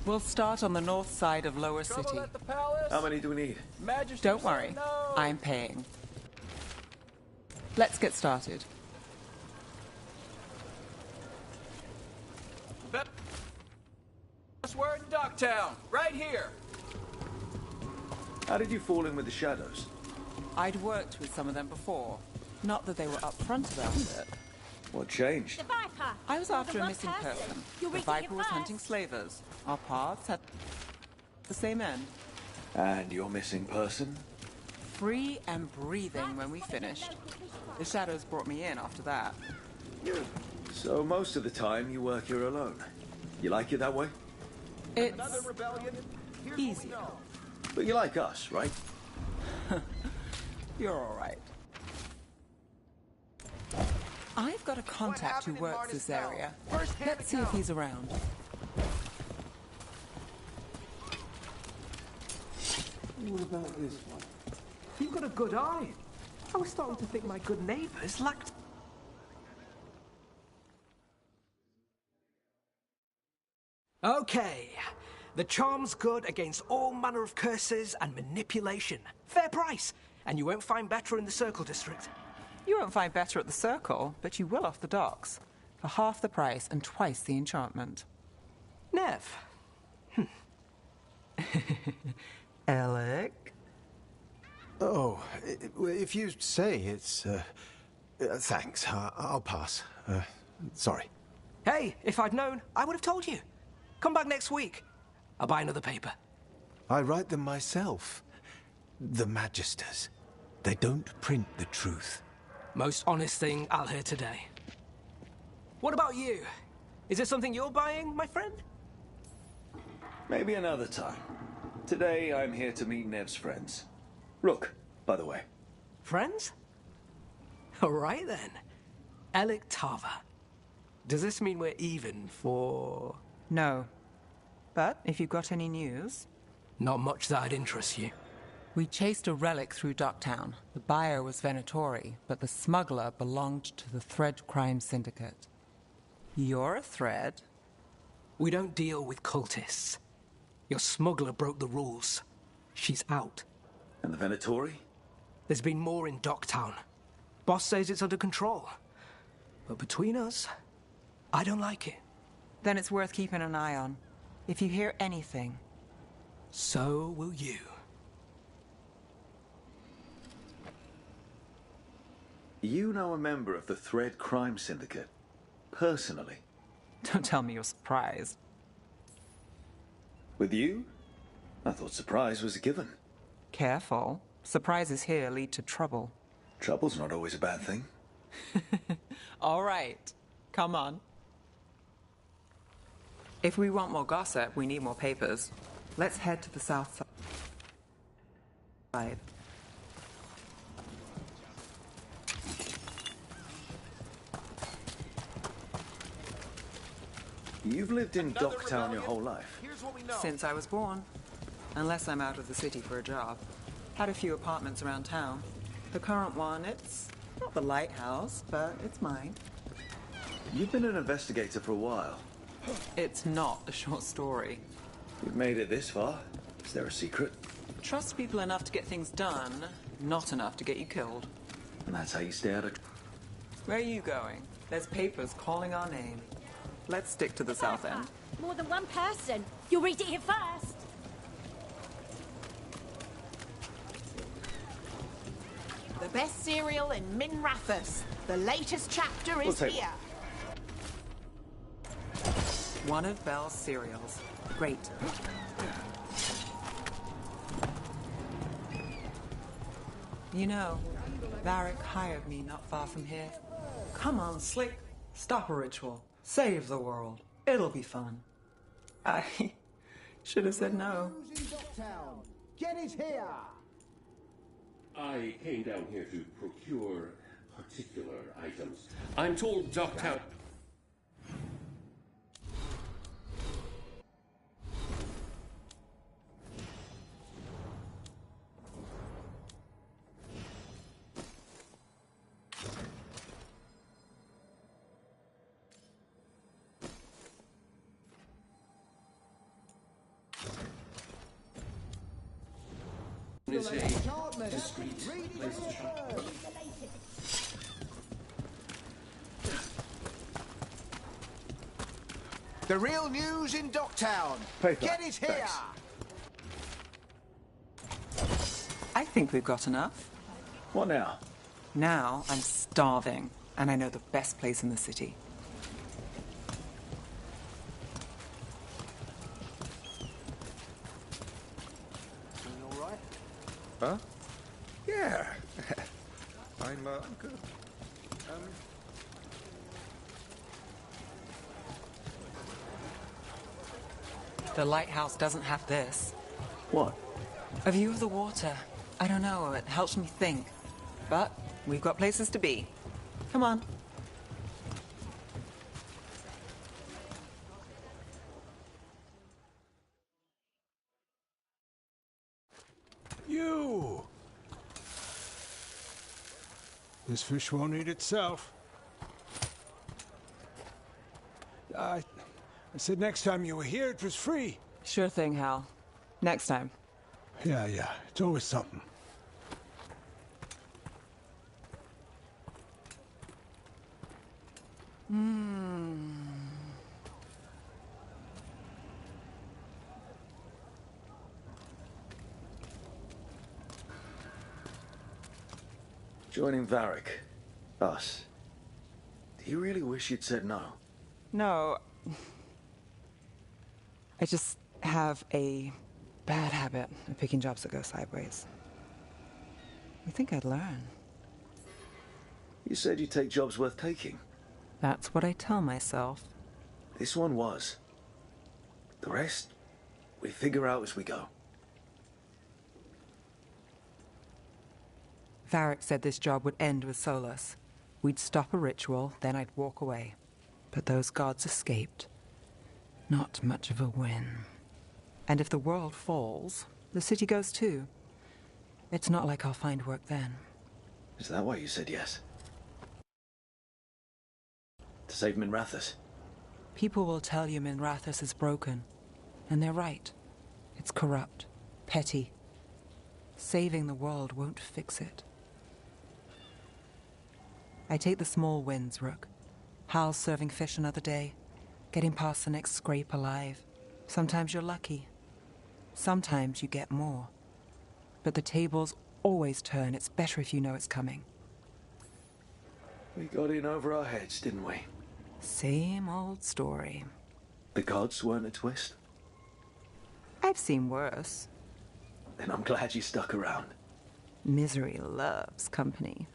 We'll start on the north side of Lower City. How many do we need? Don't worry, I'm paying. Let's get started. We're in Docktown, right here. How did you fall in with the Shadows? I'd worked with some of them before. Not that they were upfront about it. What changed? The Viper! I was after a The missing Viper. person. You're The reading it Viper was first. hunting slavers. Our paths had the same end. And your missing person? Free and breathing when we finished. The Shadows brought me in after that. So most of the time you work here alone. You like it that way? It's easier. But you like us, right? You're all right. I've got a contact who works this area. Let's see if he's around. What about this one? You've got a good eye. I was starting to think my good neighbors lacked... Okay. The charm's good against all manner of curses and manipulation. Fair price. And you won't find better in the Circle District. You won't find better at the Circle, but you will off the docks. For half the price and twice the enchantment. Nev. Alec? Oh, if you say it's... thanks. I'll pass. Sorry. Hey, if I'd known, I would have told you. Come back next week. I'll buy another paper. I write them myself. The Magisters. They don't print the truth. Most honest thing I'll hear today. What about you? Is it something you're buying, my friend? Maybe another time. Today I'm here to meet Nev's friends. Rook, by the way. Friends? All right then. Alec Tava. Does this mean we're even for... No. But if you've got any news... Not much that'd interest you. We chased a relic through Docktown. The buyer was Venatori, but the smuggler belonged to the Thread Crime Syndicate. You're a Thread? We don't deal with cultists. Your smuggler broke the rules. She's out. And the Venatori? There's been more in Docktown. Boss says it's under control. But between us, I don't like it. Then it's worth keeping an eye on. If you hear anything... So will you. You know a member of the Thread Crime Syndicate? Personally? Don't tell me you're surprised. With you? I thought surprise was a given. Careful. Surprises here lead to trouble. Trouble's not always a bad thing. All right. Come on. If we want more gossip, we need more papers. Let's head to the south side. You've lived in Docktown your whole life? Since I was born. Unless I'm out of the city for a job. Had a few apartments around town. The current one, it's not the lighthouse, but it's mine. You've been an investigator for a while. It's not a short story. You've made it this far. Is there a secret? Trust people enough to get things done, not enough to get you killed. And that's how you stay out of... Where are you going? There's papers calling our name. Let's stick to the south end. More than one person. You'll read it here first. The best serial in Minrathous. The latest chapter is here. One of Belle's cereals. Great. You know, Varric hired me not far from here. Come on, Slick. Stop a ritual. Save the world. It'll be fun. I should have said no. Get it here! I came down here to procure particular items. I'm told Docktown... is a discreet place to shop. The real news in Docktown. Paper. Get it here! I think we've got enough. What now? Now I'm starving, and I know the best place in the city. All right? Huh? Yeah. I'm good. The lighthouse doesn't have this. What? A view of the water. I don't know, it helps me think. But we've got places to be. Come on. You! This fish won't eat itself. I said next time you were here it was free. Sure thing, Hal. Next time. Yeah, it's always something. Joining Varric. Us. Do you really wish you'd said no? No. I just have a bad habit of picking jobs that go sideways. You think I'd learn? You said you'd take jobs worth taking. That's what I tell myself. This one was. The rest, we figure out as we go. Varric said this job would end with Solus. We'd stop a ritual, then I'd walk away. But those gods escaped. Not much of a win. And if the world falls, the city goes too. It's not like I'll find work then. Is that why you said yes? To save Minrathous? People will tell you Minrathous is broken. And they're right. It's corrupt. Petty. Saving the world won't fix it. I take the small wins, Rook. Hal's serving fish another day. Getting past the next scrape alive. Sometimes you're lucky. Sometimes you get more. But the tables always turn. It's better if you know it's coming. We got in over our heads, didn't we? Same old story. The gods weren't a twist? I've seen worse. Then I'm glad you stuck around. Misery loves company.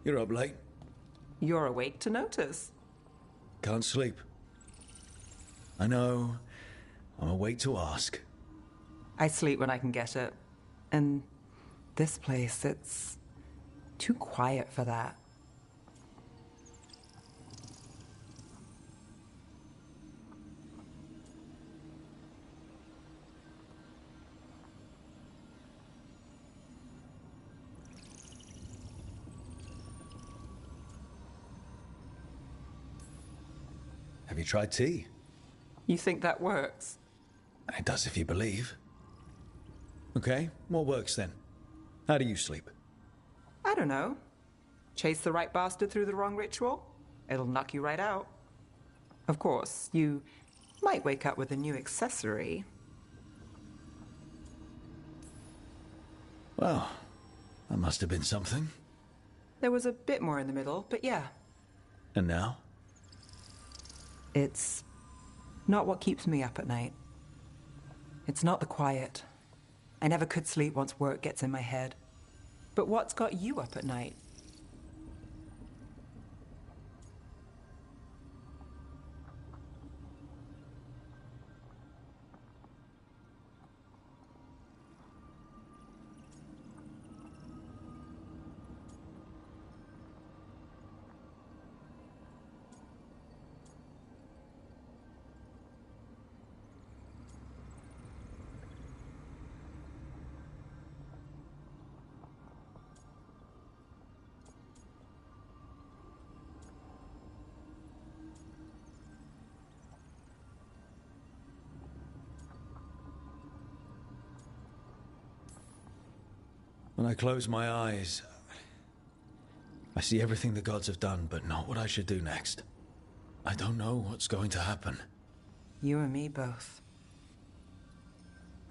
You're up late. You're awake to notice. Can't sleep. I know. I'm awake to ask. I sleep when I can get it. And this place, it's too quiet for that. Have you tried tea? You think that works? It does if you believe. Okay, what works then? How do you sleep? I don't know. Chase the right bastard through the wrong ritual? It'll knock you right out. Of course, you might wake up with a new accessory. Well, that must have been something. There was a bit more in the middle, but yeah. And now? It's not what keeps me up at night. It's not the quiet. I never could sleep once work gets in my head. But what's got you up at night? When I close my eyes, I see everything the gods have done, but not what I should do next. I don't know what's going to happen. You and me both.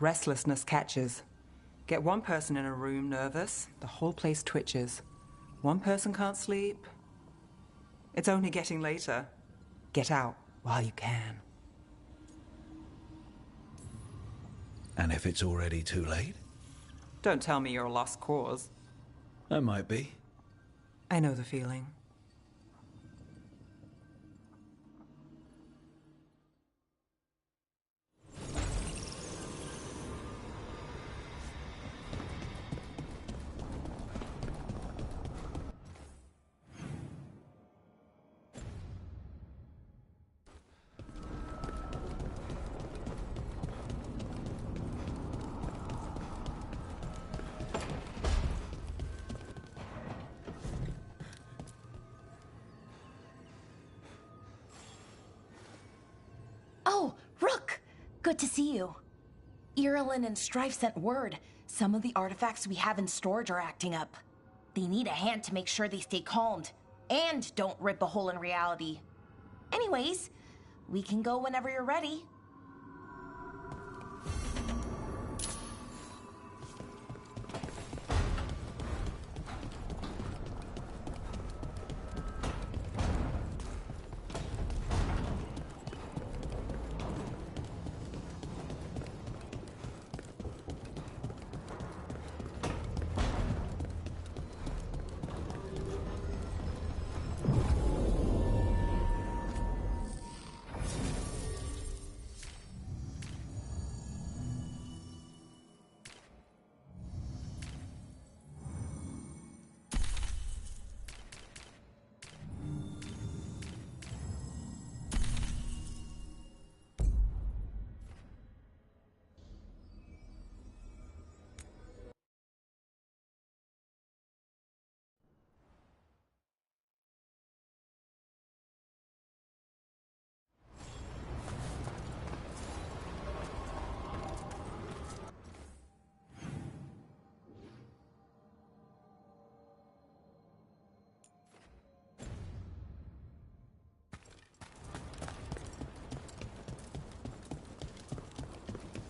Restlessness catches. Get one person in a room nervous, the whole place twitches. One person can't sleep. It's only getting later. Get out while you can. And if it's already too late? Don't tell me you're a lost cause. I might be. I know the feeling. Oh, Rook! Good to see you. Irulan and Strife sent word. Some of the artifacts we have in storage are acting up. They need a hand to make sure they stay calmed. And don't rip a hole in reality. Anyways, we can go whenever you're ready.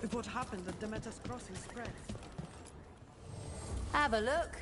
If what happened at Demeter's Crossing spreads. Have a look.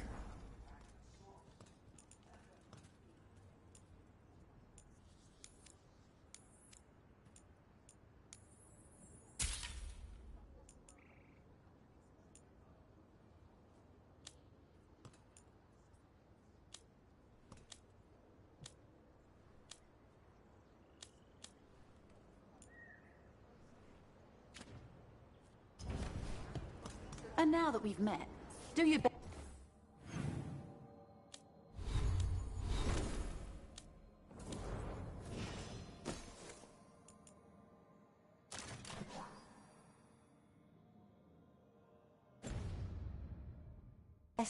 And now that we've met, do you best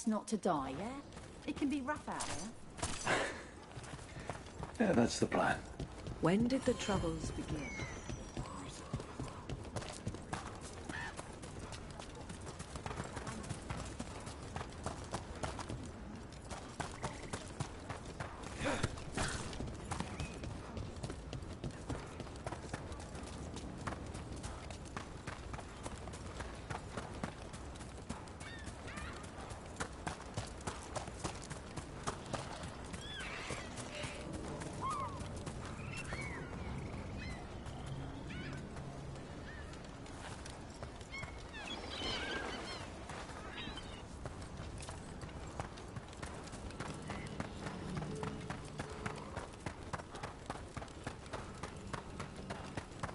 not to die, yeah? It can be rough out there. Yeah, that's the plan. When did the troubles begin?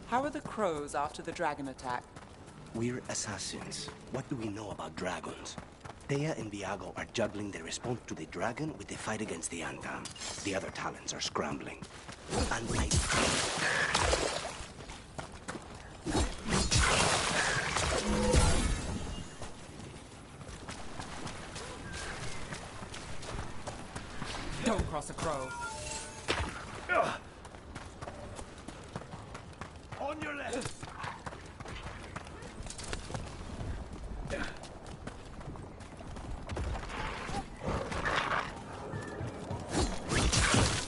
How are the crows after the dragon attack? We're assassins. What do we know about dragons? Thea and Viago are juggling their response to the dragon with the fight against the Antam. The other talents are scrambling. And I... Don't cross a crow. On your left!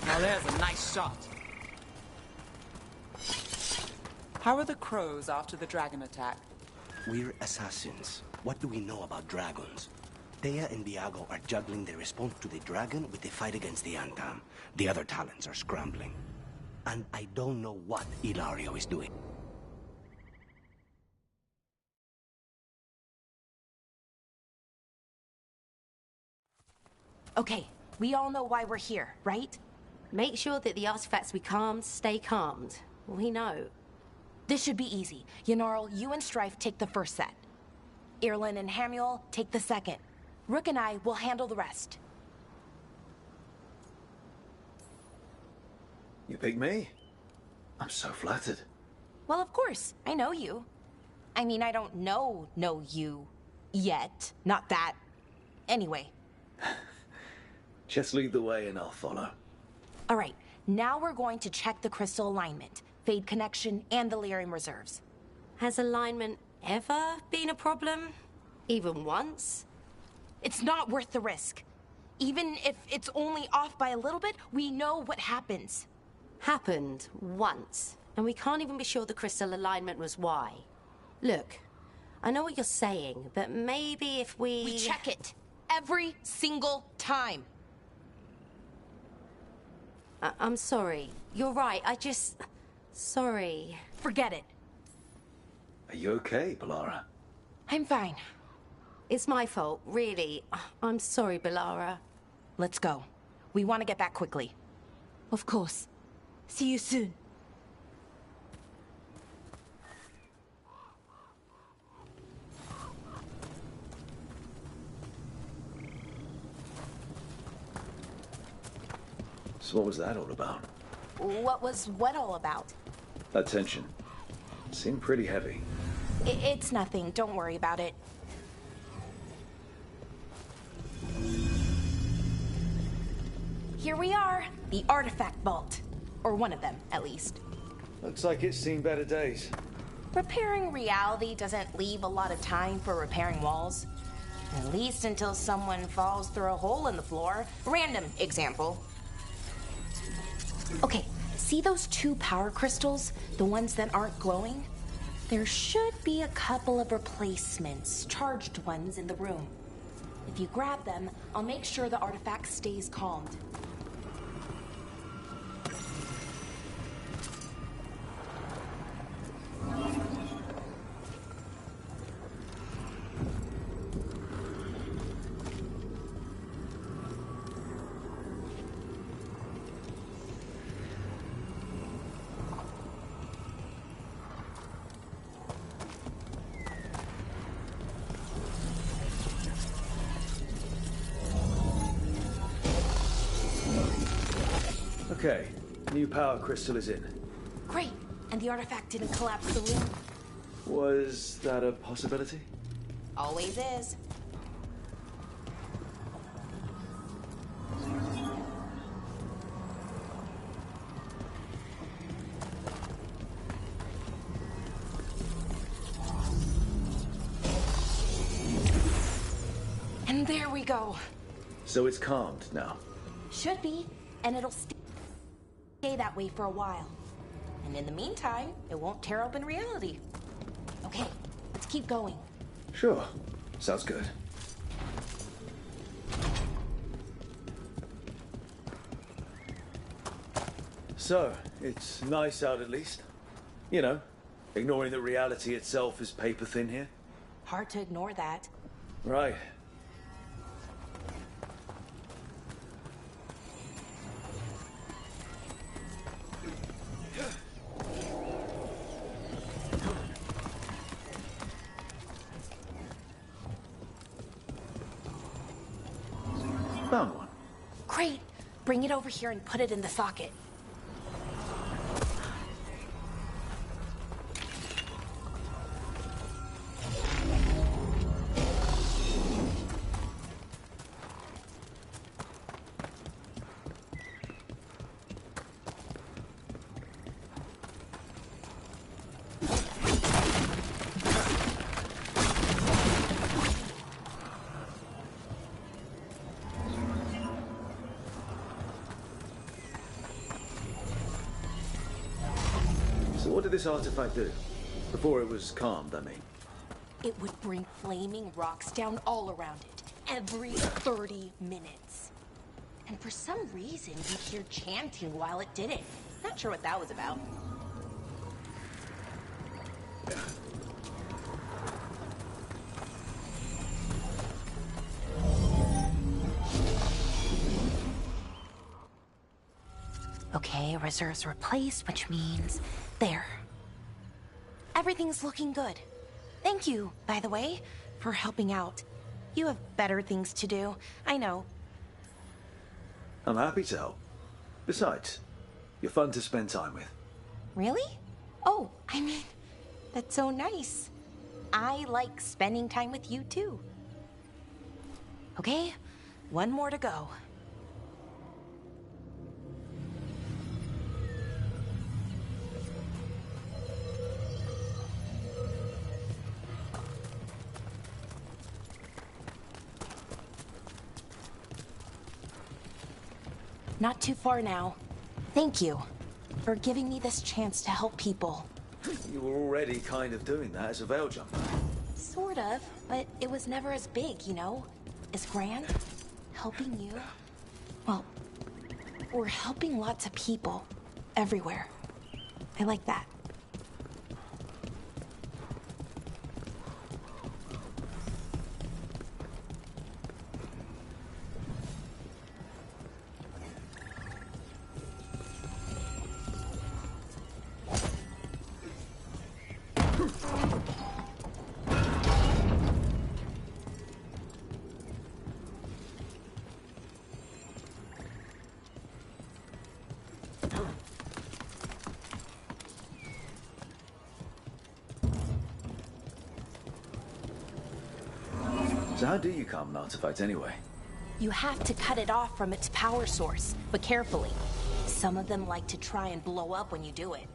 Now there's a nice shot. How are the crows after the dragon attack? We're assassins. What do we know about dragons? Thea and Viago are juggling their response to the dragon with the fight against the Antam. The other talents are scrambling. And I don't know what Ilario is doing. Okay, we all know why we're here, right? Make sure that the artifacts we calmed stay calmed. We know. This should be easy. Ynnarl, you and Strife take the first set. Irlin and Hamuel take the second. Rook and I will handle the rest. You pick me? I'm so flattered. Well, of course. I know you. I mean, I don't know you yet. Not that. Anyway. Just lead the way and I'll follow. All right, now we're going to check the crystal alignment, Fade connection, and the Lyrium reserves. Has alignment ever been a problem? Even once? It's not worth the risk. Even if it's only off by a little bit, we know what happens. Happened once, and we can't even be sure the crystal alignment was why. Look, I know what you're saying, but maybe if we... We check it every single time. I'm sorry. You're right. Sorry. Forget it. Are you okay, Bellara? I'm fine. It's my fault, really. I'm sorry, Bellara. Let's go. We want to get back quickly. Of course. See you soon. So what was that all about? What was what all about? That tension. It seemed pretty heavy. It's nothing. Don't worry about it. Here we are. The artifact vault. Or one of them, at least. Looks like it's seen better days. Repairing reality doesn't leave a lot of time for repairing walls. At least until someone falls through a hole in the floor. Random example. Okay, see those 2 power crystals? The ones that aren't glowing? There should be a couple of replacements, charged ones, in the room. If you grab them, I'll make sure the artifact stays calmed. Okay, new power crystal is in. Great, and the artifact didn't collapse the room. Was that a possibility? Always is. And there we go. So it's calmed now? Should be, and it'll stay that way for a while. And in the meantime, it won't tear open reality. Okay, let's keep going. Sure. Sounds good. So, it's nice out at least. You know, ignoring that reality itself is paper thin here. Hard to ignore that. Right. Found one. Great. Bring it over here and put it in the socket. What did this artifact do? Before it was calmed, I mean. It would bring flaming rocks down all around it, every 30 minutes. And for some reason, you'd hear chanting while it did it. Not sure what that was about. Okay, reserves replaced, which means... there. Everything's looking good. Thank you, by the way, for helping out. You have better things to do, I know. I'm happy to help. Besides, you're fun to spend time with. Really? Oh, I mean, that's so nice. I like spending time with you, too. Okay, one more to go. Not too far now. Thank you for giving me this chance to help people. You were already kind of doing that as a veil jumper. Sort of, but it was never as big, you know? As grand. Helping you. Well, we're helping lots of people. Everywhere. I like that. So how do you calm an artifact anyway? You have to cut it off from its power source, but carefully. Some of them like to try and blow up when you do it.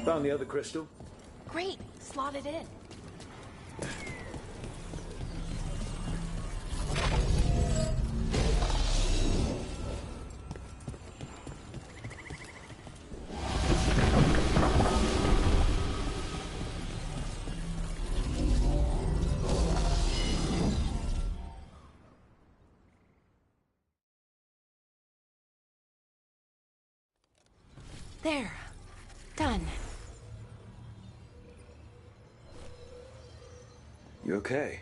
Found the other crystal. Great, slot it in. There. Done. You okay?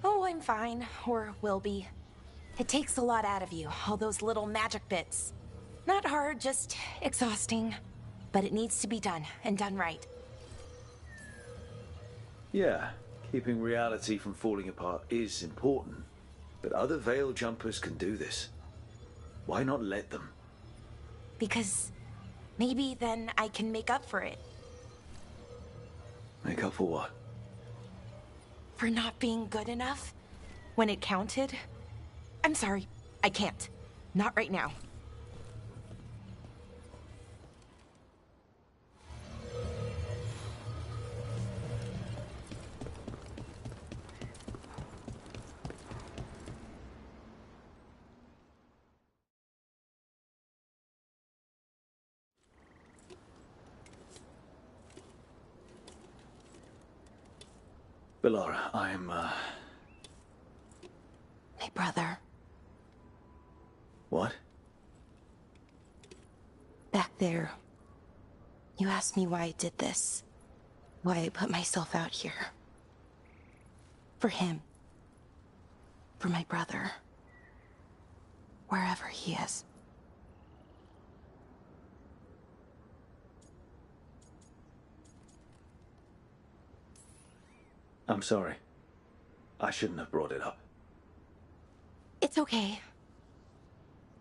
Oh, I'm fine. Or will be. It takes a lot out of you, all those little magic bits. Not hard, just exhausting. But it needs to be done, and done right. Yeah, keeping reality from falling apart is important. But other Veil Jumpers can do this. Why not let them? Because maybe then I can make up for it. Make up for what? For not being good enough when it counted. I'm sorry, I can't. Not right now. Bellara, I'm, My brother. What? Back there. You asked me why I did this. Why I put myself out here. For him. For my brother. Wherever he is. I'm sorry. I shouldn't have brought it up. It's okay.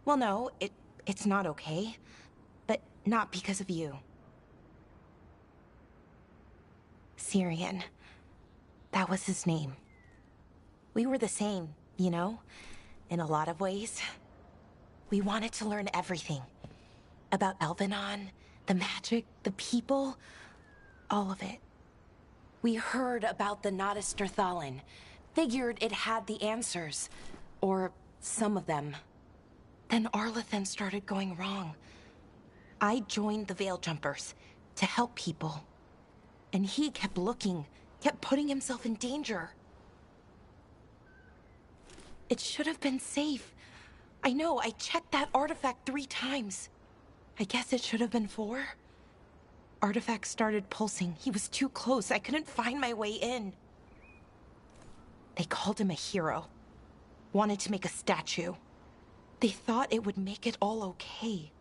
Well, no, it's not okay. But not because of you. Syrian. That was his name. We were the same, you know? In a lot of ways. We wanted to learn everything. About Elvenon, the magic, the people, all of it. We heard about the Nodus Derthalin. Figured it had the answers. Or some of them. Then Arlathan started going wrong. I joined the Veil Jumpers to help people. And he kept looking, kept putting himself in danger. It should have been safe. I know, I checked that artifact 3 times. I guess it should have been 4. Artifact started pulsing. He was too close. I couldn't find my way in. They called him a hero. Wanted to make a statue. They thought it would make it all okay.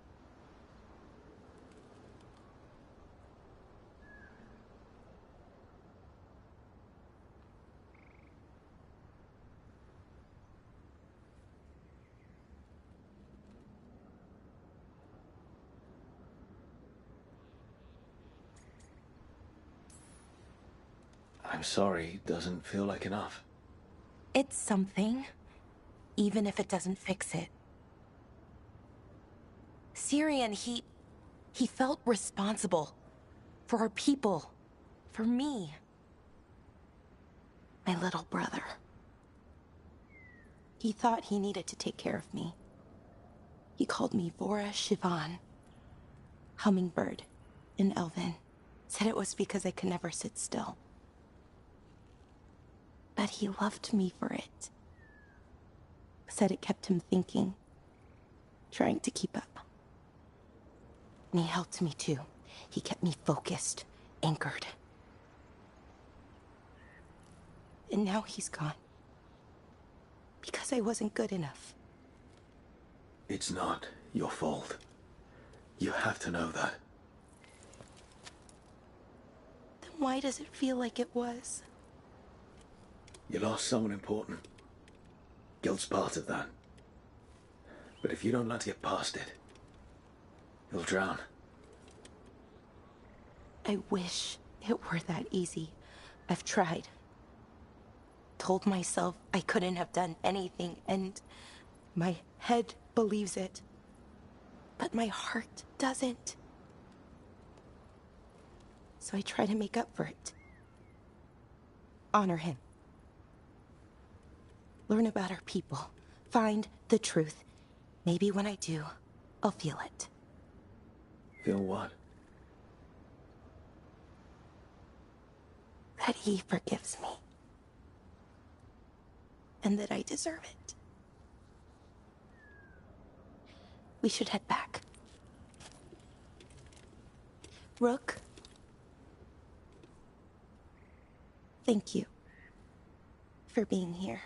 I'm sorry, doesn't feel like enough. It's something, even if it doesn't fix it. Syrian, he felt responsible for our people, for me. My little brother. He thought he needed to take care of me. He called me Vora Shivan, hummingbird in Elven. Said it was because I could never sit still. But he loved me for it. Said it kept him thinking, trying to keep up. And he helped me too. He kept me focused, anchored. And now he's gone. Because I wasn't good enough. It's not your fault. You have to know that. Then why does it feel like it was? You lost someone important. Guilt's part of that. But if you don't learn to get past it, you'll drown. I wish it were that easy. I've tried. Told myself I couldn't have done anything, and my head believes it. But my heart doesn't. So I try to make up for it. Honor him. Learn about our people. Find the truth. Maybe when I do, I'll feel it. Feel what? That he forgives me. And that I deserve it. We should head back. Rook. Thank you for being here.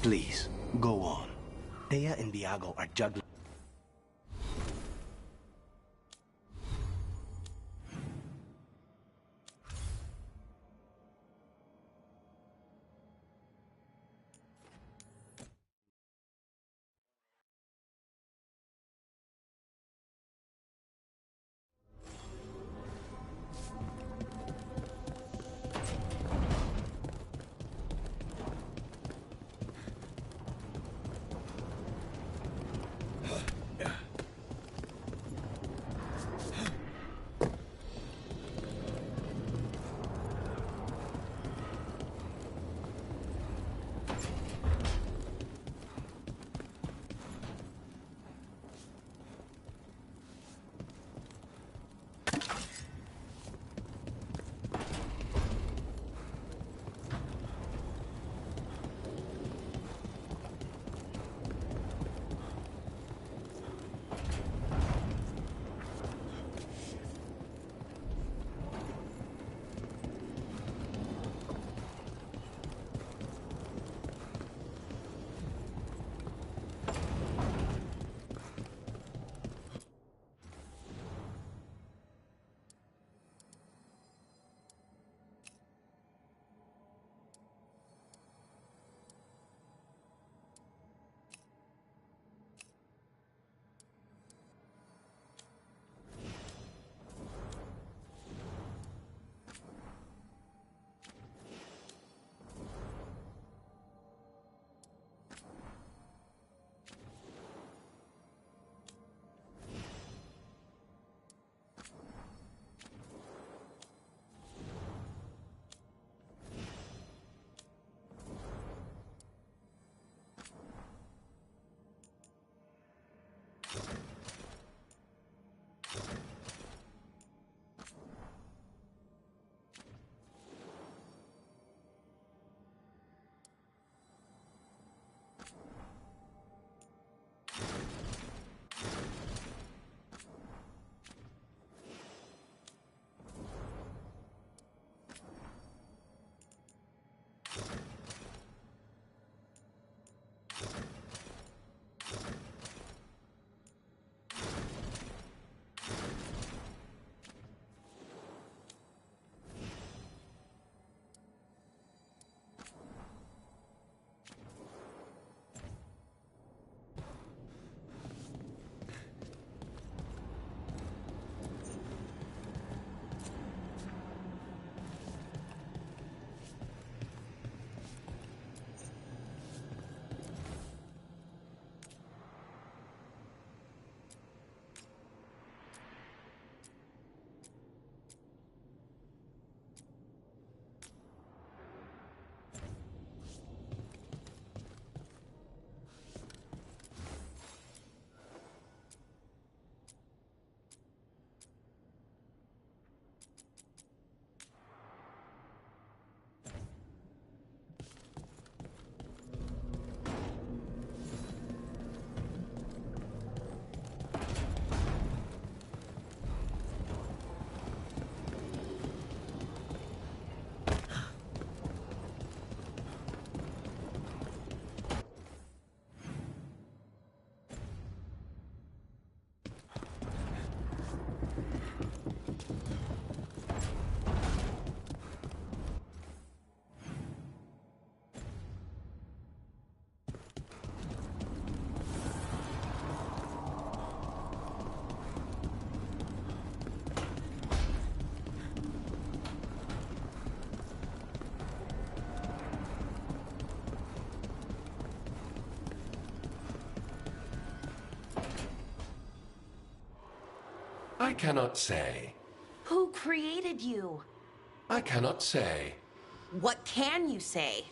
Please, go on. Thea and Viago are juggling. I cannot say. Who created you? I cannot say. What can you say?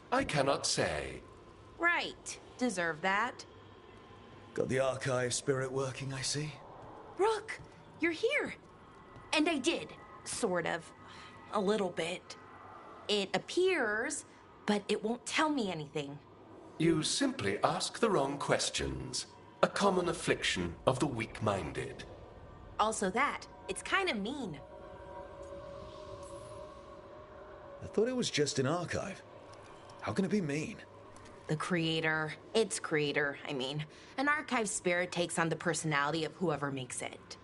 I cannot say. Right. Deserve that. Got the archive spirit working, I see. Rook, you're here. And I did, sort of. A little bit. It appears, but it won't tell me anything. You simply ask the wrong questions. A common affliction of the weak-minded. Also that, it's kind of mean. I thought it was just an archive. How can it be mean? The creator, its creator, I mean. An archive spirit takes on the personality of whoever makes it.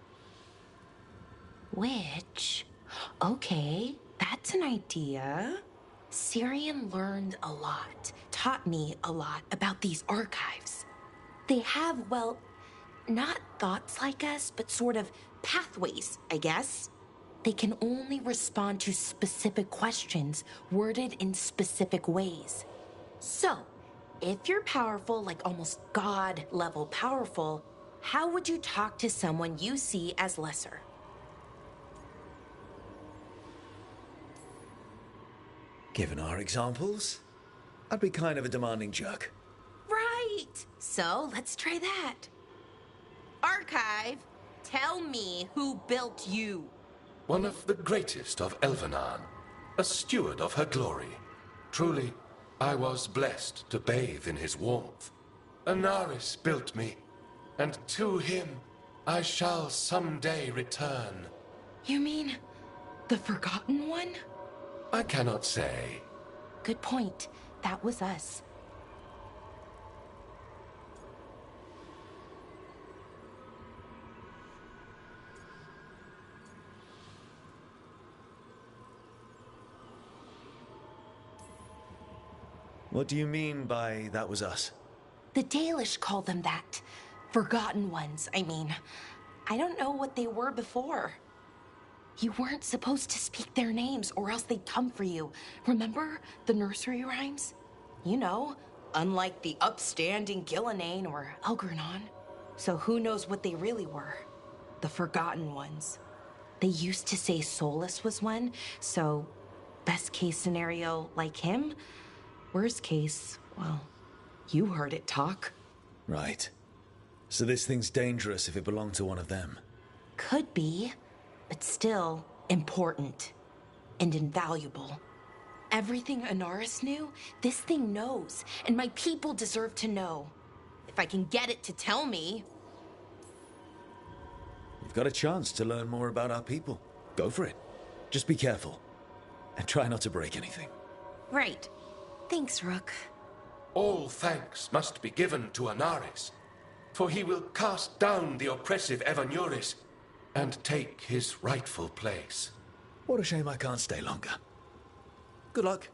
Which, okay, that's an idea. Syrian learned a lot, taught me a lot about these archives. They have, well, not thoughts like us, but sort of pathways, I guess. They can only respond to specific questions worded in specific ways. So, if you're powerful, like almost God-level powerful, how would you talk to someone you see as lesser? Given our examples, I'd be kind of a demanding jerk. Right! So, let's try that. Archive, tell me who built you. One of the greatest of Elvenan, a steward of her glory. Truly, I was blessed to bathe in his warmth. Anaris built me, and to him I shall someday return. You mean the Forgotten One? I cannot say. Good point. That was us. What do you mean by that was us? The Dalish called them that. Forgotten Ones, I mean. I don't know what they were before. You weren't supposed to speak their names or else they'd come for you. Remember the nursery rhymes? You know, unlike the upstanding Gillenane or Elgernon. So who knows what they really were? The Forgotten Ones. They used to say Solus was one, so best case scenario like him. Worst case, well, you heard it talk. Right. So this thing's dangerous if it belonged to one of them. Could be, but still important and invaluable. Everything Anaris knew, this thing knows, and my people deserve to know. If I can get it to tell me. You've got a chance to learn more about our people. Go for it. Just be careful. And try not to break anything. Right. Thanks, Rook. All thanks must be given to Anaris, for he will cast down the oppressive Evanuris and take his rightful place. What a shame I can't stay longer. Good luck.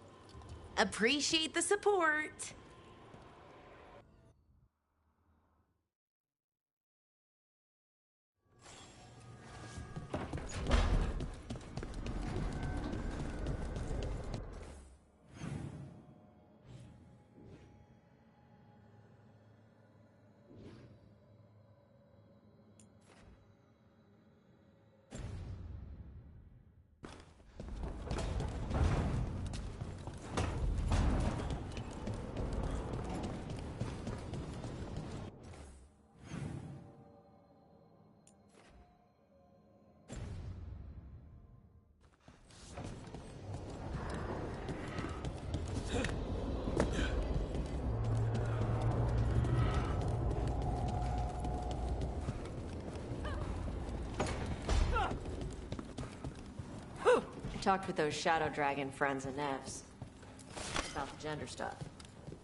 Appreciate the support. Talked with those Shadow Dragon friends and Nevs about the gender stuff.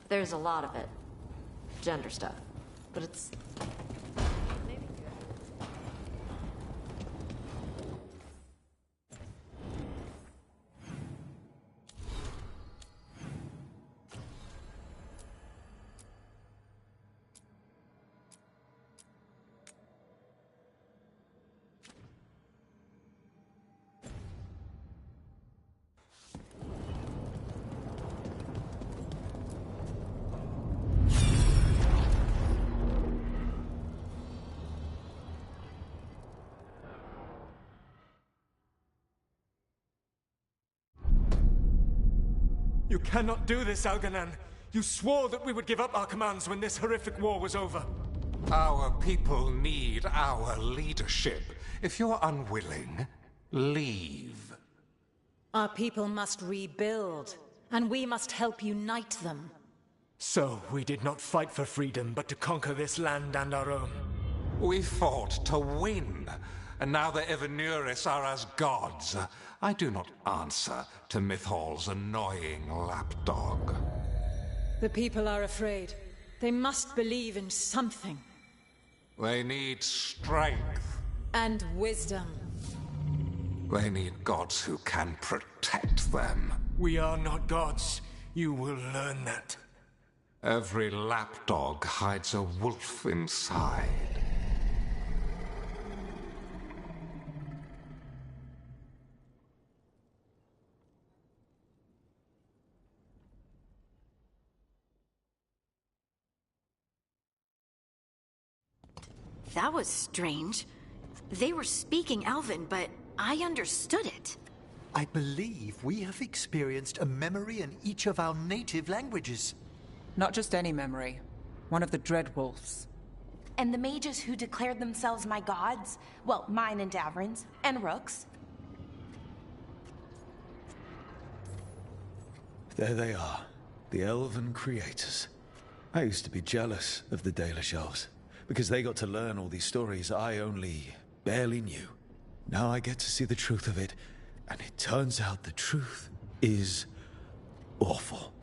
There's a lot of it. Gender stuff. But it's maybe good. You cannot do this, Elganan. You swore that we would give up our commands when this horrific war was over. Our people need our leadership. If you're unwilling, leave. Our people must rebuild, and we must help unite them. So, we did not fight for freedom, but to conquer this land and our own. We fought to win, and now the Evanuris are as gods. I do not answer to Mythal's annoying lapdog. The people are afraid. They must believe in something. They need strength. And wisdom. They need gods who can protect them. We are not gods. You will learn that. Every lapdog hides a wolf inside. That was strange. They were speaking Elven, but I understood it. I believe we have experienced a memory in each of our native languages. Not just any memory. One of the Dreadwolves. And the mages who declared themselves my gods? Well, mine and Davrin's, and Rook's. There they are, the Elven creators. I used to be jealous of the Dalish elves, because they got to learn all these stories I only barely knew. Now I get to see the truth of it, and it turns out the truth is awful.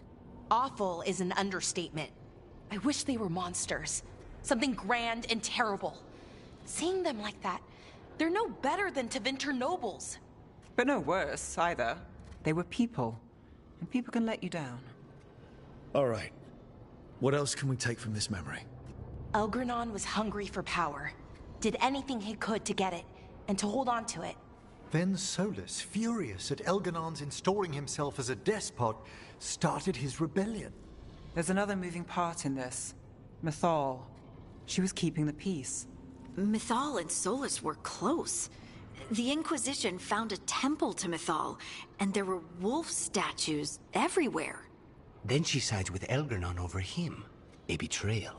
Awful is an understatement. I wish they were monsters. Something grand and terrible. Seeing them like that, they're no better than Tevinter nobles. But no worse, either. They were people, and people can let you down. All right. What else can we take from this memory? Elgranon was hungry for power. Did anything he could to get it, and to hold on to it. Then Solus, furious at Elganon's installing himself as a despot, started his rebellion. There's another moving part in this. Mythal. She was keeping the peace. Mythal and Solus were close. The Inquisition found a temple to Mythal, and there were wolf statues everywhere. Then she sides with Elgranon over him. A betrayal.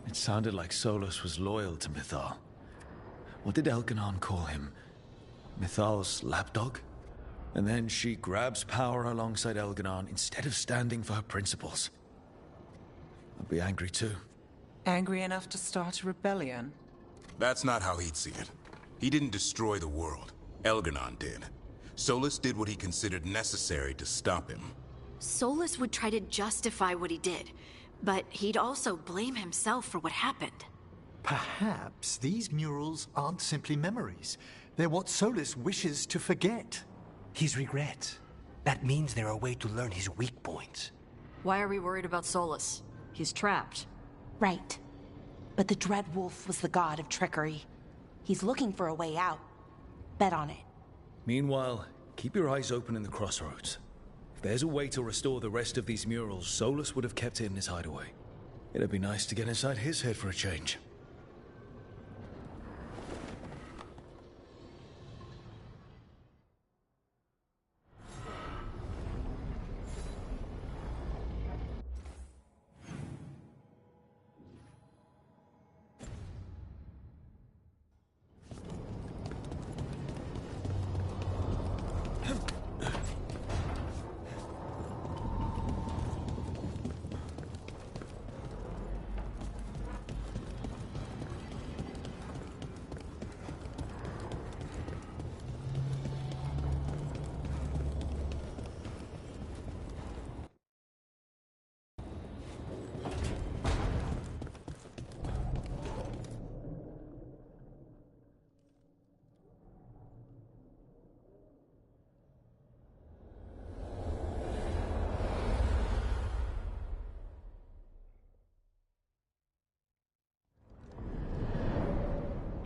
It sounded like Solus was loyal to Mythal. What did Elganon call him? Mythal's lapdog? And then she grabs power alongside Elganon instead of standing for her principles. I'd be angry too. Angry enough to start a rebellion? That's not how he'd see it. He didn't destroy the world. Elganon did. Solus did what he considered necessary to stop him. Solus would try to justify what he did, but he'd also blame himself for what happened. Perhaps these murals aren't simply memories. They're what Solus wishes to forget. His regret. That means they're a way to learn his weak points. Why are we worried about Solus? He's trapped. Right. But the Dreadwolf was the god of trickery. He's looking for a way out. Bet on it. Meanwhile, keep your eyes open in the crossroads. If there's a way to restore the rest of these murals, Solus would have kept it in his hideaway. It'd be nice to get inside his head for a change.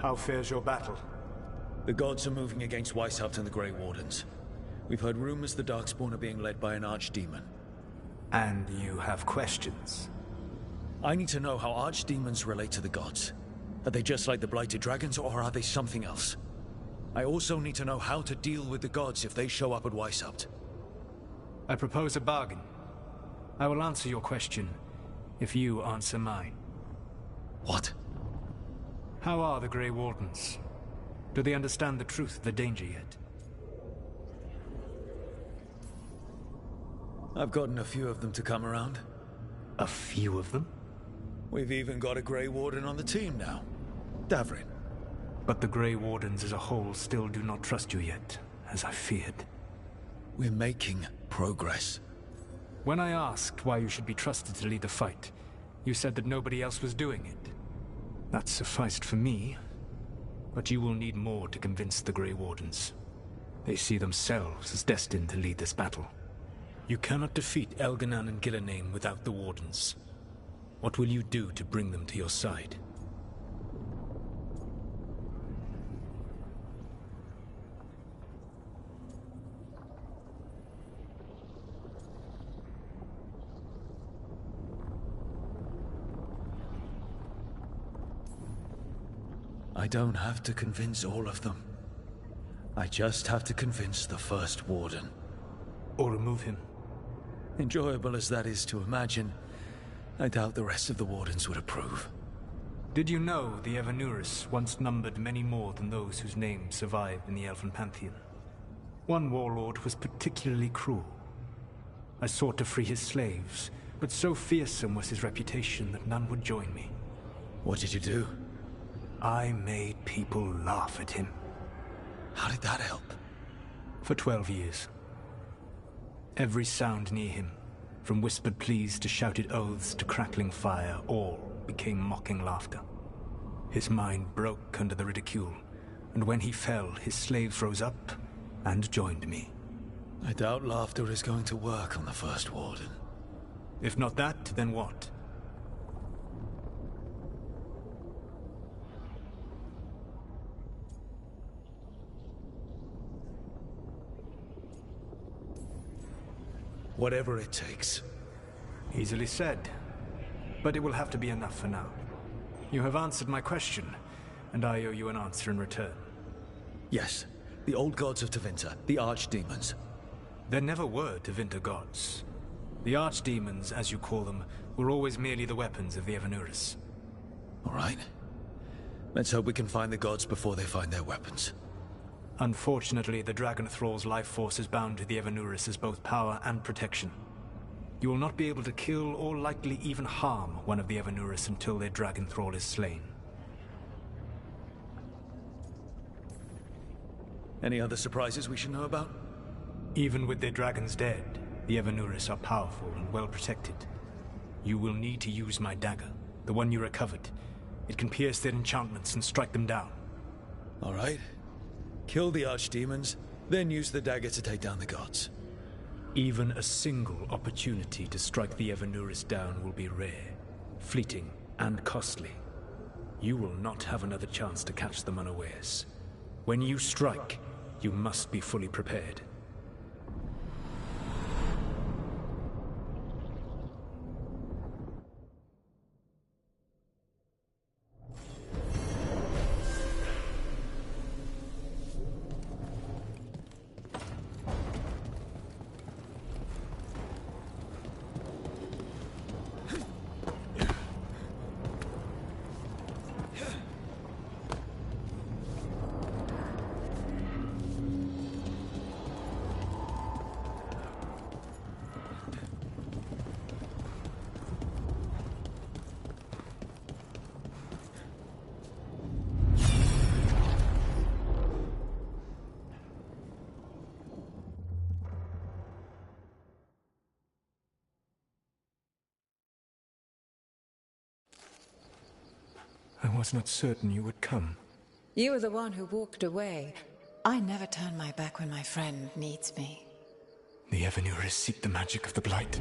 How fares your battle? The gods are moving against Weishaupt and the Grey Wardens. We've heard rumors the Darkspawn are being led by an archdemon. And you have questions? I need to know how archdemons relate to the gods. Are they just like the Blighted Dragons, or are they something else? I also need to know how to deal with the gods if they show up at Weishaupt. I propose a bargain. I will answer your question if you answer mine. What? How are the Grey Wardens? Do they understand the truth of the danger yet? I've gotten a few of them to come around. A few of them? We've even got a Grey Warden on the team now. Davrin. But the Grey Wardens as a whole still do not trust you yet, as I feared. We're making progress. When I asked why you should be trusted to lead the fight, you said that nobody else was doing it. That sufficed for me, but you will need more to convince the Grey Wardens. They see themselves as destined to lead this battle. You cannot defeat Elganan and Gillename without the Wardens. What will you do to bring them to your side? I don't have to convince all of them. I just have to convince the first Warden. Or remove him. Enjoyable as that is to imagine, I doubt the rest of the Wardens would approve. Did you know the Evanuris once numbered many more than those whose names survive in the Elven Pantheon? One warlord was particularly cruel. I sought to free his slaves, but so fearsome was his reputation that none would join me. What did you do? I made people laugh at him. How did that help? For 12 years. Every sound near him, from whispered pleas to shouted oaths to crackling fire, all became mocking laughter. His mind broke under the ridicule, and when he fell, his slaves rose up and joined me. I doubt laughter is going to work on the First Warden. If not that, then what? Whatever it takes. Easily said. But it will have to be enough for now. You have answered my question, and I owe you an answer in return. Yes. The old gods of Tevinter, the archdemons. There never were Tevinter gods. The archdemons, as you call them, were always merely the weapons of the Evanuris. All right. Let's hope we can find the gods before they find their weapons. Unfortunately, the Dragon Thrall's life force is bound to the Evanuris as both power and protection. You will not be able to kill or likely even harm one of the Evanuris until their Dragon Thrall is slain. Any other surprises we should know about? Even with their dragons dead, the Evanuris are powerful and well protected. You will need to use my dagger, the one you recovered. It can pierce their enchantments and strike them down. All right. Kill the archdemons, then use the dagger to take down the gods. Even a single opportunity to strike the Evanuris down will be rare, fleeting, and costly. You will not have another chance to catch them unawares. When you strike, you must be fully prepared. I was not certain you would come. You were the one who walked away. I never turn my back when my friend needs me. The Evanuris seek the magic of the Blight.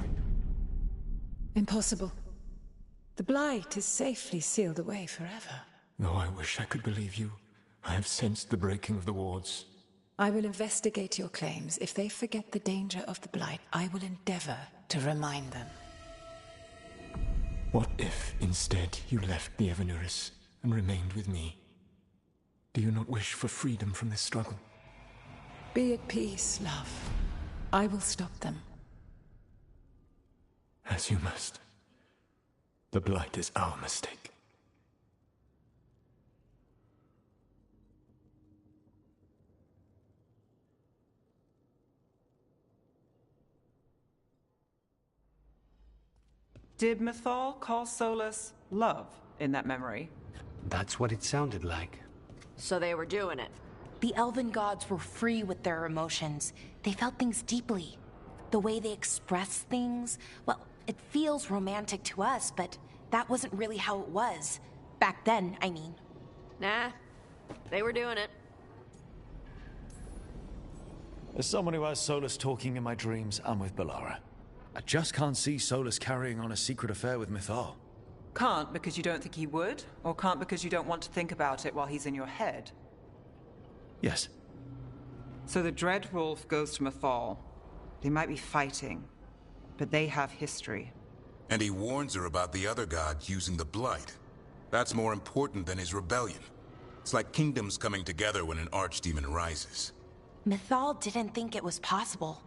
Impossible. The Blight is safely sealed away forever. Though I wish I could believe you, I have sensed the breaking of the wards. I will investigate your claims. If they forget the danger of the Blight, I will endeavor to remind them. What if, instead, you left the Evanuris and remained with me? Do you not wish for freedom from this struggle? Be at peace, love. I will stop them. As you must. The Blight is our mistake. Did Mythal call Solus love in that memory? That's what it sounded like. So they were doing it. The elven gods were free with their emotions. They felt things deeply. The way they expressed things, well, it feels romantic to us, but that wasn't really how it was. Back then, I mean. Nah, they were doing it. As someone who has Solus talking in my dreams, I'm with Bellara. I just can't see Solus carrying on a secret affair with Mythal. Can't because you don't think he would? Or can't because you don't want to think about it while he's in your head? Yes. So the Dread Wolf goes to Mythal. They might be fighting, but they have history. And he warns her about the other god using the Blight. That's more important than his rebellion. It's like kingdoms coming together when an archdemon rises. Mythal didn't think it was possible.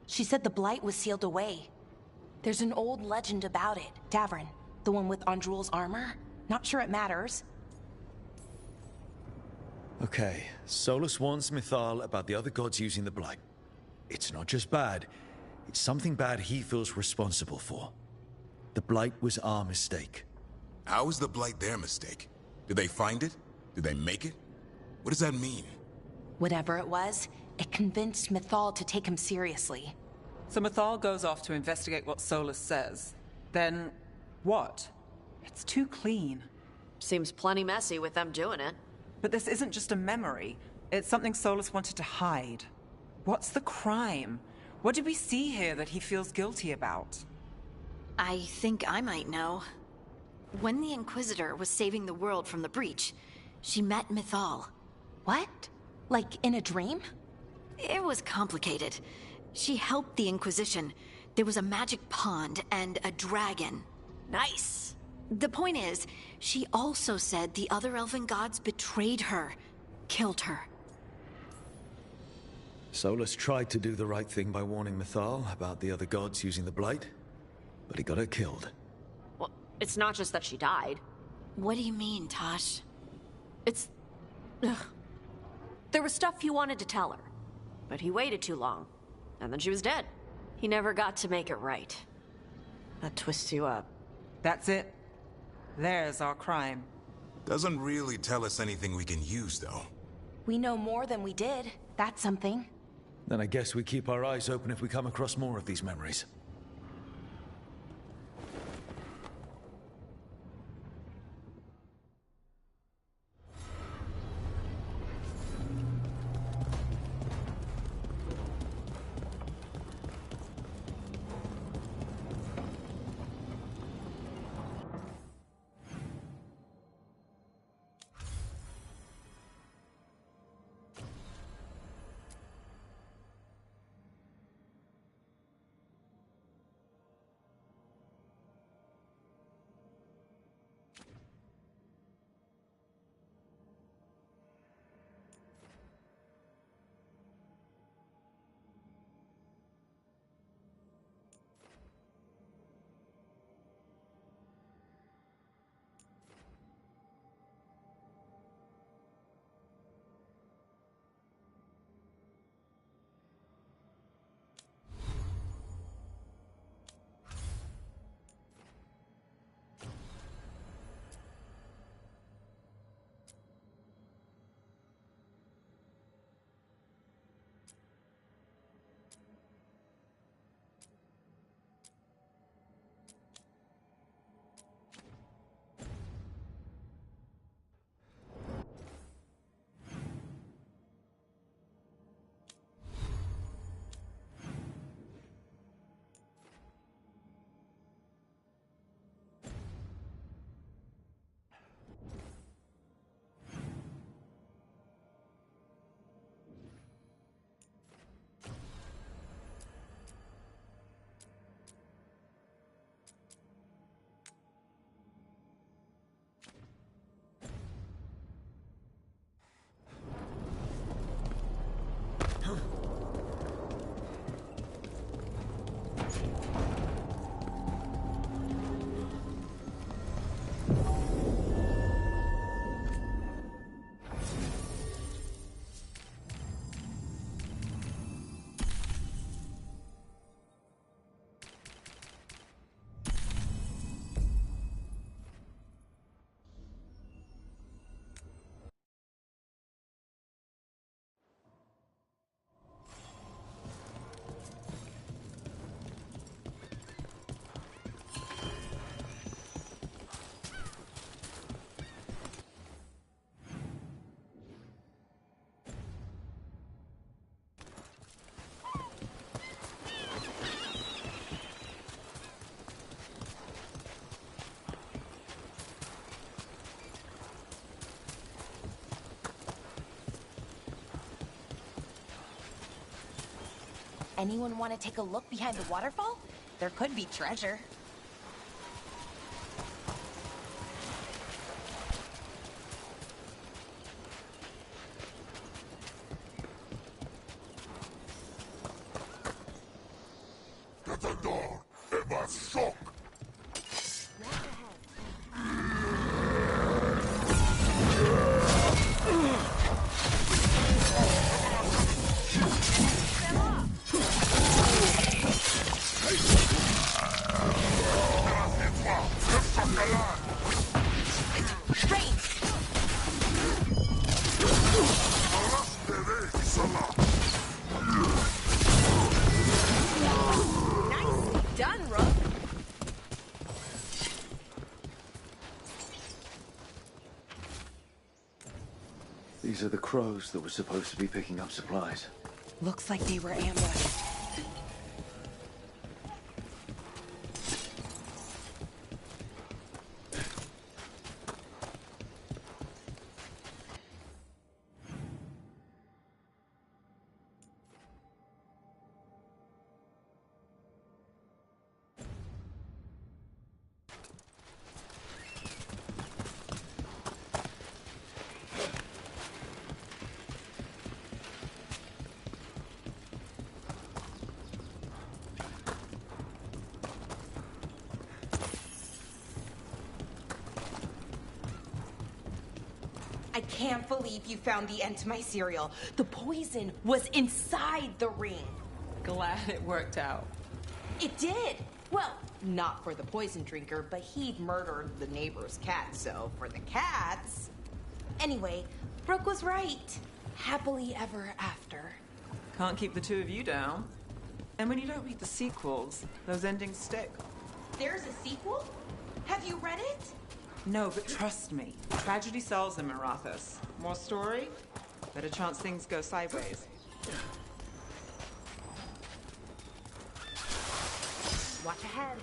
She said the Blight was sealed away. There's an old legend about it. Davrin, the one with Andrul's armor. Not sure it matters. Okay, Solus warns Mythal about the other gods using the Blight. It's not just bad, it's something bad he feels responsible for. The Blight was our mistake. How is the Blight their mistake? Did they find it? Did they make it? What does that mean? Whatever it was, it convinced Mythal to take him seriously. So Mythal goes off to investigate what Solus says. Then, what? It's too clean. Seems plenty messy with them doing it. But this isn't just a memory. It's something Solus wanted to hide. What's the crime? What did we see here that he feels guilty about? I think I might know. When the Inquisitor was saving the world from the breach, she met Mythal. What? Like in a dream? It was complicated. She helped the Inquisition. There was a magic pond and a dragon. Nice. The point is, she also said the other elven gods betrayed her, killed her. Solus tried to do the right thing by warning Mythal about the other gods using the Blight, but he got her killed. Well, it's not just that she died. What do you mean, Tosh? It's... Ugh. There was stuff he wanted to tell her, but he waited too long, and then she was dead. He never got to make it right. That twists you up. That's it. There's our crime. Doesn't really tell us anything we can use, though. We know more than we did. That's something. Then I guess we keep our eyes open if we come across more of these memories. Anyone want to take a look behind the waterfall? There could be treasure. These are the crows that were supposed to be picking up supplies. Looks like they were ambushed. I can't believe you found the end to my cereal. The poison was inside the ring. Glad it worked out. It did. Well, not for the poison drinker, but he'd murdered the neighbor's cat, so for the cats... Anyway, Brooke was right. Happily ever after. Can't keep the two of you down. And when you don't read the sequels, those endings stick. There's a sequel? Have you read it? No, but trust me. Tragedy sells in Marathas. More story, better chance things go sideways. Watch ahead.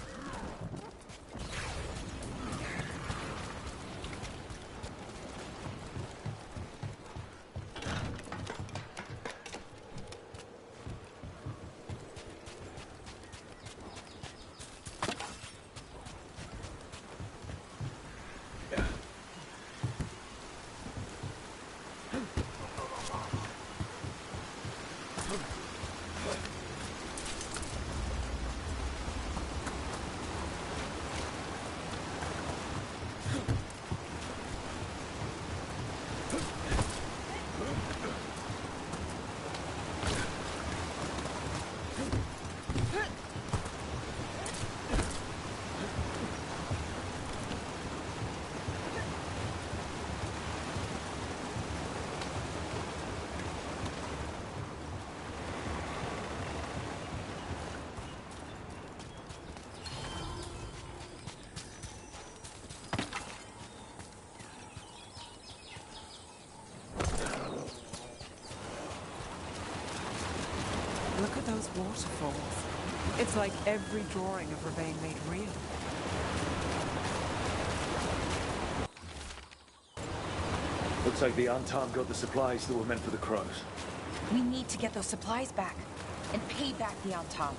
Look at those waterfalls. It's like every drawing of Ravane made real. Looks like the Antam got the supplies that were meant for the crows. We need to get those supplies back and pay back the Antam.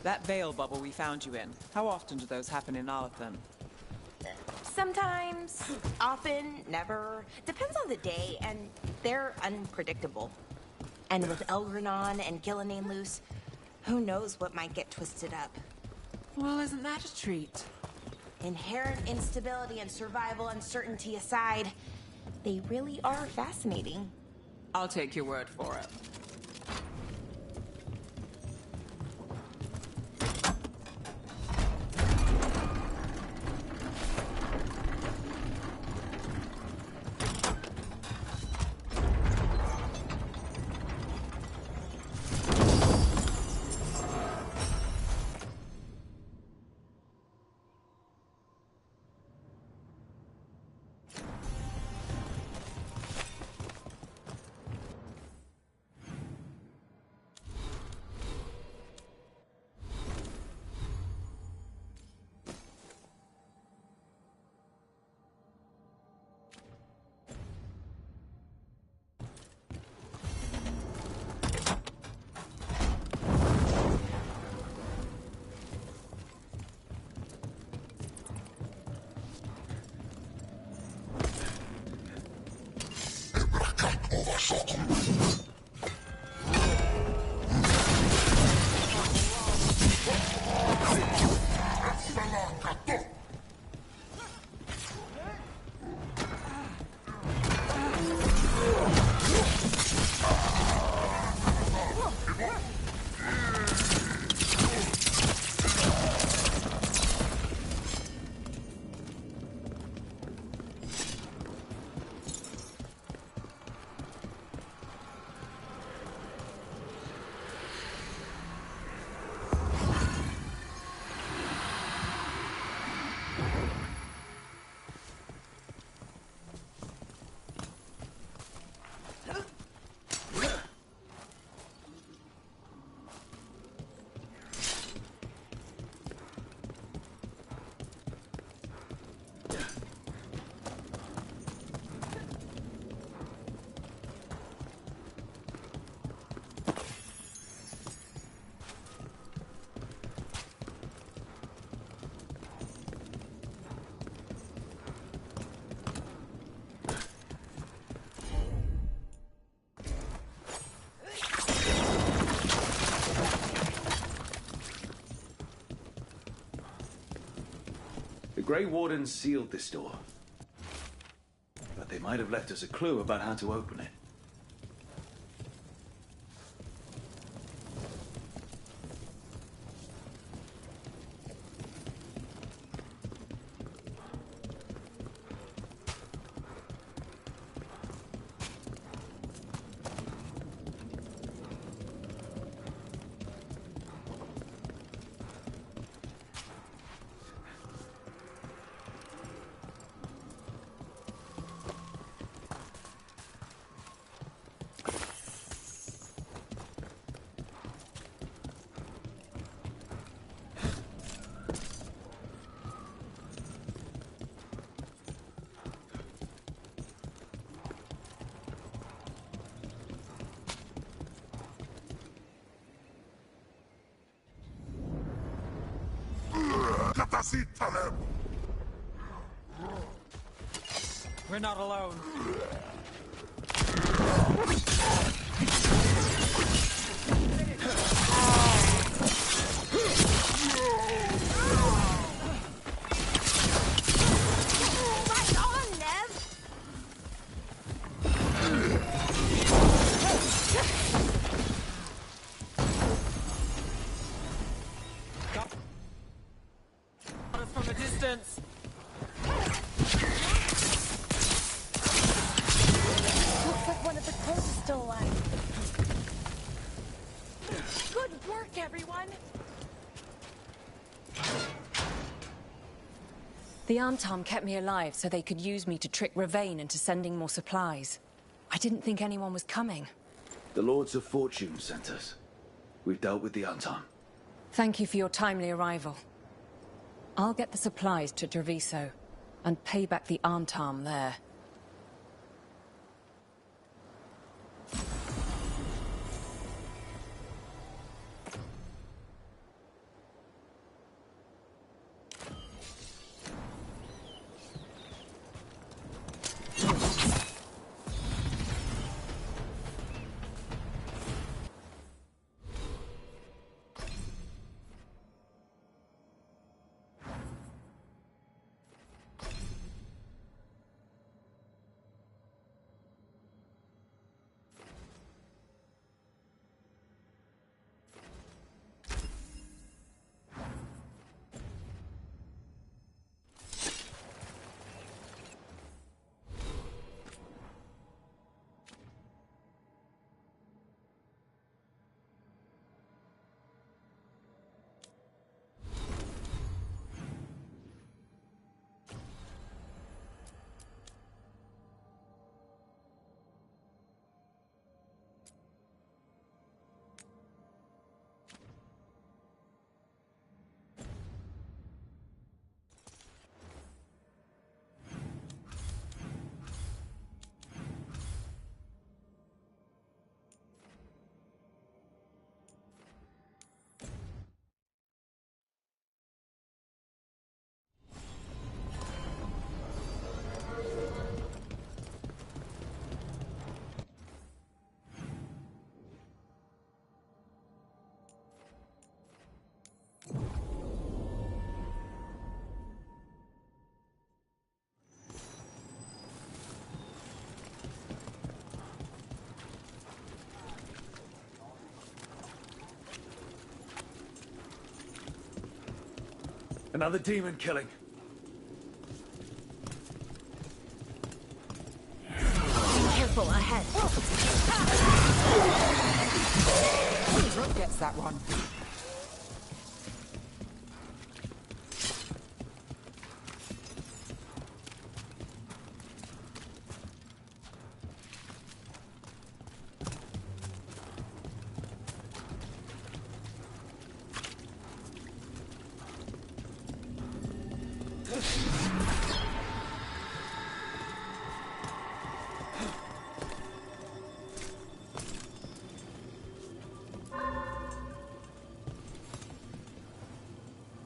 That veil bubble we found you in, how often do those happen in Arthur? Sometimes, often, never. Depends on the day, and they're unpredictable. And with Elgranon and Gillenane loose, who knows what might get twisted up. Well, isn't that a treat? Inherent instability and survival uncertainty aside, they really are fascinating. I'll take your word for it. The Grey Wardens sealed this door, but they might have left us a clue about how to open it. We're not alone. Right on, Nev! Got us from a distance. Looks like one of the clothes is still alive. Good work, everyone! The Arntam kept me alive so they could use me to trick Ravain into sending more supplies. I didn't think anyone was coming. The Lords of Fortune sent us. We've dealt with the Arntam. Thank you for your timely arrival. I'll get the supplies to Treviso and pay back the Arntam there. Another demon killing. Careful ahead. Rook gets that one.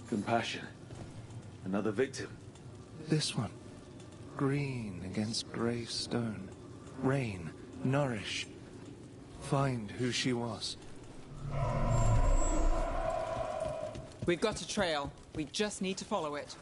Compassion. Another victim. This one. Green against grey stone. Rain. Nourish. Find who she was. We've got a trail. We just need to follow it.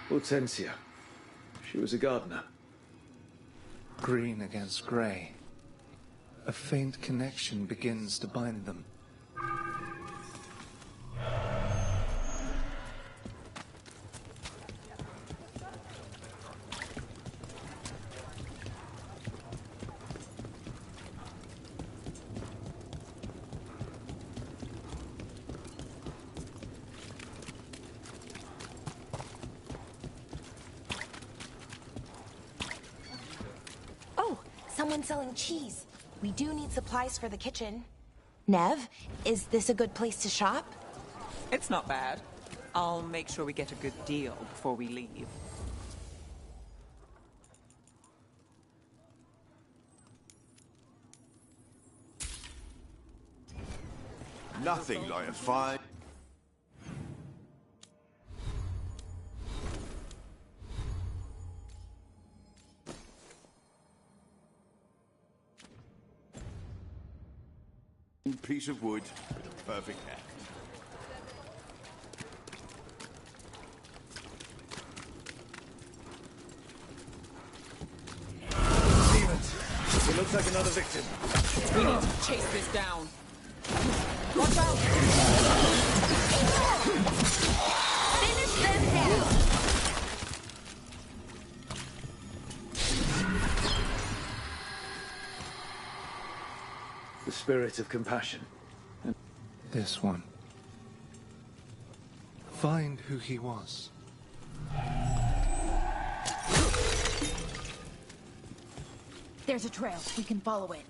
Hortensia. She was a gardener. Green against grey. A faint connection begins to bind them. Someone selling cheese. We do need supplies for the kitchen. Nev, is this a good place to shop? It's not bad. I'll make sure we get a good deal before we leave. Nothing like a fire. Piece of wood with a perfect act. Demons! It looks like another victim. We need to chase this down. Watch out! Finish them down! The spirit of compassion. This one. Find who he was. There's a trail. We can follow it.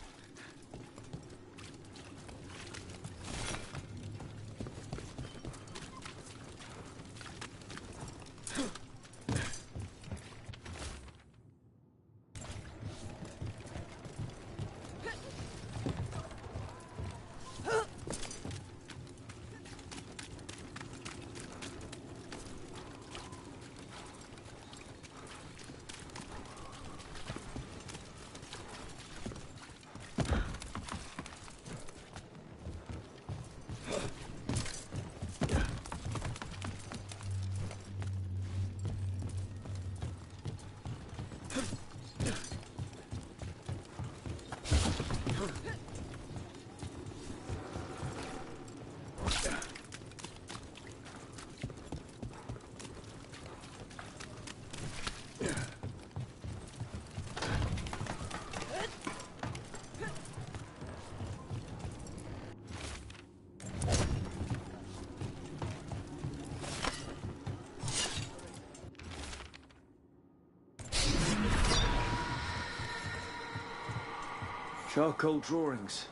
Charcoal drawings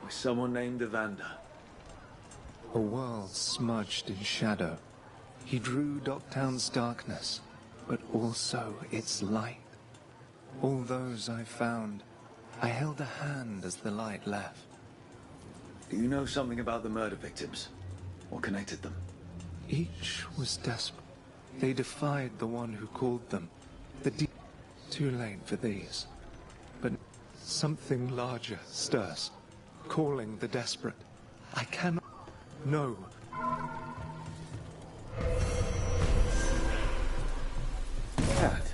by someone named Evander. A world smudged in shadow. He drew Docktown's darkness, but also its light. All those I found, I held a hand as the light left. Do you know something about the murder victims? What connected them? Each was desperate. They defied the one who called them. Too late for these. But something larger stirs, calling the desperate. I cannot... No. Cat.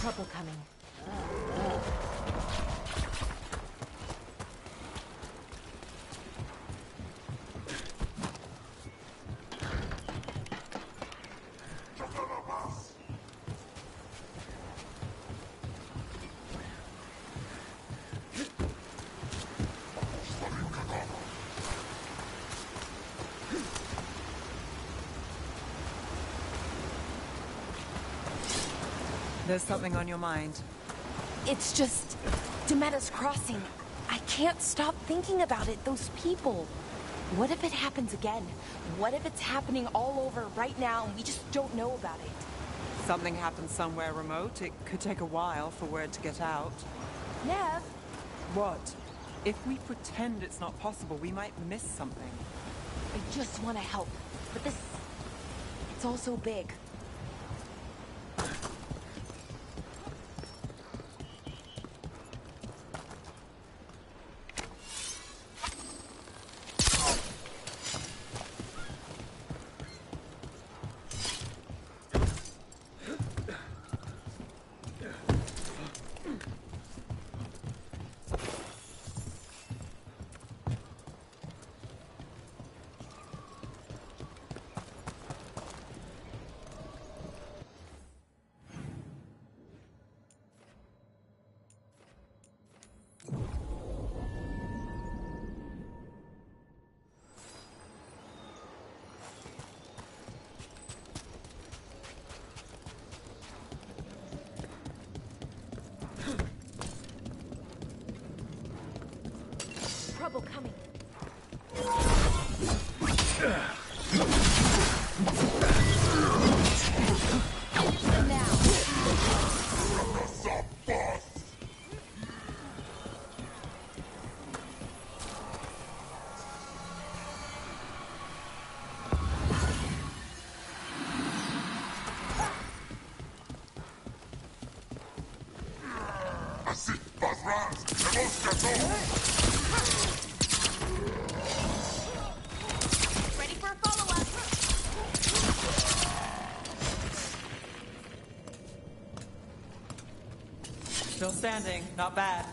Trouble coming. There's something on your mind. It's just... Demeter's Crossing. I can't stop thinking about it, those people. What if it happens again? What if it's happening all over right now and we just don't know about it? Something happens somewhere remote. It could take a while for word to get out. Nev? What? If we pretend it's not possible, we might miss something. I just want to help. But this... It's all so big. Trouble coming. Ready for a follow-up. Still standing. Not bad.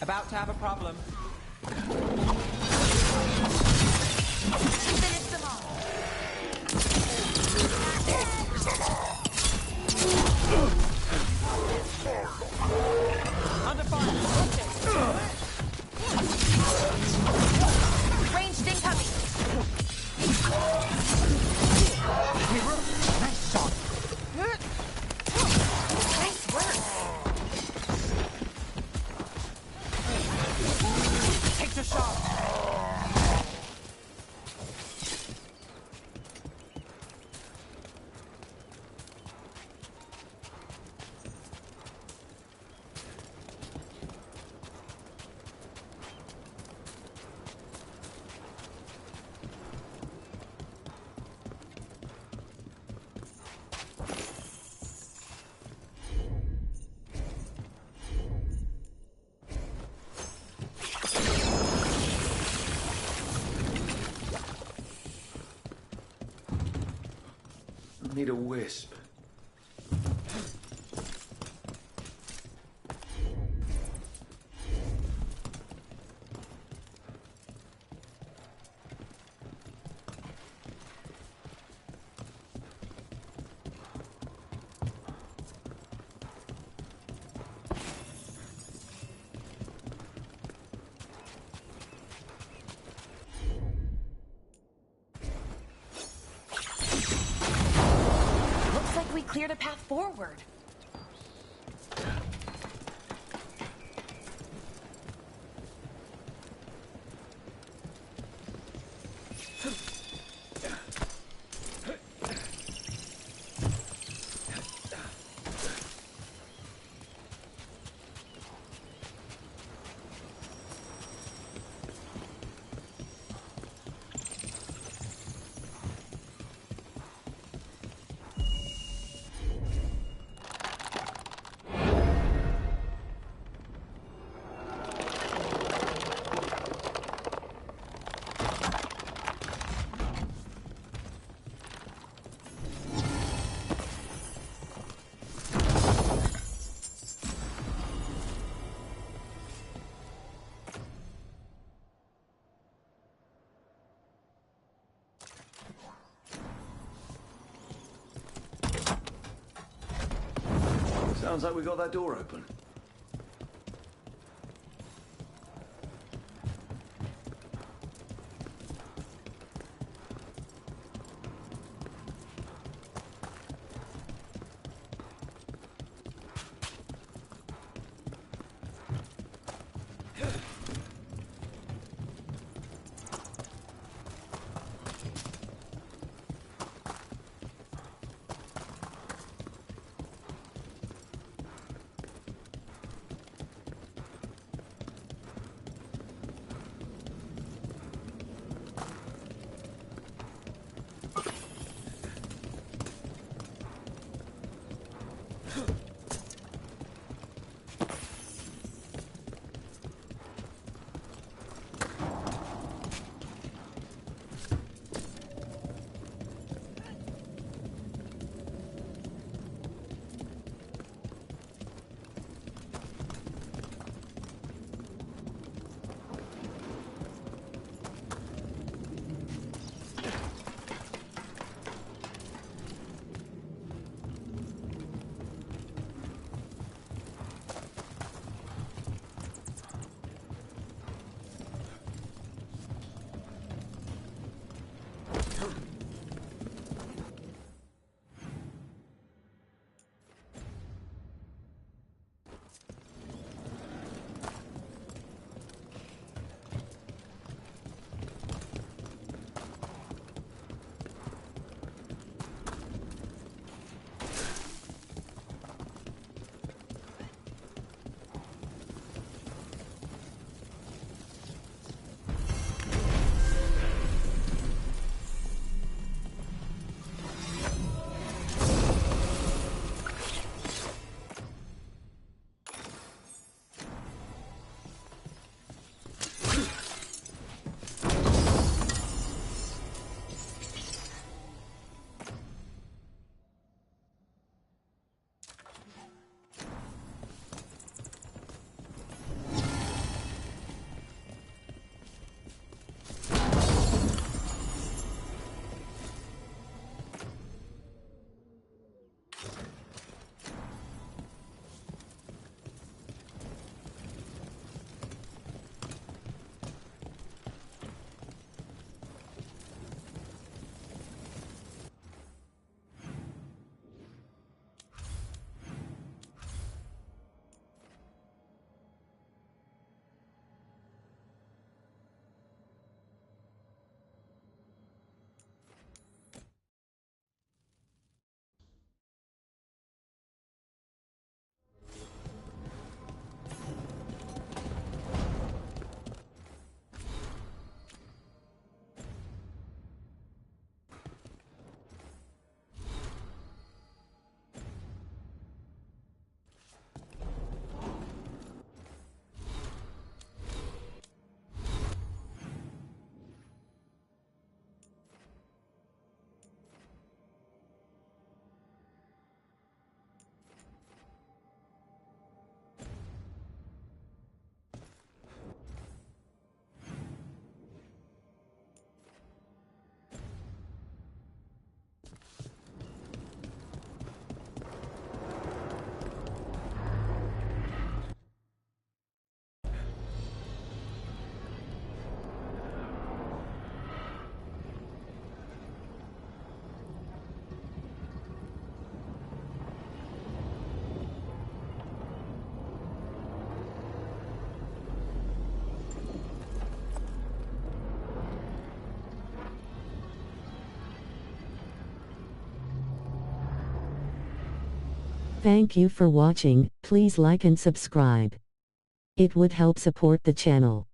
About to have a problem. Finish them all. Under fire. Ranged incoming. Nice shot. Nice work. Take the shot. Need a wisp. We cleared a path forward. Sounds like we got that door open. Thank you for watching. Please like and subscribe. It would help support the channel.